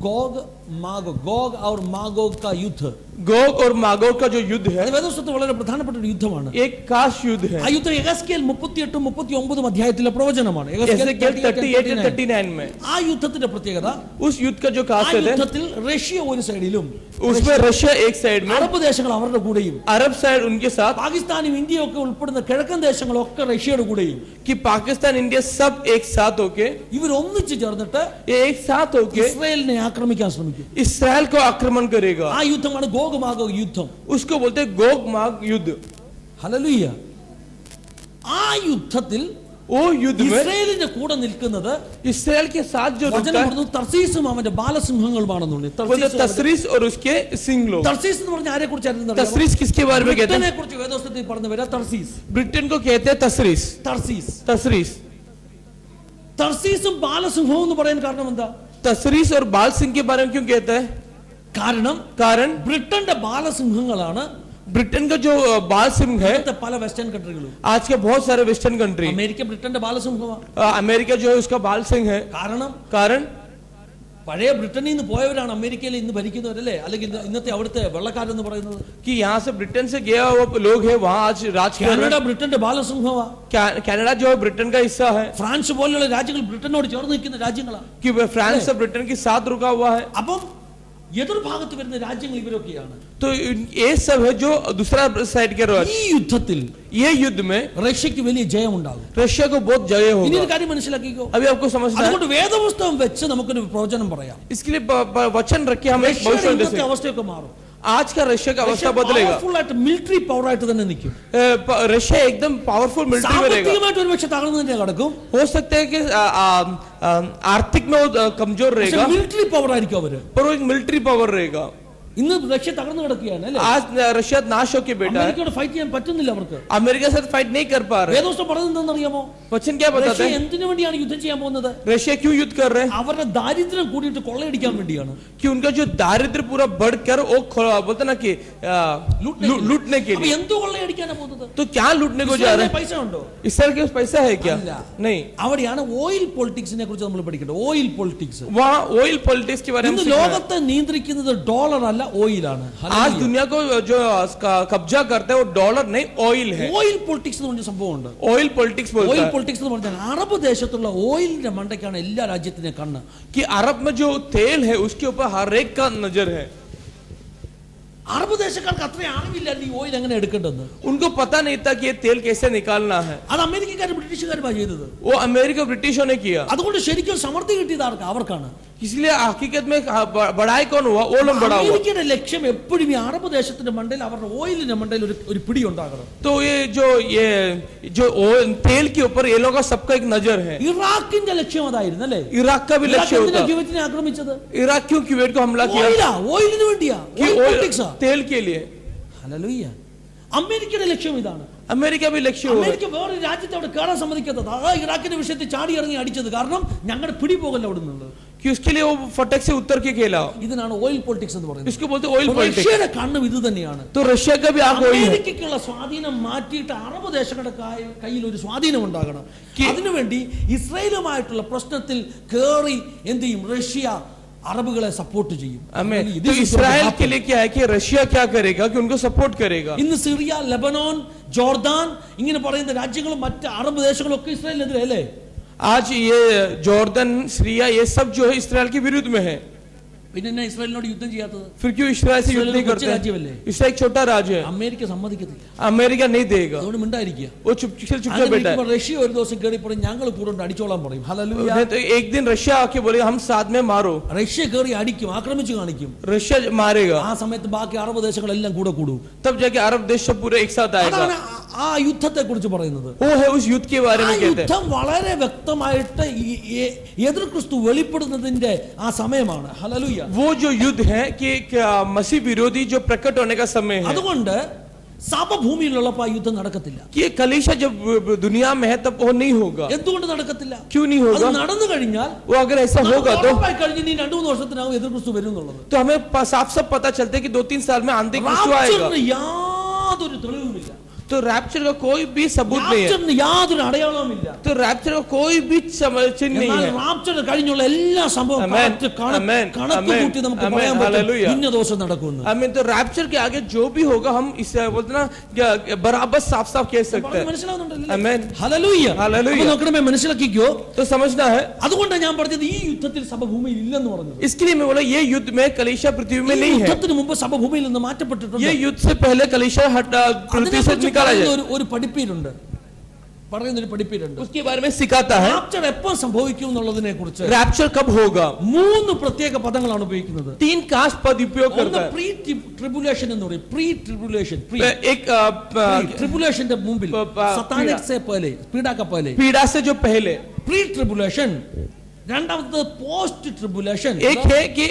Gog Magog, Gog और मागोग का युद्ध. गोग और मागोग का जो युद्ध है വേദപുസ്തകത്തിൽ വളരെ പ്രധാനപ്പെട്ട ഒരു യുദ്ധമാണ്. एक खास युद्ध है. ആ യുദ്ധം യെഹെസ്കേൽ 38 39 അധ്യായത്തിലെ പ്രവചനമാണ്. യെഹെസ്കേൽ 38-39 में ആ യുദ്ധത്തിന്റെ പ്രത്യേകത, उस युद्ध का जो खासियत है, യുദ്ധത്തിൽ റഷ്യ ഒരു സൈഡിലും उसमें रशिया एक साइड में, അറബ് ദേശങ്ങൾ അവരുടെ കൂടെയും, अरब साइड उनके साथ, പാകിസ്ഥാനും ഇന്ത്യയും ഒക്കെ ഉൾപ്പെടുന്ന കിഴക്കൻ ദേശങ്ങളൊക്കെ റഷ്യയുടെ കൂടെയും, कि पाकिस्तान इंडिया सब एक साथ होके, ഇവർ ഒന്നിച്ചു ചേർന്നിട്ട് एक साथ होके ഇസ്രായേലിനെ ആക്രമിക്കാൻ ശ്രമിക്കും. इसराइल को आक्रमण करेगा. ആ യുദ്ധമാണ് ഗോഗ് മാഗോഗ് യുദ്ധം. उसको बोलते हैं गोग माग युद्ध. ഹല്ലേലൂയ. ആ യുദ്ധത്തിൽ वो युद्ध में ഇസ്രായേലിന്റെ കൂടെ നിൽക്കുന്നത് इसराइल के साथ जो रुकता വചനം है, പറഞ്ഞു തർസീസും അവന്റെ ബാലസിംഹങ്ങളുമാണെന്നുണ്ട്. बोलते तसरीस और उसके सिंह लोग. തർസീസ് എന്ന് പറഞ്ഞ ആരെ കുറിച്ചായിരുന്നു? तसरीस किसके बारे में कहते ബ്രിട്ടനെ हैं? കുറിച്ച് വേദപുസ്തകത്തിൽ പറഞ്ഞു വരാ. തർസീസ്, ब्रिटेन को कहते हैं तसरीस. തർസീസ്. तसरीस തർസീസും ബാലസിംഹവും എന്ന് പറയാൻ കാരണം എന്താ? तसरीस और बाल सिंह के बारे में क्यों कहता है? कारण ബ്രിട്ടന്റെ ബാലസിംഹങ്ങളാണ് ब्रिटेन का जो बाल सिंह है ഇന്നത്തെ പല വെസ്റ്റേൺ കൺട്രികളും. आज के बहुत सारे वेस्टर्न कंट्री, അമേരിക്ക ബ്രിട്ടന്റെ ബാലസിംഹമാണ്. अमेरिका जो है उसका बाल सिंह है. कारण പഴയ ബ്രിട്ടനിൽ നിന്ന് പോയവരാണ് അമേരിക്കയിൽ ഇന്ന് ഭരിക്കുന്നവരല്ലേ, അല്ലെങ്കിൽ ഇന്നത്തെ അവിടുത്തെ വെള്ളക്കാരെന്ന് പറയുന്നത്. कि यहाँ से ब्रिटेन से गया हुआ लोग है वहाँ आज राज कर रहे കാനഡ हैं. ബ്രിട്ടന്റെ ബാലസിംഹമാ. कनाडा जो है ब्रिटेन का हिस्सा है. ഫ്രാൻസ് പോലുള്ള രാജ്യങ്ങൾ ബ്രിട്ടനോട് ചേർന്ന് നിൽക്കുന്ന രാജ്യങ്ങളാണ്. कि फ्रांस से ब्रिटेन के साथ रुका हुआ है. അപ്പം എതിർഭാഗത്ത് വരുന്ന രാജ്യങ്ങൾ ഇവരൊക്കെയാണ്. तो ये सब है जो दूसरा साइड के राज्य. ഈ യുദ്ധത്തിൽ ये युद्ध में റഷ്യക്ക് വലിയ ജയം ഉണ്ടാകും. रशिया को बहुत जय ഇനി ഒരു होगा. കാര്യം മനസ്സിലാക്കിക്കോ. अभी आपको समझना है. അതുകൊണ്ട് വേദപുസ്തകം വെച്ച് നമുക്കൊരു പ്രവചനം പറയാം. इसके लिए वचन रखे हम एक റഷ്യയുടെ भविष्य दे ഇന്നത്തെ सकते. അവസ്ഥയൊക്കെ മാറും. आज का रशिया का अवस्था बदलेगा. പവർഫുൾ ആയിട്ട് മിലിറ്ററി പവർ ആയിട്ട് തന്നെ നിൽക്കും. रशिया एकदम पावरफुल मिलिट्री में रहेगा. സാമ്പത്തികമായിട്ട് ഒരുപക്ഷെ തകർന്നു തന്നെ കിടക്കും. हो सकता है कि आर्थिक में वो कमजोर रहेगा, മിലിറ്ററി പവർ ആയിരിക്കും അവര്. पर वो एक मिलिट्री पावर रहेगा. ഇന്ന് റഷ്യ തകർന്നു കിടക്കുകയാണ് അല്ലേ? आज रशिया नाश होके बैठा है. അമേരിക്കയോട് ഫൈറ്റ് ചെയ്യാൻ പറ്റുന്നില്ല അവർക്ക്. अमेरिका से फाइट नहीं कर पा रहे. വേദപുസ്തകം പറയുന്നത് എന്താണെന്നറിയാമോ? वचन क्या बताते റഷ്യ हैं? എന്തിനു വേണ്ടിയാണ് യുദ്ധം ചെയ്യാൻ പോകുന്നത്? रशिया क्यों युद्ध कर रहे हैं? അവരുടെ ദാരിദ്ര്യം കൂടിയിട്ട് കൊള്ളയടിക്കാൻ വേണ്ടിയാണ്. कि उनका जो दारिद्र्य पूरा बढ़कर वो बोलते ना कि लूटने के അപ്പൊ लिए. എന്ത് കൊള്ളയടിക്കാനാ പോകുന്നത്? तो क्या लूटने को जा रहे हैं? പൈസ ഉണ്ടോ? इसराइल के पास पैसा है क्या? नहीं. അവിടെയാണ് ഓയിൽ പൊളിറ്റിക്സിനെ കുറിച്ച് നമ്മൾ പഠിക്കേണ്ടത്. Oil politics. वहाँ ऑयल पॉलिटिक्स के बारे में ഇന്ന് सीखना है. ലോകത്തെ നിയന്ത്രിക്കുന്നത് ഡോളർ അല്ല, ഓയിലാണ്. आज दुनिया को जो कब्जा करता है वो डॉलर नहीं ऑयल है. ഓയിൽ പൊളിറ്റിക്സ് എന്ന് പറഞ്ഞ സംഭവമുണ്ട്. ऑयल पॉलिटिक्स बोलता ഓയിൽ है പൊളിറ്റിക്സ് എന്ന് പറഞ്ഞാൽ അറബ് ദേശത്തുള്ള ഓയിലിന്റെ മണ്ടയ്ക്കാണ് എല്ലാ രാജ്യത്തിന്റെയും കണ്ണ്. कि अरब में जो तेल है उसके ऊपर हर एक का नजर है. അറബ് ദേശക്കാർക്ക് അത്രയും അറിവില്ല ഈ ഓയിൽ എങ്ങനെ എടുക്കേണ്ടതെന്ന്. उनको पता नहीं था कि ये तेल कैसे निकालना है. അത് അമേരിക്കക്കാരും ബ്രിട്ടീഷുകാരുമാണ് ചെയ്തത്. वो अमेरिका ब्रिटिशों ने किया. അതുകൊണ്ട് ശരിക്കും സമൃദ്ധി കിട്ടിയത് അവർക്കാണ്. इसलिए हकीकत में बढ़ाई कौन हुआ? वो लोग बड़ा हुआ. അമേരിക്കയുടെ ലക്ഷ്യം എപ്പോഴും ഈ അറബ് ദേശത്തിന്റെ മണ്ടയിൽ അവരുടെ ഓയിലിന്റെ മണ്ടയിൽ ഒരു പിടി ഉണ്ടാകണം. तो ये जो तेल के ऊपर ये लोगों का सबका एक नजर है. ഇറാഖിന്റെ ലക്ഷ്യം അതായിരുന്നു അല്ലേ? इराक का भी लक्ष्य होता. കുവൈറ്റിനെ ആക്രമിച്ചത് इराक क्यों कुवैत को हमला किया? ഓയിലിന് വേണ്ടിയാ. तेल के लिए. ഹല്ലേലൂയ. അമേരിക്കയുടെ ലക്ഷ്യം ഇതാണ്. अमेरिका भी लक्ष्य हुआ. അമേരിക്ക വേറെ രാജ്യത്തെ അവിടെ കയറാൻ സമ്മതിക്കാത്തത് ആ ഇറാഖിന്റെ വിഷയത്തിൽ ചാടി ഇറങ്ങി അടിച്ചത് കാരണം ഞങ്ങളുടെ പിടി പോകല്ല അവിടെ നിന്നുള്ളത്. कि उसके लिए वो फटक से उतर के खेला. ഇതിനാണ് ഓയിൽ പൊളിറ്റിക്സ് എന്ന് പറയുന്നത്. इसको बोलते ऑयल पॉलिटिक्स. റഷ്യയുടെ കണ്ണും ഇത് തന്നെയാണ്. तो रशिया का भी आंख वही है. അമേരിക്കയ്ക്കുള്ള സ്വാധീനം മാറ്റിയിട്ട് അറബ് ദേശങ്ങളുടെ കയ്യിൽ ഒരു സ്വാധീനം ഉണ്ടാകണം. അതിനുവേണ്ടി ഇസ്രായേലുമായിട്ടുള്ള പ്രശ്നത്തിൽ കേറി എന്ത് ചെയ്യും? റഷ്യ അറബുകളെ സപ്പോർട്ട് ചെയ്യും. आमेन. This तो is going to Israel happen. के लिए क्या है कि रशिया क्या करेगा कि उनको सपोर्ट करेगा. ഇന്ന് സിറിയ, ലെബനോൻ, ജോർദാൻ ഇങ്ങനെ പറയുന്ന രാജ്യങ്ങളും മറ്റ് അറബ് ദേശങ്ങളും ഒക്കെ ഇസ്രായേലിനെതിരെ അല്ലേ? आज ये जॉर्डन, सीरिया, ये सब जो है इसराइल के विरुद्ध में है. പിന്നെ എന്നാ ഇസ്രായേലിനോട് യുദ്ധം ചെയ്യാത്തത്? फिर क्यों इसराइल से युद्ध नहीं इसराइल करते? राज्य वाले. इसराइल एक छोटा राज्य है. അമേരിക്ക സമ്മതിക്കത്തില്ല. अमेरिका नहीं देगा. അതുകൊണ്ട് മിണ്ടായിരിക്കുക. वो चुपचाप അങ്ങനെ बैठा है. ഇരിക്കുമ്പോൾ റഷ്യ ഒരു ദിവസം കയറി പറയും ഞങ്ങൾ കൂടെ ഉണ്ട് അടിച്ചോളാൻ പറയും. ഹല്ലേലൂയ. नहीं तो एक दिन रशिया आके बोले हम साथ में मारो. റഷ്യ കയറി അടിക്കും, ആക്രമിച്ചു കാണിക്കും. रशिया मारेगा. ആ സമയത്ത് ബാക്കി അറബ് ദേശങ്ങളെല്ലാം കൂടെ കൂടും. तब जाके अरब देश सब पूरे एक साथ आएगा. അതാണ് ആ യുദ്ധത്തെ കുറിച്ച് പറയുന്നത്. वो है उस युद्ध के बारे ആ में कहते हैं. യുദ്ധം വളരെ വ്യക്തമായിട്ട് എതിർ ക്രിസ്തു വെളിപ്പെടുന്നതിന്റെ ആ സമയമാണ്. ഹല്ലേലൂയ. वो जो युद्ध है कि मसीह विरोधी जो प्रकट होने का समय है. അതുകൊണ്ട് സഭ ഭൂമിയിലുള്ളപ്പോൾ ആ യുദ്ധം നടക്കത്തില്ല. कि कलीसिया जब दुनिया में है तब वो नहीं होगा. എന്തുകൊണ്ട് നടക്കത്തില്ല? क्यों नहीं അത് होगा? നടന്നു കഴിഞ്ഞാൽ वो अगर ऐसा होगा तो കഴിഞ്ഞ് ഇനി 2-3 വർഷത്തിനാവും എതിർ ക്രിസ്തു വരും എന്നുള്ളത്. तो हमें साफ साफ पता चलता है कि 2-3 साल में आंधी क्रिस्टो आएगा. റാപ്ചറിന് യാതൊരു തെളിവുമില്ല. तो रैप्चर का कोई भी सबूत नहीं है. റാപ്ചറിന് യാതൊരു അടയാളവുമില്ല. तो रैप्चर का कोई भी चिन्ह नहीं എന്നാൽ है. റാപ്ചർ കഴിഞ്ഞുള്ള എല്ലാ സംഭവവും Amen. കണക്ക് Amen. കൂട്ടി നമുക്ക് Amen. പറയാൻ പറ്റും Hallelujah. ഇന്ന ദിവസം നടക്കുമെന്ന്. I mean तो रैप्चर के आगे जो भी होगा हम इस बोलते ना बराबर साफ साफ कह सकते പറഞ്ഞത് हैं. മനസ്സിലാവുന്നുണ്ടല്ലോ? Amen. ഹല്ലേലൂയ. Hallelujah. അപ്പോൾ നോക്കണമേ, മനസ്സിലാക്കിക്കോ. तो समझना है. അതുകൊണ്ടാണ് ഞാൻ പറഞ്ഞത് ഈ യുദ്ധത്തിൽ സഭ ഭൂമിയിൽ ഇല്ലെന്ന് പറഞ്ഞത്. इसके लिए मैं बोला ये युद्ध में कलीसिया पृथ्वी में ഈ नहीं है. യുദ്ധത്തിന് മുമ്പ് സഭ ഭൂമിയിൽ നിന്ന് മാറ്റപ്പെട്ടിട്ടുണ്ട്. ये युद्ध से पहले कलीसिया पृथ्वी से അതിനെക്കുറിച്ച് निकाला പറയുന്ന जाए. ഒരു പഠിപ്പീരുണ്ട്. പറയുന്ന ഒരു പഠിപ്പീരുണ്ട്. उसके बारे में सिखाता है. റാപ്ചർ എപ്പോൾ സംഭവിക്കും എന്നുള്ളതിനെ കുറിച്ച് रैप्चर कब होगा. 3 പ്രത്യേക പദങ്ങളാണ് ഉപയോഗിക്കുന്നത്. 3 खास पद उपयोग ഒന്ന് करता है. പ്രീ ട്രിബുലേഷൻ എന്ന് പറയും. Pre tribulation. एक ട്രിബുലേഷന്റെ മുമ്പിൽ സത്താനിക് സേ പഹലെ, പീഡा का पहले. पीड़ा से जो पहले. Pre tribulation. രണ്ടാമത്തെ പോസ്റ്റ് ട്രിബുലേഷൻ. एक है कि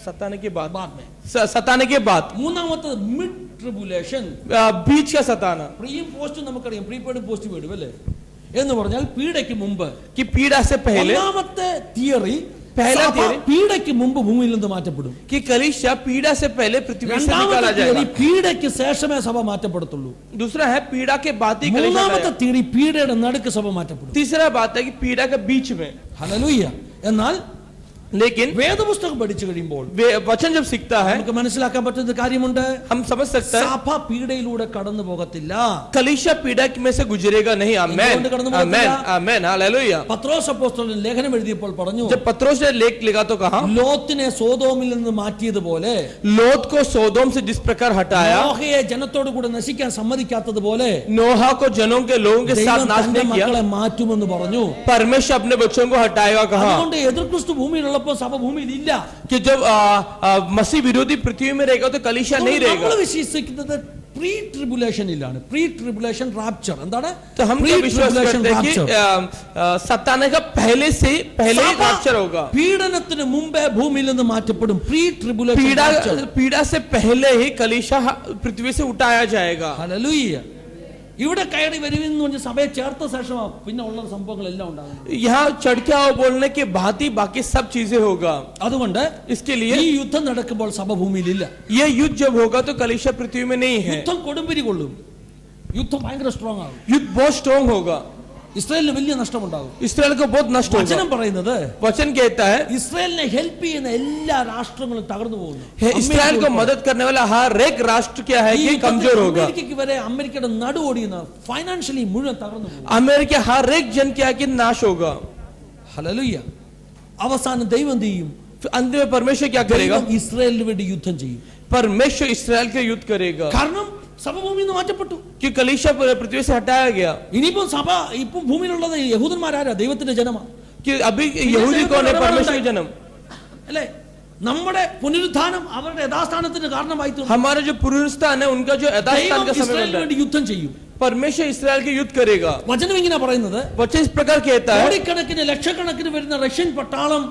सताने के बाद. बाद में. सताने के बाद. മൂന്നാമത്തെ മിഡ് ട്രിബുലേഷൻ. बीच का सताना. പ്രീയും പോസ്റ്റും നമുക്കറിയാം. പ്രീപെയ്ഡും പോസ്റ്റ് പെയ്ഡും അല്ലേ എന്ന് പറഞ്ഞാൽ പീഡയ്ക്ക് മുമ്പ്. कि पीड़ा से पहले. ഒന്നാമത്തെ തിയറി पहला സഭ theory പീഡയ്ക്ക് മുമ്പ് ഭൂമിയിൽ നിന്ന് മാറ്റപ്പെടും. कि कलीसिया पीड़ा से पहले पृथ्वी से निकाला രണ്ടാമത്തെ जाएगा. തിയറി പീഡയ്ക്ക് ശേഷമേ സഭ മാറ്റപ്പെടത്തുള്ളൂ. दूसरा है पीड़ा के बाद ही कलीसिया മൂന്നാമത്തെ आएगा. തിയറി പീഡയുടെ നടുക്ക് സഭ മാറ്റപ്പെടും. तीसरा बात है कि पीड़ा के बीच में. ഹല്ലേലൂയ. എന്നാൽ लेकिन വേദപുസ്തകം പഠിച്ചു കഴിയുമ്പോൾ वचन जब सीखता है നമുക്ക് മനസ്സിലാക്കാൻ പറ്റുന്ന കാര്യമുണ്ട്. हम समझ सकते हैं സഭ പീഡയിലൂടെ കടന്നു പോകത്തില്ല. कलीसिया पीड़ा में से गुजरेगा नहीं. आमेन आमेन आमेन हालेलुया. പത്രോസ് അപ്പോസ്തലൻ ലേഖനം എഴുതിയപ്പോൾ പറഞ്ഞു, जब पत्रोस ने लेख लिखा तो कहा ലോത്തിനെ സോദോമിൽ നിന്ന് മാറ്റിയതുപോലെ लोत को सोदोम से जिस प्रकार हटाया, നോഹയെ ജനത്തോട് കൂടെ നശിക്കാൻ സമ്മതിക്കാത്തതുപോലെ नोहा को जनों के लोगों के साथ ദൈവം नाश തന്റെ नहीं किया, മക്കളെ മാറ്റുമെന്ന് പറഞ്ഞു. परमेश्वर अपने बच्चों को हटाएगा. कहा അതുകൊണ്ട് എതിർ ക്രിസ്തു ഭൂമിയിലുള്ളപ്പോൾ സഭ ഭൂമിയിൽ ഇല്ല. कि जब मसीह विरोधी पृथ्वी में रहेगा तो कलीसिया नहीं നമ്മൾ रहेगा. വിശ്വസിക്കുന്നത് പ്രീ ട്രിബുലേഷനിലാണ്. Pre tribulation rapture. എന്താണ് तो हम क्या विश्वास करते हैं कि सताने का पहले से पहले ही रैप्चर होगा. പീഡനത്തിന് മുമ്പേ ഭൂമിയിൽ നിന്ന് മാറ്റപ്പെടും. Pre tribulation rapture. पीड़ा से पहले ही कलीसिया पृथ्वी से उठाया जाएगा. ഹല്ലേലൂയ. ഇവിടെ കയറി വരുമെന്ന് പറഞ്ഞ് സഭയെ ചേർത്ത ശേഷമാണ് പിന്നെ ഉള്ള സംഭവങ്ങളെല്ലാം ഉണ്ടാകുന്നത്. यहाँ चढ़ के आओ बोलने के बाद ही बाकी सब चीजें होगा. അതുകൊണ്ട് इसके लिए ഈ യുദ്ധം നടക്കുമ്പോൾ സഭ ഭൂമിയിലില്ല. ये युद्ध जब होगा तो कलीसिया पृथ्वी में नहीं है. യുദ്ധം കൊടുമ്പിരി കൊള്ളും. യുദ്ധം ഭയങ്കര സ്ട്രോങ് ആകും. युद्ध बहुत स्ट्रॉन्ग होगा. ഇസ്രായേലിന് വലിയ നഷ്ടമുണ്ടാകും. इसराइल को बहुत नष्ट होगा. വചനം പറയുന്നത് वचन कहता है ഇസ്രായേലിനെ ഹെൽപ്പ് ചെയ്യുന്ന എല്ലാ രാഷ്ട്രങ്ങളും തകർന്നു പോകുന്നു. इसराइल को मदद करने वाला हर एक राष्ट्र क्या है ഈ कि യുദ്ധത്തിൽ कमजोर होगा. അമേരിക്കയ്ക്ക് വരെ അമേരിക്കയുടെ നടു ഓടിയുന്ന ഫൈനാൻഷ്യലി മുഴുവൻ തകർന്നു പോകും. अमेरिका हर एक जन क्या है कि नाश होगा. ഹല്ലേലൂയ. അവസാനം ദൈവം എന്ത് ചെയ്യും? फिर अंत में परमेश्वर क्या करेगा? ദൈവം ഇസ്രായേലിന് വേണ്ടി യുദ്ധം ചെയ്യും. परमेश्वर इसराइल के युद्ध करेगा. കാരണം സഭ ഭൂമിയിൽ നിന്ന് മാറ്റപ്പെട്ടു. कि कलीसिया पृथ्वी से हटाया गया. ഇനിയിപ്പോ സഭ ഇപ്പൊ ഭൂമിയിലുള്ളത് യഹൂദന്മാരാരാ? ദൈവത്തിന്റെ ജനമാണ്. कि अभी यहूदी कौन है? परमेश्वर के जन्म. അല്ലേ? നമ്മുടെ പുനരുത്ഥാനം അവരുടെ യഥാസ്ഥാനത്തിന് കാരണമായി തീർന്നു. हमारा जो पुनरुत्थान है उनका जो यथास्थान ദൈവം का समय ഇസ്രായേലിന് बनता है. വേണ്ടി യുദ്ധം ചെയ്യും. परमेश्वर इसराइल के युद्ध करेगा. വചനം ഇങ്ങനെ പറയുന്നത്, वचन इस प्रकार कहता है കോടിക്കണക്കിന് ലക്ഷക്കണക്കിന് വരുന്ന റഷ്യൻ പട്ടാളം,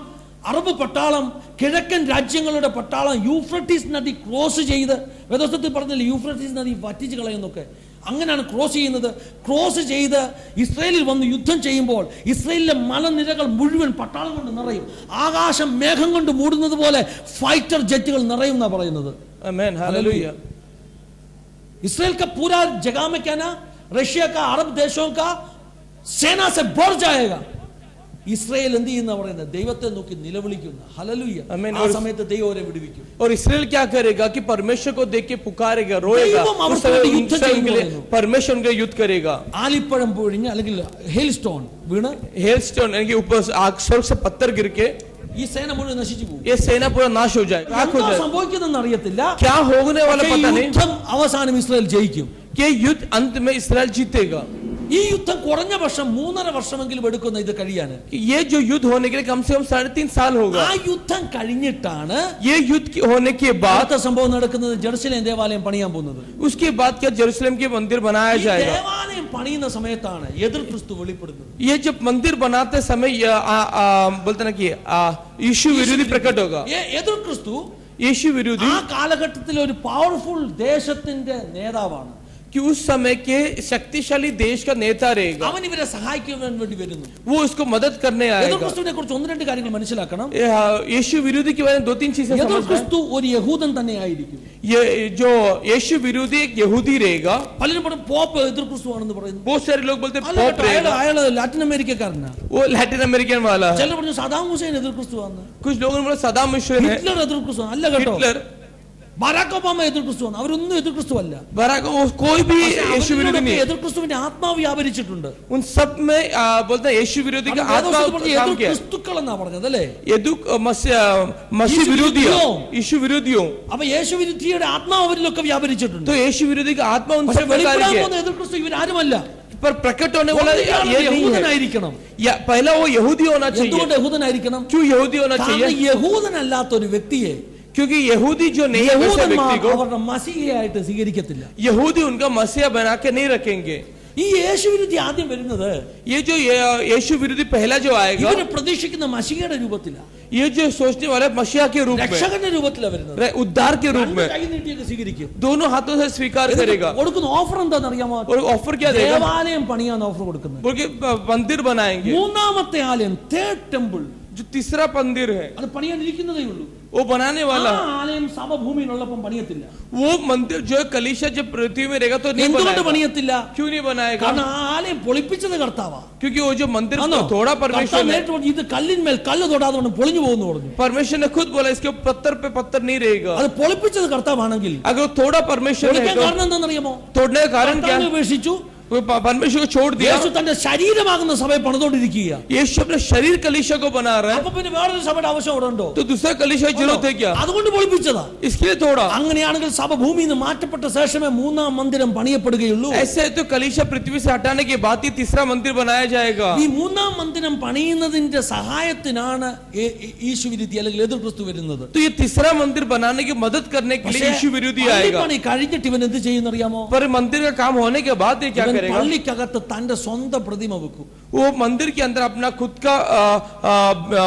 അറബ് പട്ടാളം, കിഴക്കൻ രാജ്യങ്ങളുടെ പട്ടാളം യൂഫ്രട്ടീസ് നദി ക്രോസ് ചെയ്ത്, വേദോസ്തത്തിൽ പറഞ്ഞില്ലേ യൂഫ്രട്ടീസ് നദി വറ്റിച്ച് കളയുന്നൊക്കെ, അങ്ങനെയാണ് ക്രോസ് ചെയ്യുന്നത്. ക്രോസ് ചെയ്ത് ഇസ്രായേലിൽ വന്ന് യുദ്ധം ചെയ്യുമ്പോൾ ഇസ്രായേലിലെ മലനിരകൾ മുഴുവൻ പട്ടാളം കൊണ്ട് നിറയും. ആകാശം മേഘം കൊണ്ട് മൂടുന്നത് പോലെ ഫൈറ്റർ ജെറ്റുകൾ നിറയും എന്നാ പറയുന്നത്. Amen hallelujah. इसराइल का पूरा जगह में क्या ना, रशिया का, अरब देशों का सेना से बढ़ जाएगा. ഇസ്രായേൽ എന്ത് ചെയ്യുന്ന പറയുന്നത്? ദൈവത്തെ നോക്കി നിലവിളിക്കുന്ന. ഹല്ലേലൂയ. ആമേൻ. ആ സമയത്ത് ദൈവം അവരെ വിടുവിക്കും. और इसराइल क्या करेगा कि परमेश्वर को देख के पुकारेगा, रोएगा, ദൈവം അവർക്ക് उस समय വേണ്ടി उनके യുദ്ധം लिए ചെയ്യുന്നു. परमेश्वर उनके युद्ध करेगा. ആലിപ്പഴം പൊഴിഞ്ഞ് അല്ലെങ്കിൽ ഹെയിൽ സ്റ്റോൺ വീണ് हेलस्टोन यानी कि ऊपर से आग स्वर्ग से पत्थर गिर के ഈ സേന മുഴുവൻ നശിച്ചു പോകും. ये सेना पूरा नाश हो जाए, राख हो എന്താ जाए. സംഭവിക്കുന്നതെന്ന് അറിയത്തില്ല. क्या होने वाला പക്ഷേ ഈ पता नहीं യുദ്ധം അവസാനം ഇസ്രായേൽ ജയിക്കും. कि युद्ध अंत में इसराइल जीतेगा. ഈ യുദ്ധം കുറഞ്ഞ വർഷം 3.5 വർഷമെങ്കിലും എടുക്കുന്ന ഇത് കഴിയാൻ. ये जो युद्ध होने के लिए कम से कम 3.5 साल होगा. ആ യുദ്ധം കഴിഞ്ഞിട്ടാണ് ये युद्ध होने के बाद അടുത്ത സംഭവം നടക്കുന്നത്. ജെറുസലേം ദേവാലയം പണിയാൻ പോകുന്നത്. उसके बाद क्या यरूशलेम के मंदिर बनाया ഈ जाएगा. ദേവാലയം പണിയുന്ന സമയത്താണ് എതിർ ക്രിസ്തു വെളിപ്പെടുന്നത്. ये जब मंदिर बनाते समय बोलते ना कि यीशु विरोधी प्रकट होगा. എതിർ ക്രിസ്തു यीशु विरोधी ആ കാലഘട്ടത്തിൽ ഒരു പവർഫുൾ ദേശത്തിന്റെ നേതാവാണ്. कि उस समय के शक्तिशाली देश का नेता रहेगा. അവൻ ഇവരെ സഹായിക്കാൻ വേണ്ടി വരുന്നു. वो उसको मदद करने എതിർ आएगा. ക്രിസ്തുവിനെ കുറിച്ച് 1-2 കാര്യങ്ങൾ മനസ്സിലാക്കണം. यीशु विरोधी के बारे में 2-3 चीजें എതിർ समझना है. ക്രിസ്തു ഒരു യഹൂദൻ തന്നെ ആയിരിക്കും. ये जो यीशु विरोधी एक यहूदी रहेगा. പലരും പറയും പോപ്പ് എതിർ ക്രിസ്തു ആണെന്ന് പറയുന്നു. बहुत सारे लोग बोलते हैं അല്ല पॉप കേട്ടോ, रहेगा. അയാള് ലാറ്റിൻ അമേരിക്കക്കാരനാ. वो लैटिन अमेरिकन वाला है. ചിലർ പറഞ്ഞു സദാം ഹുസൈൻ എതിർ ക്രിസ്തു ആണ്. कुछ लोगों ने बोला सदाम हुसैन है. ഹിറ്റ്ലർ എതിർ ക്രിസ്തു അല്ല കേട്ടോ. हिटलर, ബരാക് ഒബാമ എതിർ ക്രിസ്തു ആണ്. അവരൊന്നും എതിർ ക്രിസ്തു അല്ല. बराक, कोई भी यीशु विरोधी नहीं है. എതിർ ക്രിസ്തുവിന്റെ ആത്മാവ് വ്യാപരിച്ചിട്ടുണ്ട്. उन सब में बोलते हैं यीशु विरोधी का आत्मा काम എതിർ किया. ക്രിസ്തുക്കൾ എന്നാ പറഞ്ഞത് അല്ലേ? मसीह विरोधियों, यीशु विरोधियों. അപ്പൊ യേശു വിരുദ്ധിയുടെ ആത്മാവ് അവരിലൊക്കെ വ്യാപരിച്ചിട്ടുണ്ട്. तो यीशु विरोधी का आत्मा उन പക്ഷെ सब में कार्य വെളിപ്പെടാൻ किया. പോകുന്ന എതിർ ക്രിസ്തു ഇവരാരുമല്ല. पर प्रकट होने वाला ये नहीं है. യഹൂദനായിരിക്കണം. या पहला वो यहूदी होना चाहिए. എന്തുകൊണ്ട് യഹൂദനായിരിക്കണം? क्यों यहूदी होना കാരണം चाहिए? യഹൂദനല്ലാത്ത ഒരു വ്യക്തിയെ क्योंकि यहूदी जो नहीं है वैसे യഹൂദന്മാർ व्यक्ति को അവരുടെ മസീഹയായിട്ട് സ്വീകരിക്കത്തില്ല. यहूदी उनका मसीहा बना के नहीं रखेंगे. ഈ യേശു വിരുദ്ധി ആദ്യം വരുന്നത് ये जो यीशु विरोधी पहला जो आएगा, ഇവര് പ്രതീക്ഷിക്കുന്ന മസീഹയുടെ രൂപത്തിലാണ്. ये जो सोचने वाला है मसीहा के रूप में, രക്ഷകന്റെ രൂപത്തിലാണ് വരുന്നത്. उद्धार के रूप में കൈ നീട്ടിയൊക്കെ സ്വീകരിക്കും. दोनों हाथों से स्वीकार करेगा. കൊടുക്കുന്ന ഓഫർ എന്താണെന്ന് അറിയാമോ? और ऑफर क्या देगा? ദേവാലയം പണിയാൻ ഓഫർ കൊടുക്കുന്നത്. बोल के मंदिर बनाएंगे. മൂന്നാമത്തെ ആലയം തേർഡ് ടെമ്പിൾ जो तीसरा मंदिर है അത് പണിയാനിരിക്കുന്നതേ ഉള്ളൂ. वो बनाने वाला ആ ആലയം സമഭൂമിയിലുള്ളപ്പം പണിയത്തില്ല. वो मंदिर जो कलीसिया जब पृथ्वी में रहेगा तो नहीं എന്തുകൊണ്ട് बनाएगा. പണിയത്തില്ല? क्यों नहीं बनाएगा? കാരണം ആ ആലയം പൊളിപ്പിച്ചത് കർത്താവാ. क्योंकि वो जो मंदिर ആണോ? थोड़ा കർത്താവ് परमेश्वर ने നേരിട്ട് പറഞ്ഞു, ഇത് കല്ലിന്മേൽ കല്ല് തൊടാതെ കൊണ്ട് പൊളിഞ്ഞു പോകുന്നു പറഞ്ഞു. परमेश्वर ने खुद बोला इसके पत्थर पे पत्थर नहीं रहेगा. അത് പൊളിപ്പിച്ചത് കർത്താവാണെങ്കിൽ अगर थोड़ा परमेश्वर ने പൊളിക്കാൻ तो കാരണം എന്താണെന്നറിയാമോ? तोड़ने का कारण क्या? കർത്താവിനെ ഉപേക്ഷിച്ചു. वो परमेश्वर को छोड़ दिया. യേശു തന്റെ ശരീരമാകുന്ന സഭയെ പണിതോണ്ടിരിക്കുക. यीशु अपने शरीर कलीसिया को बना रहा है. അപ്പൊ പിന്നെ വേറൊരു സഭയുടെ ആവശ്യം അവിടെ ഉണ്ടോ? तो दूसरा कलीसिया की जरूरत है क्या? അതുകൊണ്ട് പൊളിപ്പിച്ചതാ. इसके लिए तोड़ा. അങ്ങനെയാണെങ്കിൽ സഭ ഭൂമിയിൽ നിന്ന് മാറ്റപ്പെട്ട ശേഷമേ മൂന്നാം മന്ദിരം പണിയപ്പെടുകയുള്ളൂ. ऐसे है तो कलीसिया पृथ्वी से हटाने के बाद ही तीसरा मंदिर बनाया जाएगा. ഈ മൂന്നാം മന്ദിരം പണിയുന്നതിന്റെ സഹായത്തിനാണ് യേശു വിരുദ്ധി അല്ലെങ്കിൽ എതിർ ക്രിസ്തു വരുന്നത്. तो ये तीसरा मंदिर बनाने की मदद करने के लिए यीशु विरोधी आएगा. പണി കഴിഞ്ഞിട്ട് ഇവൻ എന്ത് ചെയ്യുന്നറിയാമോ? पर मंदिर का काम होने के बाद ये क्या ഇവൻ करेगा? പള്ളിക്കകത്ത് തന്റെ സ്വന്തം പ്രതിമ വെക്കും. वो मंदिर के अंदर अपना खुद का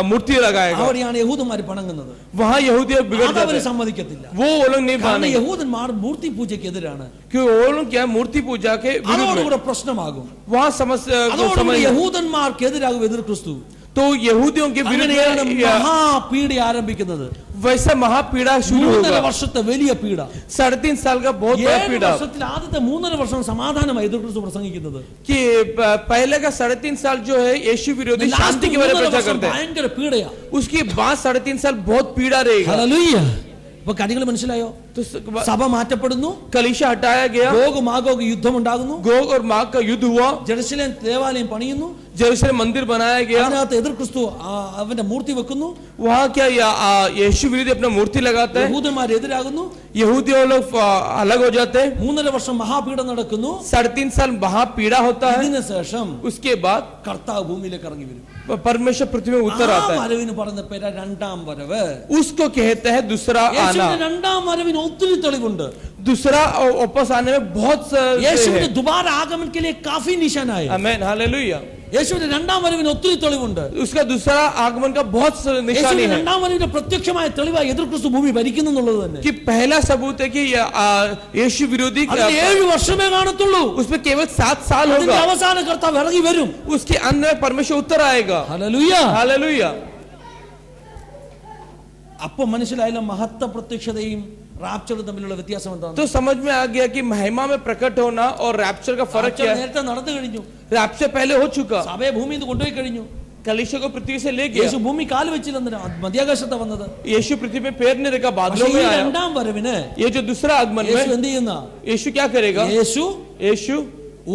मूर्ति लगाएगा. അവിടെയാണ് യഹൂദന്മാർ പണങ്ങുന്നത്. वहाँ यहूदी बिगड़ അതവര് जाते हैं. സമ്മതിക്കത്തില്ല. वो लोग नहीं കാരണം मानेंगे. യഹൂദന്മാർ മൂർത്തി പൂജയ്ക്ക് എതിരാണ്. क्यों वो लोग क्या मूर्ति पूजा के विरुद्ध में. അതോടുകൂടെ പ്രശ്നമാകും. वहाँ समस्या അതോടുകൂടെ യഹൂദന്മാർക്കെതിരാകും എതിർ ക്രിസ്തു. तो यहूदियों के അങ്ങനെയാണ് विरुद्ध മഹാപീഡ ആരംഭിക്കുന്നത്. वैसा महापीड़ा शुरू 3.5 होगा. വർഷത്തെ വലിയ പീഡ. 3.5 साल का बहुत बड़ा 7 पीड़ा. വർഷത്തിൽ ആദ്യത്തെ 3.5 വർഷം സമാധാനമായി എതിർ ക്രിസ്തു പ്രസംഗിക്കുന്നത്. कि पहले का 3.5 साल जो है यीशु विरोधी शांति के बारे में प्रचार करते हैं. ഭയങ്കര പീഡയാ. उसके बाद 3.5 साल बहुत पीड़ा रहेगा. ഹല്ലേലൂയ. അപ്പൊ കാര്യങ്ങൾ മനസ്സിലായോ? तो സഭ മാറ്റപ്പെടുന്നു. कलीसिया हटाया गया. ഗോഗ് മാഗോഗ് യുദ്ധം ഉണ്ടാകുന്നു. गोग और माग का युद्ध हुआ. ജെറുസലേം ദേവാലയം പണിയുന്നു. जेरूशलेम मंदिर बनाया गया. അതിനകത്ത് എതിർ ക്രിസ്തു അവന്റെ മൂർത്തി വെക്കുന്നു. वहाँ क्या यीशु विरोधी अपना मूर्ति लगाता है. യഹൂദന്മാർ എതിരാകുന്നു. यहूदी लोग अलग हो जाते हैं. 3.5 വർഷം മഹാപീഡ നടക്കുന്നു. 3.5 साल वहाँ पीड़ा होता है. ഇതിന് ശേഷം उसके बाद കർത്താവ് ഭൂമിയിലേക്ക് ഇറങ്ങി വരും. परमेश्वर पृथ्वी में उतर आता है. വരവിന് പറയുന്ന പേരാ രണ്ടാം വരവ്. उसको कहते हैं दूसरा യേശുവിന്റെ आना. രണ്ടാം വരവിന് ഒത്തിരി തെളിവുണ്ട്. दूसरा वापस आने में बहुत യേശുവിന്റെ ദുബാര ആഗമൻ के लिए काफी निशानाएं. आमीन हालेलुया. യേശുവിന്റെ രണ്ടാം വരവിന് ഒത്തിരി തെളിവുണ്ട്. उसका दूसरा आगमन का बहुत निशानी യേശുവിന്റെ है രണ്ടാം വരവിന്റെ പ്രത്യക്ഷമായ തെളിവായി എതിർ ക്രിസ്തു ഭൂമി ഭരിക്കുന്നു എന്നുള്ളത് തന്നെ. कि पहला सबूत है कि यीशु विरोधी അതിന് 7 വർഷമേ കാണത്തുള്ളൂ. उसमें केवल 7 साल അതിന്റെ होगा. അവസാന കർത്താവ് ഇറങ്ങി വരും. उसके अंत में परमेश्वर उतर आएगा. ഹല്ലേലൂയ. हालेलुया. അപ്പൊ മനസ്സിലായല്ലോ മഹത്വ പ്രത്യക്ഷതയും റാപ്ചറും തമ്മിലുള്ള വ്യത്യാസം എന്താണ്? तो समझ में आ गया कि महिमा में प्रकट होना और रैप्चर का फर्क क्या है. നേരത്തെ നടന്നു കഴിഞ്ഞു. रैप्चर पहले हो चुका. സഭയെ ഭൂമിയിൽ നിന്ന് കൊണ്ടുപോയി കഴിഞ്ഞു. कलीसिया को पृथ्वी से ले गया യേശു ഭൂമി കാല് വെച്ചില്ലെന്നില്ല മധ്യാകാശത്താ വന്നത്. यीशु पृथ्वी पे पैर नहीं रखा, बादलों പക്ഷേ में ഈ आया। രണ്ടാം വരവിന് ये जो दूसरा आगमन യേശു में എന്ത് ചെയ്യുന്ന? यीशु क्या करेगा? യേശു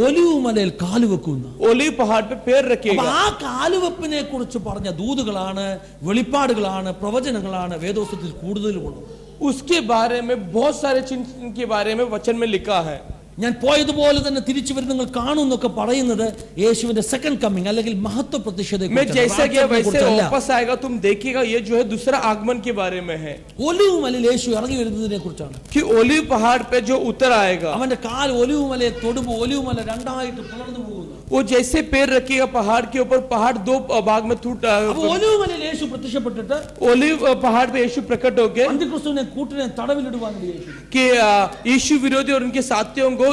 ഒലിവ് മലയിൽ കാല് വെക്കുന്ന. ओलिव पहाड़ पे पैर അപ്പൊ रखेगा। ആ കാലുവെപ്പിനെ കുറിച്ച് പറഞ്ഞ ദൂതുകളാണ്, വെളിപ്പാടുകളാണ്, പ്രവചനങ്ങളാണ് വേദോസ്തത്തിൽ കൂടുതലുമുള്ളത്. उसके बारे में बहुत सारे चिन्ह के बारे में वचन में लिखा है। ഞാൻ പോയതുപോലെ തന്നെ തിരിച്ചു വരും നിങ്ങൾ കാണും എന്നൊക്കെ പറയുന്നത് യേശുവിന്റെ സെക്കൻഡ് കമ്മിങ് അല്ലെങ്കിൽ മഹത്വ പ്രത്യക്ഷതയെ मैं जैसा गया वैसे കുറിച്ചല്ല. वापस आएगा, तुम देखिएगा। ये जो है दूसरा आगमन के बारे में है ഒലിവ് മലയിൽ യേശു ഇറങ്ങി വരുന്നതിനെ കുറിച്ചാണ്. कि ओलिव पहाड़ पे जो उतर आएगा, അവന്റെ കാൽ ഒലിവ് മലയെ തൊടുമ്പോൾ ഒലിവ് മല രണ്ടായിട്ട് പിളർന്നു പോകുന്നു. वो जैसे पैर रखेगा पहाड़ के ऊपर, पहाड़ दो भाग में टूट। അപ്പൊ ഒലിവ് മലയിൽ യേശു പ്രത്യക്ഷപ്പെട്ടിട്ട് ओलिव पहाड़ पे यीशु प्रकट होके അന്തിക്രിസ്തുവിനെ കൂട്ടിനെ തടവിലിടുവാൻ യേശു कि यीशु विरोधी और उनके साथियों को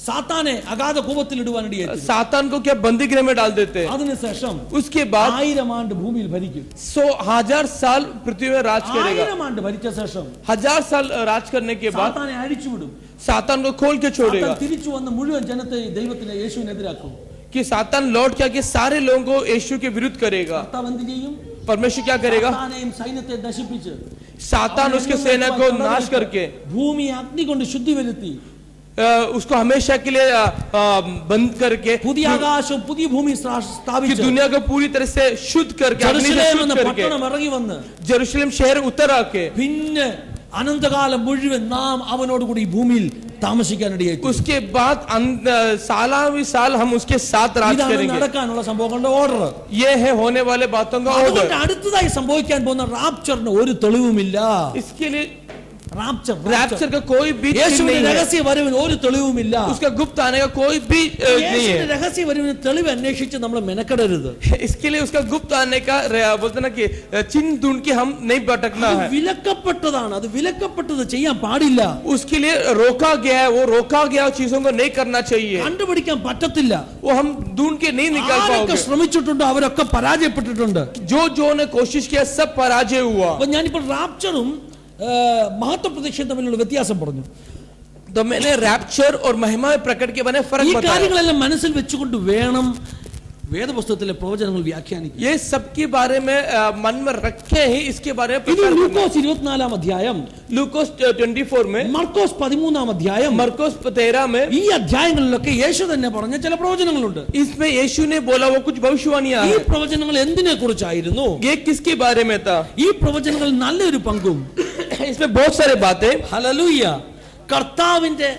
സാത്താനെ അഗാധ കൂപത്തിൽ ഇടുവാൻ ഇടയായി. सातान को क्या बंदी गृह में डाल देते हैं। അതിനുശേഷം उसके बाद 1000 ആണ്ട് ഭൂമിയിൽ ഭരിക്കും. 100,000 साल पृथ्वी में राज करेगा। 1000 ആണ്ട് ഭരിച്ച ശേഷം 1000 साल राज करने के बाद സാത്താനെ അഴിച്ചുവിടും. सातान को खोल के छोड़ेगा സാത്താൻ തിരിച്ചു വന്ന് മുഴുവൻ ജനത്തെ ദൈവത്തിനെ യേശുവിനെതിരാക്കും. कि सातान लौट के आके सारे लोगों को यीशु के विरुद्ध करेगा। കർത്താവ് എന്ത് ചെയ്യും? परमेश्वर क्या करेगा? സാത്താനെയും സൈന്യത്തെ നശിപ്പിച്ച് सातान उसके सेना को नाश करके ഭൂമിയെ അഗ്നി കൊണ്ട് ശുദ്ധി വരുത്തി उसको हमेशा के लिए बंद करके പുതിയ ആകാശവും പുതിയ ഭൂമി कि സ്ഥാപിച്ചു. दुनिया को पूरी तरह से शुद्ध करके, अग्नि से ജെറുസലേം शुद्ध എന്ന करके പട്ടണം ഇറങ്ങി വന്ന് जेरूशलेम शहर उतर आके പിന്നെ അനന്തകാലം മുഴുവൻ നാം അവനോട് കൂടി ഈ ഭൂമിയിൽ താമസിക്കാനിടയായി. उसके बाद सालावी साल हम उसके साथ राज ഇതാണ് करेंगे। നടക്കാനുള്ള സംഭവങ്ങളുടെ ഓർഡർ. ये है होने वाले बातों का അതുകൊണ്ട് ऑर्डर। അടുത്തതായി സംഭവിക്കാൻ പോകുന്ന റാപ്ചറിന് ഒരു തെളിവുമില്ല. इसके लिए റാപ്ചർ रैप्चर का कोई भी चिन्ह യേശുവിന്റെ नहीं है। രഹസ്യ വരവിന് ഒരു തെളിവുമില്ല. उसका गुप्त आने का कोई भी नहीं യേശുവിന്റെ है। രഹസ്യ വരവിന് തെളിവ് അന്വേഷിച്ച് നമ്മൾ മെനക്കെടരുത്. इसके लिए उसका गुप्त आने का बोलते ना कि चिन्ह ढूंढ के हम नहीं भटकना അത് है। വിലക്കപ്പെട്ടതാണ്. അത് വിലക്കപ്പെട്ടത് ചെയ്യാൻ പാടില്ല. उसके लिए रोका गया है, वो रोका गया चीजों को नहीं करना चाहिए। കണ്ടുപിടിക്കാൻ പറ്റത്തില്ല. वो हम ढूंढ के नहीं निकाल ആരൊക്കെ पाओगे। ശ്രമിച്ചിട്ടുണ്ടോ അവരൊക്കെ പരാജയപ്പെട്ടിട്ടുണ്ട്. जो ने कोशिश किया सब पराजय हुआ। അപ്പൊ ഞാനിപ്പോൾ റാപ്ചറും മഹത്വ പ്രത്യക്ഷയും തമ്മിലുള്ള വ്യത്യാസം പറഞ്ഞു. तो मैंने रैप्चर और महिमा में प्रकट के बने ഈ फर्क बताया। കാര്യങ്ങളെല്ലാം മനസ്സിൽ വെച്ചുകൊണ്ട് വേണം വേദപുസ്തകത്തിലെ പ്രവചനങ്ങൾ വ്യാഖ്യാനിക്കാൻ. ये सबके बारे में मन में रखे ही इसके बारे में ഇനി प्रचार करना। ലൂക്കോസ് 24 അധ്യായം, लूकोस 24 में, മർക്കോസ് 13 അധ്യായം, मरकोस 13 में, ഈ അധ്യായങ്ങളിലൊക്കെ യേശു തന്നെ പറഞ്ഞ ചില പ്രവചനങ്ങളുണ്ട്. इसमें यीशु ने बोला वो कुछ भविष्यवाणियां ഈ हैं। പ്രവചനങ്ങൾ എന്തിനെ കുറിച്ചായിരുന്നു? ये किसके बारे में था? ഈ പ്രവചനങ്ങൾ നല്ലൊരു പങ്കും इसमें बहुत सारे बातें ഹല്ലേലൂയ കർത്താവിന്റെ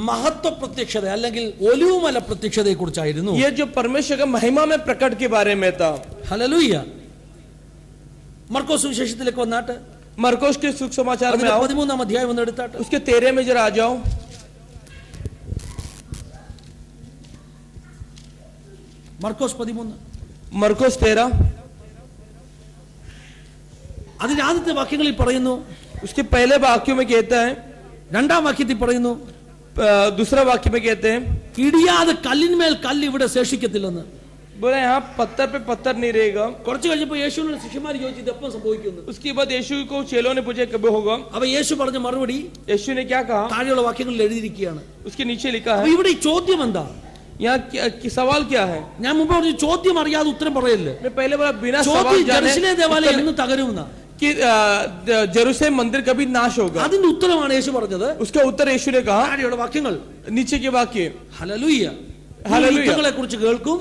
മഹത്വ പ്രത്യക്ഷത അല്ലെങ്കിൽ ഒലിവുമല പ്രത്യക്ഷതയെ കുറിച്ചായിരുന്നു. ये जो परमेश्वर का महिमा में प्रकट के बारे में था। ഹല്ലേലൂയ. മർക്കോസ് സുവിശേഷത്തിലേക്ക് വന്നാട്ട് मरकोस के सुख समाचार में आओ, 13 അധ്യായം ഒന്ന് എടുത്താട്ട് उसके 13 में जरा आ जाओ। മർക്കോസ് 13 मरकोस 13 അതിന്റെ ആദ്യത്തെ വാക്യങ്ങളിൽ പറയുന്നു, उसके पहले वाक्यों में कहता है, രണ്ടാം വാക്യത്തിൽ പറയുന്നു दूसरा वाक्य में कहते हैं, ഇടിയാതെ കല്ലിന്മേൽ കല്ല് ഇവിടെ ശേഷിക്കത്തില്ലെന്ന്. बोले यहाँ पत्थर पे पत्थर नहीं रहेगा। കുറച്ച് കഴിഞ്ഞപ്പോൾ യേശുവിനോട് ശിഷ്യന്മാർ ചോദിച്ചു ഇത് എപ്പോൾ സംഭവിക്കുന്നു. उसके बाद यीशु को चेलों ने पूछा कब होगा। അപ്പൊ യേശു പറഞ്ഞ മറുപടി यीशु ने क्या कहा? താഴെയുള്ള വാക്യങ്ങളിൽ എഴുതിയിരിക്കുകയാണ്. उसके नीचे लिखा അപ്പൊ है। ഇവിടെ ഈ ചോദ്യം എന്താ? यहाँ सवाल क्या है? ഞാൻ മുമ്പ് പറഞ്ഞു ചോദ്യം അറിയാതെ ഉത്തരം പറയല്ലേ. मैं पहले बोला बिना ചോദ്യം सवाल जाने ജെറുസലേം ദേവാലയം എന്ന് തകരുമെന്ന. कि जेरूशलेम मंदिर कभी नाश होगा। അതിന്റെ ഉത്തരമാണ് യേശു പറഞ്ഞത്. उसका उत्तर यीशु ने कहा, താഴെയുള്ള വാക്യങ്ങൾ. नीचे के वाक्य, ഹല്ലേലൂയ. ഹല്ലേലൂയ. യുദ്ധങ്ങളെ കുറിച്ച് കേൾക്കും,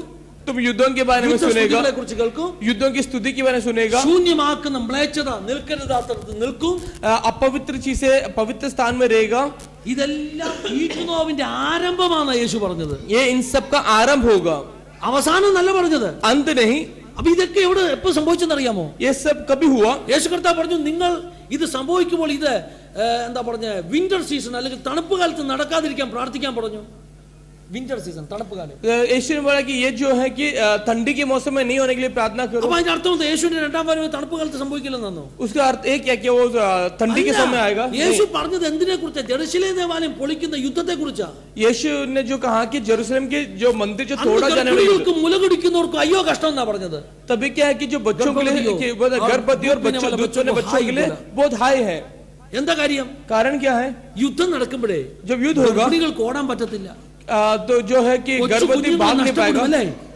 तुम युद्धों के बारे में सुनेगा, യുദ്ധസ്തുതികളെ കുറിച്ച് കേൾക്കും, युद्धों की स्तुति के बारे में सुनेगा, ശൂന്യമാക്കുന്ന മ്ലേച്ഛത നിൽക്കരുതാത്തടത്ത് നിൽക്കും, अपवित्र चीजें पवित्र स्थान में रहेगा। ഇതെല്ലാം ഈറ്റുനോവിന്റെ ആരംഭമാണ് യേശു പറഞ്ഞത്. ये इन सब का आरंभ होगा, അവസാനം നല്ല പറഞ്ഞത്. अंत नहीं। അപ്പൊ ഇതൊക്കെ എവിടെ എപ്പോ സംഭവിച്ചെന്നറിയാമോ? ये सब कभी हुआ? യേശു കർത്താവ് പറഞ്ഞു നിങ്ങൾ ഇത് സംഭവിക്കുമ്പോൾ ഇത് എന്താ പറഞ്ഞ വിന്റർ സീസൺ അല്ലെങ്കിൽ തണുപ്പ് കാലത്ത് നടക്കാതിരിക്കാൻ പ്രാർത്ഥിക്കാൻ പറഞ്ഞു. വിന്റർ സീസൺ തണുപ്പ് കാലം. यीशु ने बोला कि ये जो है कि ठंडी के मौसम में नहीं होने के लिए प्रार्थना करो। അപ്പൊ അതിന്റെ അർത്ഥം യേശുവിന്റെ രണ്ടാം വരവ് തണുപ്പ് കാലത്ത് സംഭവിക്കില്ലെന്നോ? उसका अर्थ एक है कि वो ठंडी के समय आएगा। യേശു പറഞ്ഞത് എന്തിനെ കുറിച്ചാ? ജെറുസലേം ദേവാലയം പൊളിക്കുന്ന യുദ്ധത്തെ കുറിച്ചാ. यीशु ने जो कहा कि जेरूशलेम के जो मंदिर जो तोड़ा जाने वाला है, മുലകുടിക്കുന്നവർക്കും അയ്യോ കഷ്ടം എന്നാ പറഞ്ഞത്. तभी क्या है कि जो बच्चों के लिए गर्भवती और बच्चों के लिए बहुत हाई है। എന്താ കാര്യം? कारण क्या है? യുദ്ധം നടക്കുമ്പോഴേ जब युद्ध होगा ഗർഭിണികൾക്ക് ഓടാൻ പറ്റത്തില്ല. तो जो है कि गर्भवती भाग नहीं पाएगा,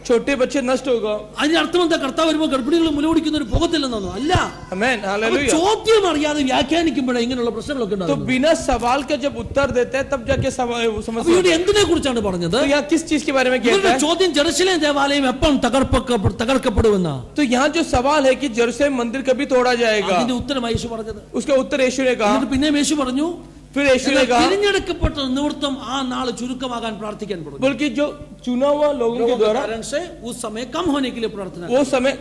छोटे बच्चे नष्ट होगा। അതിന്റെ അർത്ഥം എന്താ? കർത്താവ് വരുമ്പോൾ ഗർഭിണികൾ മുലകുടിക്കുന്നവർ പോകത്തില്ലെന്നാണോ? അല്ല. आमेन, അപ്പൊ हालेलुया। ചോദ്യം അറിയാതെ വ്യാഖ്യാനിക്കുമ്പോഴേ ഇങ്ങനെയുള്ള പ്രശ്നങ്ങളൊക്കെ तो ഉണ്ടാകുന്നത്. बिना सवाल का जब उत्तर देते हैं तब जाके അപ്പൊ समस्या। ഇവിടെ എന്തിനെ കുറിച്ചാണ് പറഞ്ഞത്? तो यहाँ किस चीज के बारे में कहता ഇവരുടെ है? ചോദ്യം ജെറുസലേം ദേവാലയം എപ്പം തകർക്കപ്പെടുമെന്ന. तो यहाँ जो सवाल है कि यरूशलेम मंदिर कभी तोड़ा जाएगा, അതിന്റെ ഉത്തരമായി യേശു പറഞ്ഞത്. उसका उत्तर यीशु ने कहा। എന്നിട്ട് പിന്നെ യേശു പറഞ്ഞു, फिर यीशु ने कहा തിരഞ്ഞെടുക്കപ്പെട്ട നിവൃത്തം ആ നാൾ ചുരുക്കമാകാൻ പ്രാർത്ഥിക്കാൻ പറഞ്ഞു. बल्कि जो चुना हुआ लोगों के द्वारा कारण से उस समय कम होने के लिए प्रार्थना वो समय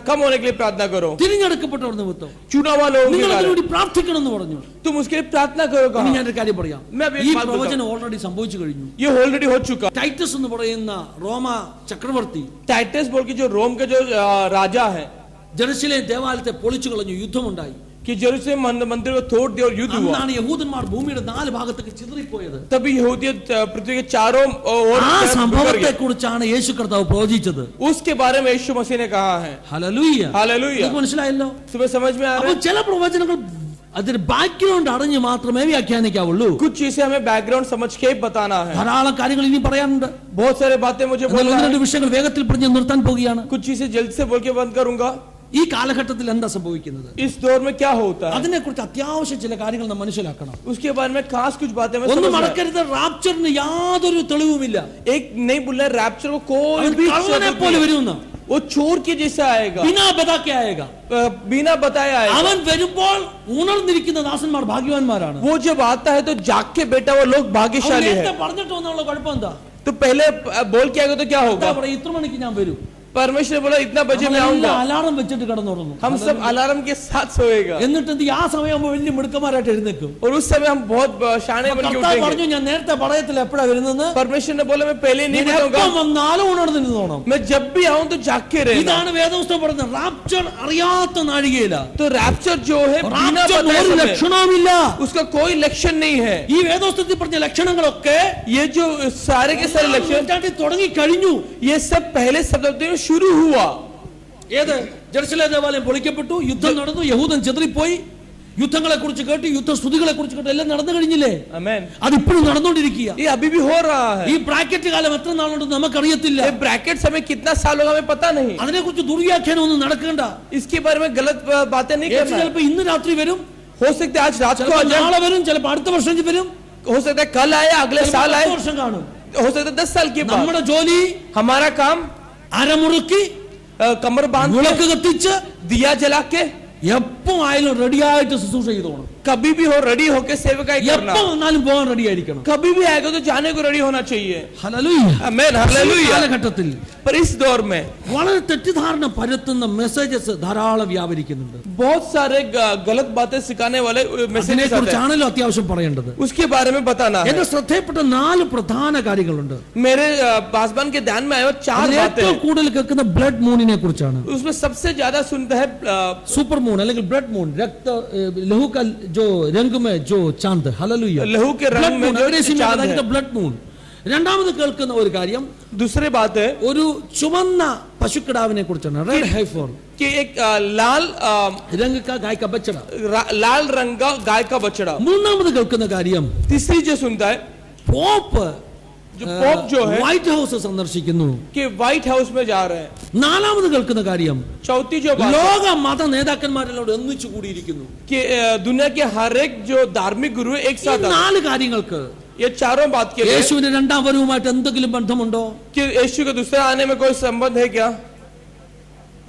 कम होने के लिए प्रार्थना करो। തിരഞ്ഞെടുക്കപ്പെട്ടവർ നിമിത്തം चुना हुआ लोगों के നിങ്ങൾ कारण അതിനുവേണ്ടി പ്രാർത്ഥിക്കണം എന്ന് പറഞ്ഞു. तुम उसके लिए प्रार्थना करो। ഇനി कहा ഞാനൊരു കാര്യം പറയാം. मैं अभी ഈ एक बात बताऊं। പ്രവചനം ഓൾറെഡി സംഭവിച്ചു കഴിഞ്ഞു. ये ऑलरेडी हो चुका। ടൈറ്റസ് എന്ന് പറയുന്ന റോമ ചക്രവർത്തി टाइटस बोल के जो रोम के जो राजा है ജെറുസലേം ദേവാലയത്തെ പൊളിച്ചു കളഞ്ഞു. യുദ്ധമുണ്ടായി. कि यरूशलेम मंदिर को तोड़ दिया और युद्ध हुआ। അന്നാണ് യഹൂദന്മാർ ഭൂമിയുടെ 4 ഭാഗത്തേക്ക് ചിതറിപ്പോയത്. तभी यहूदियत पृथ्वी के चारों ओर ആ बिखर സംഭവത്തെ गए। കുറിച്ചാണ് യേശു കർത്താവ് പ്രവചിച്ചത്. उसके बारे में यीशु मसीह ने कहा है। ഹല്ലേലൂയ. हालेलुया। നിങ്ങൾക്ക് മനസ്സിലായല്ലോ? तुम्हें समझ में आ रहा അപ്പോൾ है? ചില പ്രവചനങ്ങൾ അതിന്റെ ബാക്ക്ഗ്രൗണ്ട് അറിഞ്ഞ് മാത്രമേ വ്യാഖ്യാനിക്കാവുള്ളൂ. कुछ चीजें हमें बैकग्राउंड समझ के ही बताना है। ധാരാളം കാര്യങ്ങൾ ഇനി പറയാനുണ്ട്. बहुत सारे बातें मुझे എന്നാൽ बोलना ഒന്ന് है। രണ്ട് വിഷയങ്ങൾ വേഗത്തിൽ പറഞ്ഞ് നിർത്താൻ പോവുകയാണ്. कुछ चीजें जल्द से बोल के बंद करूंगा। ഈ കാലഘട്ടത്തിൽ എന്താ സംഭവിക്കുന്നത്? इस दौर में क्या होता है അതിനെക്കുറിച്ച് അത്യാവശ്യം ചില കാര്യങ്ങൾ നാം മനസ്സിലാക്കണം. उसके बारे में खास कुछ बातें मैं ഒന്നും समझ रहा മറക്കരുത്, റാപ്ചറിന് യാതൊരു തെളിവുമില്ല. हूं। एक नहीं बोल रहा रैप्चर को कोई അവൻ भी കള്ളനെ सबूत പോലെ नहीं है। വരുമെന്ന്. वो चोर के जैसा आएगा, ബിനാ ബദാക്കെ ആയേഗാ. बिना बताया आएगा। അവൻ വരുമ്പോൾ ഉണർന്നിരിക്കുന്ന ദാസന്മാർ ഭാഗ്യവാന്മാരാണ്. वो जब आता है तो जाग के बेटा वो लोग അവൻ भाग्यशाली നേരത്തെ है। പറഞ്ഞിട്ട് വന്നുള്ള കുഴപ്പം എന്താ? तो पहले बोल के आएगा तो क्या എന്താ होगा? പറയാ, ഇത്ര മണിക്ക് ഞാൻ വരും. परमेश्वर बोला इतना बजे मैं आऊंगा। അലാറം വെച്ചിട്ട് കിടന്നുറങ്ങും. हम सब अलार्म के साथ सोएगा എന്നിട്ട് എന്ത് ചെയ്യും? ആ സമയമാകുമ്പോൾ വലിയ മിടുക്കന്മാരായിട്ട് എഴുന്നേക്കും. और उस समय हम बहुत शाने बन के കർത്താവ് उठेंगे। പറഞ്ഞു, ഞാൻ നേരത്തെ പറയത്തില്ല എപ്പോഴാ വരുന്നെന്ന്. परमेश्वर ने बोला मैं पहले नहीं എപ്പം बताऊंगा, വന്നാലും ഉണർന്നിരുന്നോണം. मैं जब भी आऊं तो जाग के रहना। ഇതാണ് വേദപുസ്തകം പറയുന്നത്. റാപ്ചർ അറിയാത്ത നാഴികയില. तो रैप्चर जो है बिना റാപ്ചർ बताए ഒരു समय, ലക്ഷണവുമില്ല. उसका कोई लक्षण नहीं है। ഈ വേദപുസ്തകത്തിൽ പറഞ്ഞ ലക്ഷണങ്ങളൊക്കെ ये जो सारे के सारे लक्षण തുടങ്ങി കഴിഞ്ഞു. ये सब पहले शताब्दी में शुरू हुआ। ഏത്? ജെറുസലേം ദേവാലയം പൊളിക്കപ്പെട്ടു, യുദ്ധം നടന്നു, യഹൂദൻ ചെതറിപ്പോയി, യുദ്ധങ്ങളെ കുറിച്ച് കേട്ട്, യുദ്ധസ്തുതികളെ കുറിച്ച് കേട്ട് എല്ലാം നടന്നു കഴിഞ്ഞില്ലേ? आमेन। അതിപ്പോഴും നടന്നുകൊണ്ടിരിക്കുക. ये अभी भी हो रहा है। ഈ ബ്രാക്കറ്റ് കാലം എത്ര നാളുണ്ടെന്ന് നമുക്കറിയത്തില്ല. ये ब्रैकेट समय कितना साल होगा हमें पता नहीं। അതിനെക്കുറിച്ച് ദുർവ്യാഖ്യാനം ഒന്നും നടക്കണ്ട. इसके बारे में गलत बातें नहीं യേശു करना है। ചിലപ്പോ ഇന്ന് രാത്രി വരും, हो सकता है आज रात को आ ചിലപ്പോ जाए, നാളെ വരും, ചിലപ്പോ അടുത്ത വർഷം വരും, हो सकता है कल आए, अगले ചിലപ്പോ साल आए, 10 വർഷം കാണും. हो सकता है 10 साल के बाद। നമ്മുടെ ജോലി हमारा काम അരമുറുക്കി कमर बांध വിളക്ക് കത്തിച്ച് दिया जला के എപ്പം ആയാലും റെഡിയായിട്ട് ശുശ്രൂഷ ചെയ്തോണം. कभी भी हो रेडी होके सेवकाई करना। എപ്പം വന്നാലും പോകാൻ റെഡി ആയിരിക്കണം. कभी भी आएगा तो जाने को रेडी होना चाहिए। ഹല്ലേലൂയ. आमेन, हालेलुया। കാലഘട്ടത്തിൽ पर इस दौर में വളരെ തെറ്റിദ്ധാരണ പരത്തുന്ന മെസ്സേജസ് ധാരാളം വ്യാപരിക്കുന്നുണ്ട്. बहुत सारे गलत बातें सिखाने वाले मैसेजेस आते हैं। അതിനെക്കുറിച്ചാണല്ലോ അത്യാവശ്യം പറയേണ്ടത്. उसके बारे में बताना है। എന്റെ ശ്രദ്ധയിൽപ്പെട്ട 4 പ്രധാന കാര്യങ്ങളുണ്ട്. मेरे पासवान के ध्यान में आया 4 അതിൽ बातें ഏറ്റവും हैं। കൂടുതൽ കേൾക്കുന്ന ബ്ലഡ് മൂണിനെ കുറിച്ചാണ്. उसमें सबसे ज्यादा सुनता है സൂപ്പർ മൂൺ അല്ലെങ്കിൽ ബ്ലഡ് മൂൺ, രക്ത ലഹു का जो रंग में जो चांद. हालेलुया. लहू के रंग में जो चांद है। Blood moon. രണ്ടാമത് കേൾക്കുന്ന ഒരു കാര്യം, दूसरी बात है ഒരു ചുവന്ന പശുക്കിടാവിനെ കുറിച്ചാണ്. റെഡ് ഹൈഫോർ कि एक लाल രംഗ് का गाय का बछड़ा. लाल रंग का गाय का बछड़ा। മൂന്നാമത് കേൾക്കുന്ന കാര്യം, तीसरी जो सुनता है പോപ്പ് जो पोप जो है വൈറ്റ് ഹൗസ് സന്ദർശിക്കുന്നു. कि व्हाइट हाउस में जा रहे हैं। നാലാമത് കേൾക്കുന്ന കാര്യം, चौथी जो बात है ലോക മത നേതാക്കന്മാരെല്ലാം ഒന്നിച്ചു കൂടിയിരിക്കുന്നു. कि दुनिया के हर एक जो धार्मिक गुरु एक ഈ साथ आते हैं। 4 കാര്യങ്ങൾക്ക് ये चारों बात के लिए യേശുവിന്റെ രണ്ടാം വരവുമായിട്ട് എന്തെങ്കിലും ബന്ധമുണ്ടോ? कि यीशु के दूसरे आने में कोई संबंध है क्या?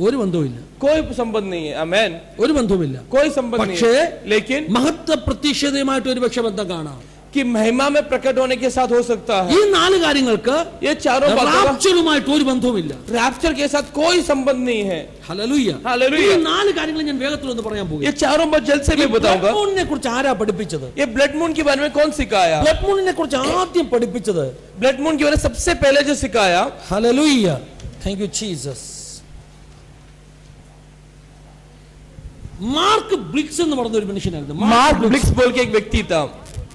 ഒരു ബന്ധവുമില്ല. कोई संबंध नहीं है। आमेन। ഒരു ബന്ധവുമില്ല. कोई संबंध नहीं പക്ഷേ है। लेकिन മഹത്വ പ്രത്യക്ഷതയുമായിട്ട് ഒരു പക്ഷെ ബന്ധം കാണാം. कि महिमा में प्रकट होने के साथ हो सकता ഈ है। 4 കാര്യങ്ങൾക്ക് ये चारों बातों का റാപ്ചറുമായിട്ട് ഒരു ബന്ധവുമില്ല. रैप्चर के साथ कोई संबंध नहीं है। ഹല്ലേലൂയ. हालेलुया। ഈ 4 കാര്യങ്ങൾ ഞാൻ വേഗത്തിൽ ഒന്ന് പറയാൻ പോകും. ये चारों बात जल्द से मैं बताऊंगा। ബ്ലഡ് കുറിച്ച് ആരാ പഠിപ്പിച്ചത്? ये ब्लड मून के बारे में कौन सिखाया? ബ്ലഡ് മൂണിനെ കുറിച്ച് ആദ്യം പഠിപ്പിച്ചത് ब्लड मून के बारे में सबसे पहले जो सिखाया, hallelujah, thank you Jesus, mark Bligh's എന്ന് പറഞ്ഞ ഒരു മനുഷ്യനായിരുന്നു. मार्क ब्लिक्स बोल के एक व्यक्ति था।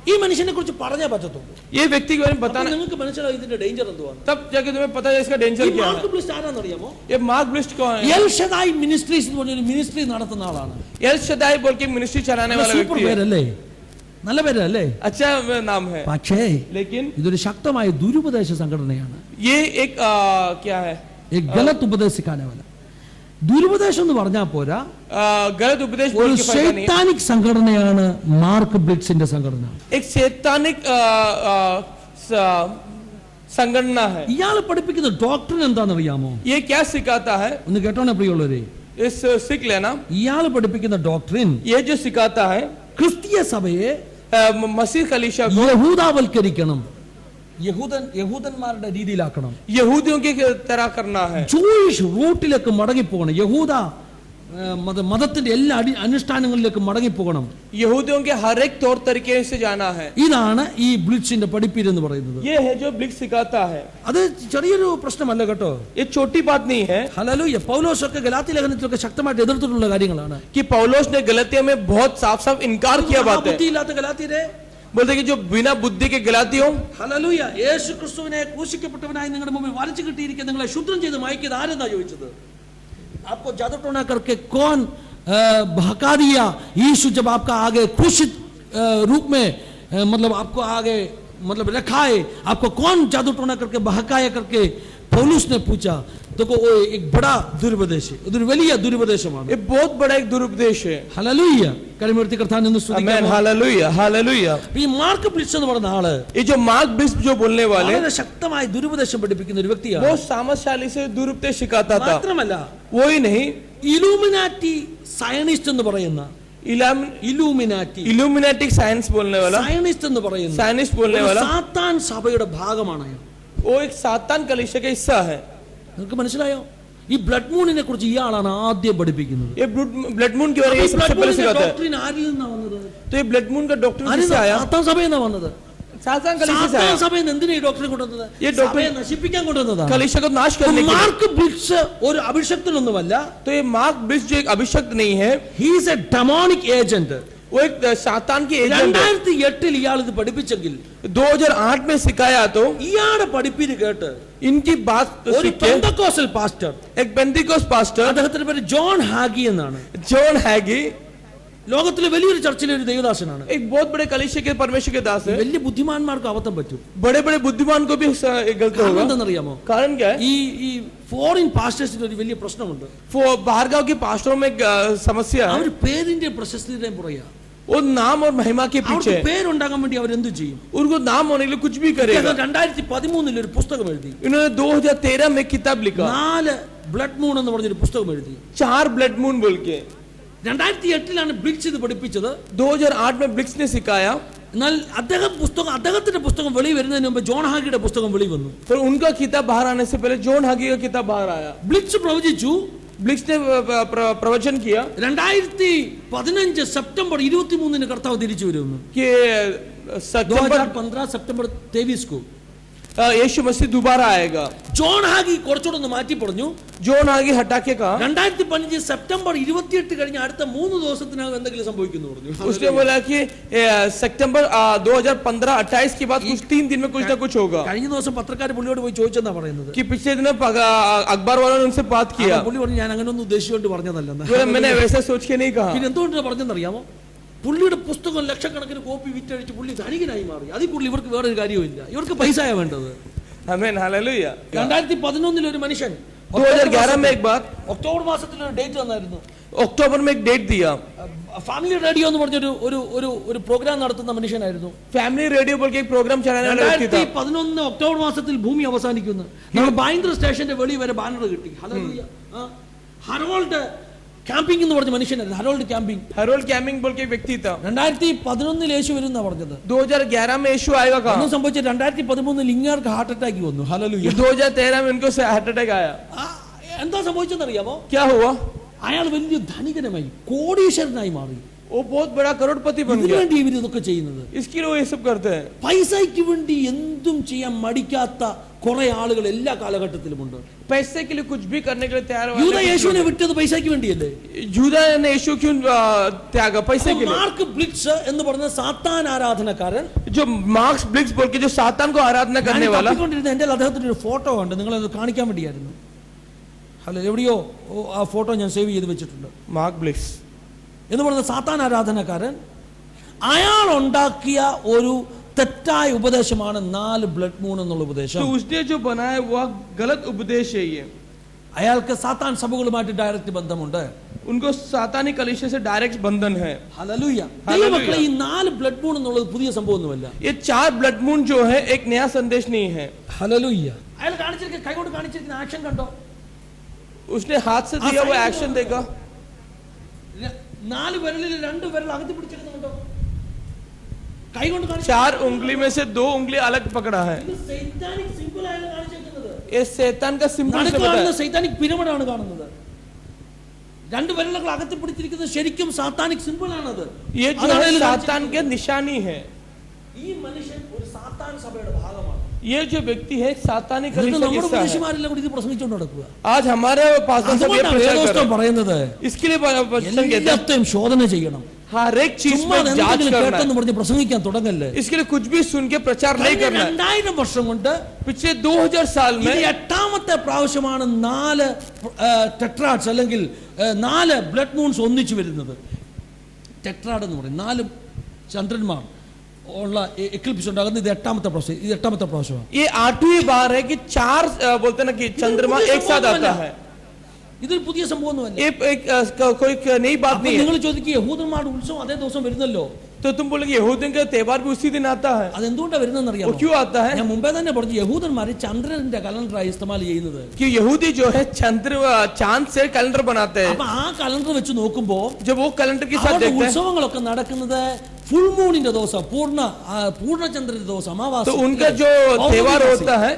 ഈ മനുഷ്യനെ കുറിച്ച് പറഞ്ഞേ പറ്റത്തുള്ളൂ. ये व्यक्ति के बारे में അപ്പോൾ बताना നിങ്ങൾക്ക് മനസ്സിലാവും ഇതിന്റെ ഡേഞ്ചർ എന്തുവാണ്. तब जाके तुम्हें पता है इसका ഈ डेंजर क्या മാർക്ക് है। ബ്ലിക്സ് ആരാന്നറിയാമോ? ये मार्क ब्लिस्ट कौन है? എൽ ഷദായ് മിനിസ്ട്രീസ് എന്ന് പറഞ്ഞൊരു മിനിസ്ട്രി നടത്തുന്ന ആളാണ്. एल शदाई बोल के मिनिस्ट्री चलाने वाला സൂപ്പർ व्यक्ति है। പേരല്ലേ? നല്ല പേരല്ലേ? अच्छा नाम है। പക്ഷേ लेकिन ഇതൊരു ശക്തമായ ദുരുപദേശ സംഘടനയാണ്. ये एक क्या है? एक गलत उपदेश सिखाने वाला. ദുരുപദേശം എന്ന് പറഞ്ഞാൽ പോരാ, गलत उपदेश ഒരു बोल के फायदा नहीं है. ശൈത്താനിക് സംഘടനയാണ് മാർക്ക് ബ്ലിറ്റ്സിന്റെ സംഘടന. एक शैतानिक संगठना है. ഇയാൾ പഠിപ്പിക്കുന്ന ഡോക്ടറിൻ എന്താണെന്ന് അറിയാമോ? ये क्या सिखाता है, ഒന്ന് കേട്ടോണേ പ്രിയമുള്ളവരെ. इस सीख लेना. ഇയാൾ പഠിപ്പിക്കുന്ന ഡോക്ടറിൻ ये जो सिखाता है ക്രിസ്തീയ സഭയെ मसीह कलीसिया को യഹൂദാവൽക്കരിക്കണം, യഹൂദന്മാരുടെ രീതിയിലാക്കണം, यहूदियों की तरह करना है. ജൂയിഷ് റൂട്ടിലേക്ക് മടങ്ങിപ്പോകണം, യഹൂദ മതത്തിന്റെ എല്ലാ അനുഷ്ഠാനങ്ങളിലേക്ക് മടങ്ങിപ്പോകണം. यहूदियों के हर एक तौर तरीके से जाना है. ഇതാണ് ഈ ബ്ലിറ്റ്സിന്റെ പഠിപ്പീരെന്ന് പറയുന്നത്. ये है जो ब्लिक्स सिखाता है. അത് ചെറിയൊരു പ്രശ്നമല്ല കേട്ടോ. ये छोटी बात नहीं है. ഹല്ലേലൂയ. പൗലോസൊക്കെ ഗലാത്യ ലേഖനത്തിലൊക്കെ ശക്തമായിട്ട് എതിർത്തിട്ടുള്ള കാര്യങ്ങളാണ്. कि पौलुस ने गलातिया में बहुत साफ साफ इनकार किया बात है. ബുദ്ധിയില്ലാത്ത ഗലാത്യരെ, बोलते कि जो बिना बुद्धि के गलातियों, ഹല്ലേലൂയ, യേശു ക്രിസ്തുവിനെ ക്രൂശിക്കപ്പെട്ടവനായി നിങ്ങളുടെ മുമ്പിൽ വരച്ചു കിട്ടിയിരിക്കുക നിങ്ങളെ ശുദ്ധം ചെയ്ത് മയക്കിയത് ആരെന്നാ ചോദിച്ചത്? आपको जादू टोना करके कौन बहका दिया? यीशु जब आपका आगे क्रूसित रूप में मतलब आपको आगे मतलब रखा है, आपको कौन जादू टोना करके बहकाया करके पौलुस ने पूछा. तो वो एक बड़ा दुरुपदेश है, വലിയ ദുരുപദേശമാണ്. ये बहुत बड़ा एक दुरुपदेश है. ഹല്ലേലൂയ. കരമുയർത്തി കർത്താവിനെ സ്തുതിക്കാം. Hallelujah hallelujah. ഈ മാർക്ക് ബ്ലിറ്റ്സ് എന്ന് പറയുന്ന ആള് ये जो मार्क ब्लिक्स जो बोलने वाले, വളരെ ശക്തമായി ദുരുപദേശം പഠിപ്പിക്കുന്ന ഒരു വ്യക്തിയാണ്. वो सामर्थशाली से दुरुपदेश सिखाता था. മാത്രമല്ല वो ही नहीं, ഇലൂമിനാറ്റി സയനിസ്റ്റ് എന്ന് പറയുന്ന इल्यूमिनाटिक साइंस बोलने वाला, സയനിസ്റ്റ് എന്ന് പറയുന്ന साइनिस्ट बोलने वाला, സാത്താൻ സഭയുടെ ഭാഗമാണ് അയാൾ. वो एक सातान कलीसिया का हिस्सा है. നിങ്ങൾക്ക് മനസ്സിലായോ? ഈ ബ്ലഡ് മൂണിനെ കുറിച്ച് ഇയാളാണ് ആദ്യം പഠിപ്പിക്കുന്നത്. ये ब्लड मून के बारे में सबसे पहले सिखाता है. ഡോക്ടറിൻ ആരിൽ നിന്നാണ് വന്നത്? तो ये ब्लड मून का डॉक्टर किससे आया? സാത്താൻ സഭയിൽ നിന്നാണ് വന്നത്. सातान कलीसिया से സാത്താൻ आया. സഭയിൽ നിന്ന് എന്തിനാ ഈ ഡോക്ടറെ കൊണ്ടുവന്നത്? ये डॉक्टर സഭയെ നശിപ്പിക്കാൻ കൊണ്ടുവന്നതാണ്. कलीसिया को नाश करने के लिए. മാർക്ക് ബ്ലിറ്റ്സ് ഒരു അഭിഷക്തനൊന്നുമല്ല. तो ये मार्क ब्लिक्स जो एक अभिषक्त नहीं है, he is A demonic agent. वो एक सातान की एजेंट है. 2008 ഇയാൾ ഇത് പഠിപ്പിച്ചെങ്കിൽ 2008 में सिखाया तो ഇയാളുടെ പഠിപ്പിന് കേട്ട് इनकी बात ഒരു सीख के പെന്തക്കോസ്റ്റൽ പാസ്റ്റർ, एक पेंटिकोस्ट पास्टर അദ്ദേഹത്തിന്റെ പേര് ജോൺ ഹാഗി എന്നാണ്, जॉन हैगी, ലോകത്തിലെ വലിയൊരു ചർച്ചിലെ ഒരു ദൈവദാസനാണ്. एक बहुत बड़े कलीसिया के परमेश्वर के दास है. വലിയ ബുദ്ധിമാന്മാർക്ക് അബദ്ധം പറ്റും. बड़े बड़े बुद्धिमान को भी गलत കാരണം होगा. എന്താണെന്നറിയാമോ? कारण क्या है? ഈ ഫോറിൻ പാസ്റ്റേഴ്സിന് ഒരു വലിയ പ്രശ്നമുണ്ട്. बाहर गांव के पास्टरों में एक समस्या है. അവർ പേരിന്റെ പ്രശസ്തിയുടെയും പുറകെ, वो नाम और महिमा के അവർക്ക് पीछे, പേരുണ്ടാകാൻ വേണ്ടി അവരെന്ത് ചെയ്യും? उनको नाम होने के लिए कुछ भी करेगा. 2013 ഒരു പുസ്തകം എഴുതി. इन्होंने 2013 में किताब लिखा, 4 ബ്ലഡ് മൂൺ എന്ന് പറഞ്ഞൊരു പുസ്തകം എഴുതി. 4 ब्लड मून बोल के. 2008 ബ്ലിറ്റ്സ് ഇത് പഠിപ്പിച്ചത്. 2008 में ब्लिक्स ने सिखाया. എന്നാൽ അദ്ദേഹത്തിന്റെ പുസ്തകം വെളി വരുന്നതിന് മുമ്പ് ജോൺ ഹാഗിയുടെ പുസ്തകം വെളി വന്നു. पर उनका किताब बाहर आने से पहले जॉन हैगी का किताब बाहर आया. ബ്ലിറ്റ്സ് പ്രവചിച്ചു. ब्लिक्स ने प्रवचन किया 2015 സെപ്റ്റംബർ 23 കർത്താവ് തിരിച്ചു വരുന്നു. कि 2015 സെപ്റ്റംബർ 23 को यीशु मसीह दोबारा आएगा. ജോൺ ഹാഗി കുറച്ചുകൂടെ ഒന്ന് മാറ്റി പറഞ്ഞു. जॉन हैगी हटा के कहा, 2015 സെപ്റ്റംബർ 28 കഴിഞ്ഞ അടുത്ത 3 ദിവസത്തിനകം എന്തെങ്കിലും സംഭവിക്കുന്നു പറഞ്ഞു. उसने बोला कि सितंबर 2015-28 के बाद कुछ 3 दिन में कुछ ना कुछ होगा. കഴിഞ്ഞ ദിവസം പത്രക്കാർ പുള്ളിയോട് പോയി ചോദിച്ചെന്നാ പറയുന്നത്. कि पिछले दिन अखबार वालों ने उनसे बात किया. പുള്ളി പറഞ്ഞു ഞാൻ അങ്ങനെ ഒന്നും ഉദ്ദേശിച്ചുകൊണ്ട് പറഞ്ഞതല്ലെന്ന്. मैंने वैसे सोच के नहीं कहा. പിന്നെ എന്തുകൊണ്ടാണ് പറഞ്ഞെന്നറിയാമോ? പുള്ളിയുടെ പുസ്തകം ലക്ഷക്കണക്കിന് കോപ്പി വിറ്റഴിച്ച് പുള്ളി ധനികനായി മാറി. അതിൽ കൂടുതൽ ഇവർക്ക് വേറൊരു കാര്യമില്ല. ഇവർക്ക് പൈസയാ വേണ്ടത്. आमीन हालेलुया. 2011 ഒരു മനുഷ്യൻ 2011 में एक बात, ഒക്ടോബർ മാസത്തിൽ ഒരു ഡേറ്റ് വന്നായിരുന്നു. अक्टूबर में एक डेट दिया. ഫാമിലി റേഡിയോ എന്ന് പറഞ്ഞൊരു ഒരു പ്രോഗ്രാം നടത്തുന്ന മനുഷ്യനായിരുന്നു. फैमिली रेडियो बोल के एक प्रोग्राम चलाने वाला व्यक्ति था. 2011 ഒക്ടോബർ മാസത്തിൽ ഭൂമി അവസാനിക്കുന്നു. നമ്മൾ ബായിന്ദ്ര സ്റ്റേഷന്റെ വെളി വരെ ബാനർ കിട്ടി. ഹല്ലേലൂയ. ഹറോൾഡ് ക്യാമ്പിംഗ് എന്ന് പറഞ്ഞ മനുഷ്യനായിരുന്നു. Harold camping. हरोल्ड कैम्पिंग बोल के एक व्यक्ति था. 2011 യേശു വരുന്ന പറഞ്ഞത്. 2011 में यीशु आएगा कहा. ഒന്നും സംഭവിച്ച 2013 ഇങ്ങാർക്ക് ഹാർട്ട് അറ്റാക്ക് വന്നു. ഹല്ലേലൂയ. 2013 में उनको हार्ट अटैक आया. എന്താ സംഭവിച്ചെന്നറിയാമോ? क्या हुआ? അയാൾ വലിയ ധനികനായി, കോടീശ്വരനായി മാറി. वो बहुत बड़ा करोड़पति बन गया. ഇതിനുവേണ്ടി ഇവർ ഇതൊക്കെ ചെയ്യുന്നത്. इसके लिए वो ये सब करते हैं. പൈസയ്ക്ക് വേണ്ടി എന്തും ചെയ്യാൻ മടിക്കാത്ത കുറെ ആളുകൾ എല്ലാ കാലഘട്ടത്തിലുമുണ്ട്. पैसे के लिए कुछ भी करने के लिए तैयार യൂദ യേശുവിനെ വിട്ടത് പൈസയ്ക്ക് വേണ്ടിയല്ലേ? यूदा ने यीशु क्यों त्यागा? पैसे के लिए. മാർക്ക് ബ്ലിറ്റ്സ് എന്ന് പറഞ്ഞ സാത്താൻ ആരാധനക്കാരൻ, जो मार्क्स ब्लिक्स बोल के जो सातान को आराधना करने वाला, എന്റെ അദ്ദേഹത്തിന്റെ ഒരു ഫോട്ടോ ഉണ്ട്, നിങ്ങളത് കാണിക്കാൻ വേണ്ടിയായിരുന്നു. ഹലോ, എവിടെയോ ആ ഫോട്ടോ ഞാൻ സേവ് ചെയ്ത് വെച്ചിട്ടുണ്ട്. मार्क ब्लिक्स എന്ന് പറഞ്ഞ സാത്താൻ ആരാധനക്കാരൻ, അയാൾ ഉണ്ടാക്കിയ ഒരു തെറ്റായ ഉപദേശമാണ് 4 ബ്ലഡ് മൂൺ എന്നുള്ള ഉപദേശം. तो उसने जो बनाया वो गलत उपदेश है. ये അയാൾക്ക് സാത്താൻ സഭകളുമായിട്ട് ഡയറക്റ്റ് ബന്ധമുണ്ട്. उनको सातानी कलीसिया से डायरेक्ट बंधन है. ഹല്ലേലൂയ. ഹല്ലേലൂയ. മക്കളെ, ഈ 4 ബ്ലഡ് മൂൺ എന്നുള്ളത് പുതിയ സംഭവമൊന്നുമല്ല. ये 4 ब्लड मून जो है एक नया संदेश नहीं है. ഹല്ലേലൂയ. അയാൾ കാണിച്ചിരിക്കുന്ന കൈകൊണ്ട് കാണിച്ചിരിക്കുന്ന ആക്ഷൻ കണ്ടോ? उसने हाथ से दिया वो एक्शन देखा. 4 വിരലിൽ 2 വിരൽ അകത്തി പിടിച്ചിരിക്കുന്നുണ്ടോ? കൈകൊണ്ട് കാണിച്ചു. 4 उंगली में से 2 उंगली अलग पकड़ा है. ഇത് സൈത്താനിക് സിംബൽ ആണ് കാണിച്ചിരിക്കുന്നത്. ये शैतान का सिंबल से കാണുന്ന बताया. സൈത്താനിക് പിരമിഡാണ് കാണുന്നത്. 2 വിരലുകൾ അകത്തി പിടിച്ചിരിക്കുന്നത് ശരിക്കും സാത്താനിക് സിംബൽ ആണത്. ये जो है सातान के निशानी है. ഈ മനുഷ്യൻ ഒരു സാത്താൻ സഭയുടെ ഭാഗമാണ്. ये जो व्यक्ति है सातानी എന്നിട്ട് कलीसिया നമ്മുടെ का हिस्सा है. ഉപദേശിമാരെല്ലാം കൂടി ഇത് പ്രസംഗിച്ചുകൊണ്ട് നടക്കുക. आज हमारे पास्टर सब ये അതുകൊണ്ടാണ് प्रचार कर വേദോസ്തവം रहे പറയുന്നത് हैं. इसके लिए वचन कहते हैं എല്ലാത്തെയും ശോധന ചെയ്യണം. हर एक चीज ചുമ്മാ में जांच എന്തെങ്കിലും करना കേട്ടെന്ന് है. പറഞ്ഞ് പ്രസംഗിക്കാൻ തുടങ്ങല്ലേ. इसके लिए कुछ भी सुन के प्रचार नहीं കഴിഞ്ഞ करना है. 2000 വർഷം കൊണ്ട് पिछले 2000 साल ഇത് में 8ാമത്തെ പ്രാവശ്യമാണ് 4 ടെട്രാഡ്സ് അല്ലെങ്കിൽ 4 ബ്ലഡ് മൂൺസ് ഒന്നിച്ചു വരുന്നത്. ടെട്രാഡ് എന്ന് പറയും 4 ചന്ദ്രന്മാർ ഉള്ള എക്ലിപ്സ് ഉണ്ടാകുന്നത്. ഇത് 8ാമത്തെ പ്രാവശ്യമാണ്. ये 8वीं बार है कि 4 बोलते हैं ना कि चंद्रमा एक साथ आता है. ഇതൊരു പുതിയ സംഭവമൊന്നുമല്ല. ये कोई नई बात അപ്പോൾ नहीं है. നിങ്ങൾ ചോദിക്കുക യഹൂദന്മാരുടെ ഉത്സവം അതേ ദിവസം വരുന്നല്ലോ, तो तुम बोलोगे यहूदियों का त्योहार भी उसी दिन आता है. അതെന്തുകൊണ്ടാണ് വരുന്നതെന്ന് वो അറിയാമോ? क्यों आता है? ഞാൻ മുമ്പേ തന്നെ പറഞ്ഞു, യഹൂദന്മാർ ചന്ദ്രന്റെ കലണ്ടറായി ഇസ്തമാൽ ചെയ്യുന്നത്. कि यहूदी जो है चांद से कैलेंडर बनाते हैं. അപ്പൊ ആ കലണ്ടർ വെച്ച് നോക്കുമ്പോ जब वो कैलेंडर के साथ അവരുടെ देखते हैं ഉത്സവങ്ങളൊക്കെ നടക്കുന്നത് ഫുൾ മൂണിന്റെ ദിവസം, പൂർണ്ണചന്ദ്രന്റെ ദിവസം, അമാവാസി, तो उनका जो त्योहार होता है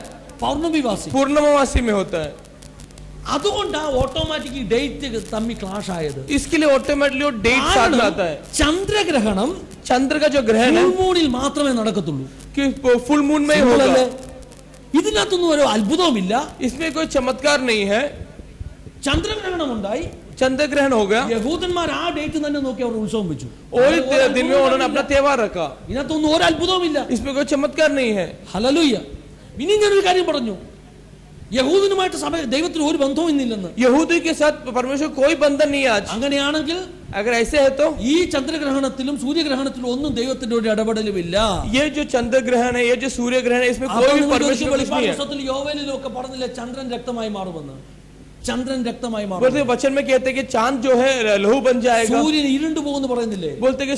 പൗർണമിവാസി. पूर्णमासी में होता है. അതുകൊണ്ടാണ് ഓട്ടോമാറ്റിക് ഡേറ്റ് തമ്മിൽ ക്ലാഷ് ആയത്. इसके लिए ऑटोमेटिकली वो डेट साथ में आता है. ചന്ദ്രഗ്രഹണം चंद्र का जो ग्रहण है ഫുൾ മൂണിൽ മാത്രമേ നടക്കത്തുള്ളൂ. कि फुल मून में ही Simple होगा. അല്ലേ? ഇതിനകത്തൊന്നും ഒരു അത്ഭുതവുമില്ല. इसमें कोई चमत्कार नहीं है. ചന്ദ്രഗ്രഹണം ഉണ്ടായി, चंद्र ग्रहण हो गया, യഹൂദന്മാർ ആ ഡേറ്റ് തന്നെ നോക്കി അവർ ഉത്സവം വെച്ചു. और दिन में उन्होंने अपना त्योहार रखा. ഇതിനകത്തൊന്നും ഒരു അത്ഭുതവുമില്ല. इसमें कोई चमत्कार नहीं है. ഹല്ലേലൂയ. ഇനി ഞാനൊരു കാര്യം പറഞ്ഞു, യഹൂദനുമായിട്ട് സഭ ദൈവത്തിന് ഒരു ബന്ധവും ഇന്നില്ലെന്ന്. यहूदी के साथ परमेश्वर कोई बंधन नहीं है आज. അങ്ങനെയാണെങ്കിൽ अगर ऐसे है तो ഈ ചന്ദ്രഗ്രഹണത്തിലും സൂര്യഗ്രഹണത്തിലും ഒന്നും ദൈവത്തിന്റെ ഒരു ഇടപെടലുമില്ല. ये जो चंद्र ग्रहण है, ये जो सूर्य ग्रहण है, इसमें कोई भी परमेश्वर का कुछ नहीं है. പുസ്തകത്തിൽ യോവേലിലും ഒക്കെ പറഞ്ഞില്ലേ ചന്ദ്രൻ രക്തമായി മാറുമെന്ന്. ചന്ദ്രൻ രക്തമായി മാറും. बोलते वचन में कहते हैं कि चांद जो है लहू बन जाएगा. സൂര്യൻ ഇരുണ്ടു പോകുന്നു പറയുന്നില്ലേ. बोलते कि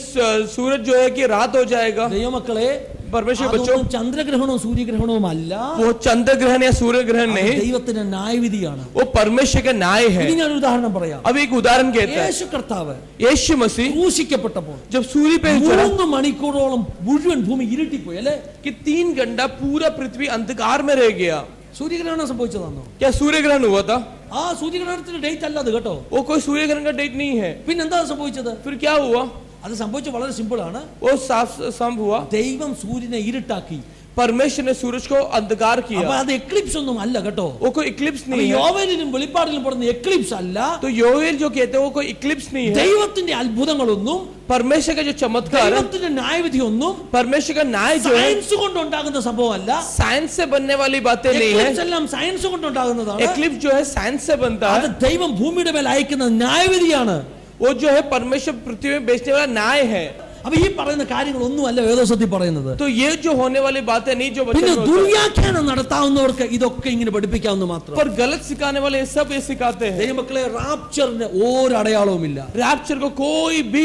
सूरज जो है कि रात हो जाएगा. ദൈവമക്കളെ, परमेश्वर बच्चों, അതൊന്നും ചന്ദ്രഗ്രഹണവും സൂര്യഗ്രഹണവും അല്ല. वो चंद्र ग्रहण या सूर्य ग्रहण അത് नहीं, ദൈവത്തിന്റെ ന്യായവിധിയാണ്. वो परमेश्वर का न्याय है. ഇനി ഞാനൊരു ഉദാഹരണം പറയാം. अब एक उदाहरण कहता है. യേശു കർത്താവ് यीशु मसीह ക്രൂശിക്കപ്പെട്ടപ്പോൾ जब सूर्य पे चढ़ा 3 മണിക്കൂറോളം മുഴുവൻ ഭൂമി ഇരുട്ടിപ്പോയി അല്ലേ. कि 3 घंटा पूरा पृथ्वी अंधकार में रह गया. സൂര്യഗ്രഹണം സംഭവിച്ചതാണോ? क्या सूर्य ग्रहण हुआ था? ആ സൂര്യഗ്രഹണത്തിന്റെ ഡേറ്റ് അല്ല അത് കേട്ടോ. वो कोई सूर्य ग्रहण का डेट नहीं है. പിന്നെന്താ സംഭവിച്ചത്? फिर क्या हुआ? അത് സംഭവിച്ചത് വളരെ സിമ്പിൾ ആണ്. वो साफ साफ हुआ. ദൈവം സൂര്യനെ ഇരുട്ടാക്കി. परमेश्वर ने सूरज को अंधकार അപ്പൊ किया. അത് എക്ലിപ്സ് ഒന്നും അല്ല കേട്ടോ. वो कोई इक्लिप्स नहीं है. യോവേലിലും വെളിപ്പാടിലും പറഞ്ഞ എക്ലിപ്സ് അല്ല. तो योएल जो कहते हैं वो कोई इक्लिप्स नहीं है. ദൈവത്തിന്റെ അത്ഭുതങ്ങളൊന്നും परमेश्वर का जो चमत्कार है, ദൈവത്തിന്റെ ന്യായവിധി ഒന്നും परमेश्वर का न्याय जो है സയൻസ് കൊണ്ടുണ്ടാകുന്ന സംഭവമല്ല. साइंस से बनने वाली बातें नहीं है. എക്ലിപ്സ് എല്ലാം സയൻസ് കൊണ്ടുണ്ടാകുന്നതാണ്. इक्लिप्स जो है साइंस से बनता അത് है. ദൈവം ഭൂമിയുടെ മേൽ അയക്കുന്ന ന്യായവിധിയാണ്. वो जो है परमेश्वर पृथ्वी में बेचने वाला न्याय है. അപ്പൊ ഈ പറയുന്ന കാര്യങ്ങളൊന്നും അല്ല വേദോസത്തിൽ പറയുന്നത്. तो ये जो होने वाली बातें नहीं जो वचन പിന്നെ में होता है. ദുർവ്യാഖ്യാനം നടത്താവുന്നവർക്ക് ഇതൊക്കെ ഇങ്ങനെ പഠിപ്പിക്കാവുന്ന മാത്രം. पर गलत सिखाने वाले ये सब ये सिखाते हैं. ദൈവമക്കളെ, റാപ്ചറിന് ഒരു അടയാളവുമില്ല. रैप्चर को कोई भी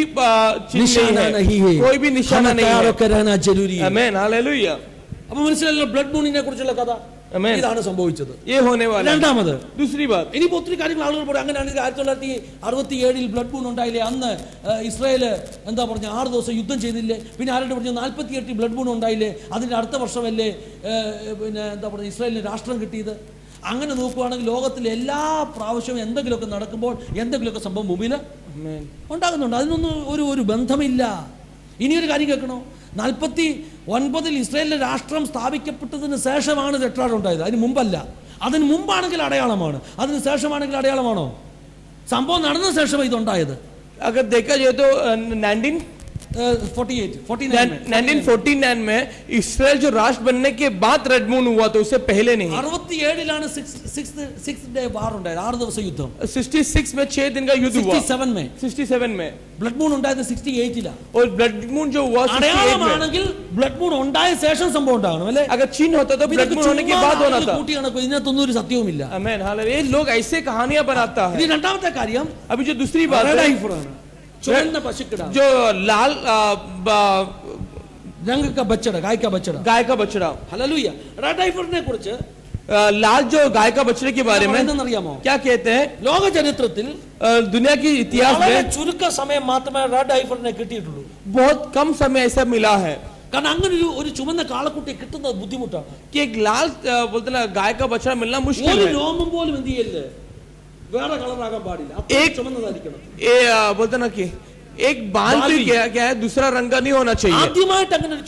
चिन्ह നിശാന नहीं है, कोई भी निशाना नहीं है. आमेन, हालेलुया. അപ്പൊ മനസ്സിലല്ലോ ബ്ലഡ് മൂണിനെ കുറിച്ചുള്ള കഥ. ആമേൻ. ഇതാണ് സംഭവിച്ചത്. ये होने वाला है. രണ്ടാമത്, दूसरी बात, ഇനിയിപ്പോ ഒത്തിരി കാര്യങ്ങൾ ആളുകൾ പറയും. അങ്ങനെയാണെങ്കിൽ 1967 ബ്ലഡ് മൂൺ ഉണ്ടായില്ലേ, അന്ന് ഇസ്രായേല് എന്താ പറഞ്ഞ 6 ദിവസം യുദ്ധം ചെയ്തില്ലേ. പിന്നെ ആരുടെ പറഞ്ഞു 48 ബ്ലഡ് മൂൺ ഉണ്ടായില്ലേ, അതിന്റെ അടുത്ത വർഷമല്ലേ പിന്നെ എന്താ പറയുക ഇസ്രായേലിന് രാഷ്ട്രം കിട്ടിയത്. അങ്ങനെ നോക്കുവാണെങ്കിൽ ലോകത്തിലെ എല്ലാ പ്രാവശ്യവും എന്തെങ്കിലുമൊക്കെ നടക്കുമ്പോൾ എന്തെങ്കിലുമൊക്കെ സംഭവം മുമ്പിൽ ഉണ്ടാകുന്നുണ്ട്. അതിനൊന്നും ഒരു ബന്ധമില്ല. ഇനിയൊരു കാര്യം കേൾക്കണോ, 49 ഇസ്രായേലിലെ രാഷ്ട്രം സ്ഥാപിക്കപ്പെട്ടതിന് ശേഷമാണ് ടെട്രാഡ് ഉണ്ടായത്. അതിന് മുമ്പല്ല. അതിന് മുമ്പാണെങ്കിൽ അടയാളമാണ്, അതിന് ശേഷമാണെങ്കിൽ അടയാളമാണോ? സംഭവം നടന്ന ശേഷം ഇതുണ്ടായത്. अगर देखा जाए तो 19 1949 में इसराइल जो राष्ट्र बनने के बाद रेड मून हुआ तो उससे पहले नहीं। 67 സിക്സ് ഡേ വാർ ഉണ്ടായത്, 6 ദിവസം യുദ്ധം. 66 में 6 दिन का युद्ध हुआ। 67 में ബ്ലഡ് മൂൺ ഉണ്ടായത് 68 और ब्लड मून जो हुआ 68 में। അടയാളമാണെങ്കിൽ ബ്ലഡ് മൂൺ ഉണ്ടായ ശേഷം സംഭവം ഉണ്ടാകണം അല്ലേ? अगर चिन्ह होता तो ब्लड मून होने के बाद होना था। ഇതിനകത്തൊന്നും ഒരു സത്യവുമില്ല. आमीन हालेलुया। ये लोग ऐसे कहानियां बनाता है। ഇനി രണ്ടാമത്തെ കാര്യം अभी जो दूसरी बात है ചുവന്ന പശുക്കിടാവ്, जो लाल रंग का बछड़ा, गाय का बछड़ा, गाय का बछड़ा। हालेलुया. रेड ഐഫറിനെ കുറിച്ച് लाल जो गाय का बछड़े के बारे में അറിയാമോ? क्या कहते हैं? ലോക ചരിത്രത്തിൽ दुनिया की इतिहास വളരെ में ചുരുക്ക സമയം മാത്രമേ റെഡ് ഐഫറിനെ കിട്ടിയിട്ടുള്ളൂ. बहुत कम समय ऐसा मिला है കാരണം അങ്ങനെ ഒരു ചുവന്ന കാളക്കുട്ടിയെ കിട്ടുന്നത് ബുദ്ധിമുട്ടാണ്. कि एक लाल बोलते ना गाय का बछड़ा मिलना मुश्किल ഒരു है। രോമം പോലും എന്ത് ചെയ്യല്ലേ, വേറെ കളറാകാൻ പാടില്ല, एक ചുമന്നതായിരിക്കണം. ये बोलते ना कि एक बाल भी क्या है दूसरा रंग का नहीं होना चाहिए। ആദ്യമായിട്ട് അങ്ങനെ ഒരു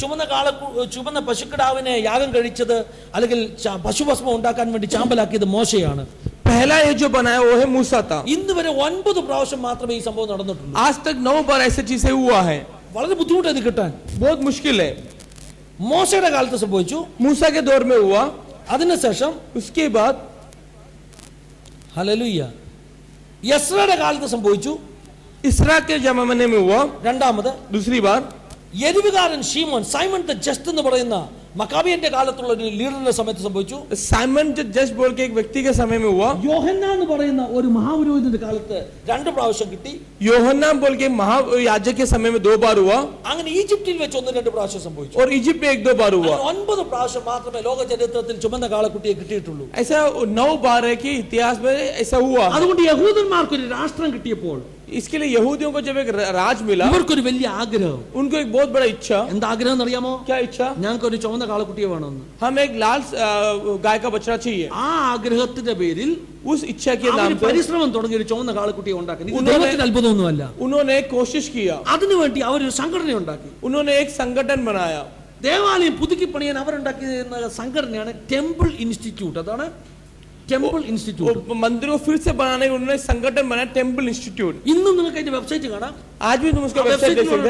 ചുവന്ന പശുക്കിടാവിനെ യാഗം കഴിച്ചത് അല്ലെങ്കിൽ പശുഭസ്മം ഉണ്ടാക്കാൻ വേണ്ടി ചാമ്പലാക്കിയത് മോശയാണ്. पहला ये जो बनाया वो है मूसा था। ഇന്ന് വരെ 9 പ്രാവശ്യം മാത്രമേ ഈ സംഭവം നടന്നിട്ടുള്ളൂ. आज तक 9 बार ऐसी चीजें हुआ है। വളരെ ബുദ്ധിമുട്ടാണ് ഇത് കിട്ടാൻ. बहुत मुश्किल है। മോശയുടെ കാലത്ത് സംഭവിച്ചു, मूसा के दौर में हुआ, അതിനുശേഷം उसके बाद ഹല്ലേലൂയ യസ്രയുടെ കാലത്ത് സംഭവിച്ചു, इसरा के जमाने में हुआ, രണ്ടാമത് दूसरी बार എരിവുകാരൻ ഷീമോൻ, സൈമൺ ദ ജസ്റ്റ് എന്ന് പറയുന്ന മക്കാബിയന്റെ കാലത്തുള്ള ഒരു ലീഡറിന്റെ സമയത്ത് സംഭവിച്ചു. साइमन जो जस्ट बोल के एक व्यक्ति के समय में हुआ, യോഹന്നാൻ എന്ന് പറയുന്ന ഒരു മഹാപുരോഹിതന്റെ കാലത്ത് 2 പ്രാവശ്യം കിട്ടി. യോഹन्ना बोल के महायाजक के समय में 2 बार हुआ, അങ്ങനെ ഈജിപ്തിൽ വെച്ച് 1-2 പ്രാവശ്യം സംഭവിച്ചു. और इजिप्ट में 1-2 बार हुआ। 9 പ്രാവശ്യം മാത്രമേ ലോക ചരിത്രത്തിൽ ചുമന്ന കാളക്കുട്ടിയെ കിട്ടിയിട്ടുള്ളൂ. ऐसा 9 बार है कि इतिहास में ऐसा हुआ। അതുകൊണ്ട് യഹൂദന്മാർക്ക് ഒരു രാഷ്ട്രം കിട്ടിയപ്പോൾ इसके लिए यहूदियों को जब एक राज मिला, ഇവർക്കൊരു വലിയ ആഗ്രഹം. उनको एक बहुत बड़ा इच्छा। എന്താ ആഗ്രഹം എന്നറിയാമോ? क्या इच्छा? ഞങ്ങൾക്ക് ഒരു ചുവന്ന കാളക്കുട്ടിയെ വേണമെന്ന്. हम एक लाल गाय का बछड़ा चाहिए। ആ ആഗ്രഹത്തിന്റെ പേരിൽ उस इच्छा के नाम അവർ पर പരിശ്രമം തുടങ്ങി ഒരു ചുവന്ന കാളക്കുട്ടിയെ ഉണ്ടാക്കാൻ. ഇത് ഉന്നോനെ- ദൈവത്തിന് അത്ഭുതമൊന്നുമല്ല. उन्होंने कोशिश किया, അതിനുവേണ്ടി അവരൊരു സംഘടന ഉണ്ടാക്കി. उन्होंने एक संगठन बनाया। ദേവാലയം പുതുക്കി പണിയാൻ അവരുണ്ടാക്കിയ സംഘടനയാണ് ടെമ്പിൾ ഇൻസ്റ്റിറ്റ്യൂട്ട്. അതാണ് ടെമ്പിൾ ഇൻസ്റ്റിറ്റ്യൂട്ട്. मंदिर को फिर से बनाने उन्होंने संगठन बनाया, टेम्पल इंस्टीट्यूट। ഇന്നും നിങ്ങൾക്ക് അതിന്റെ വെബ്സൈറ്റ് കാണാം. आज भी तुम उसका वेबसाइट देख सकते हैं।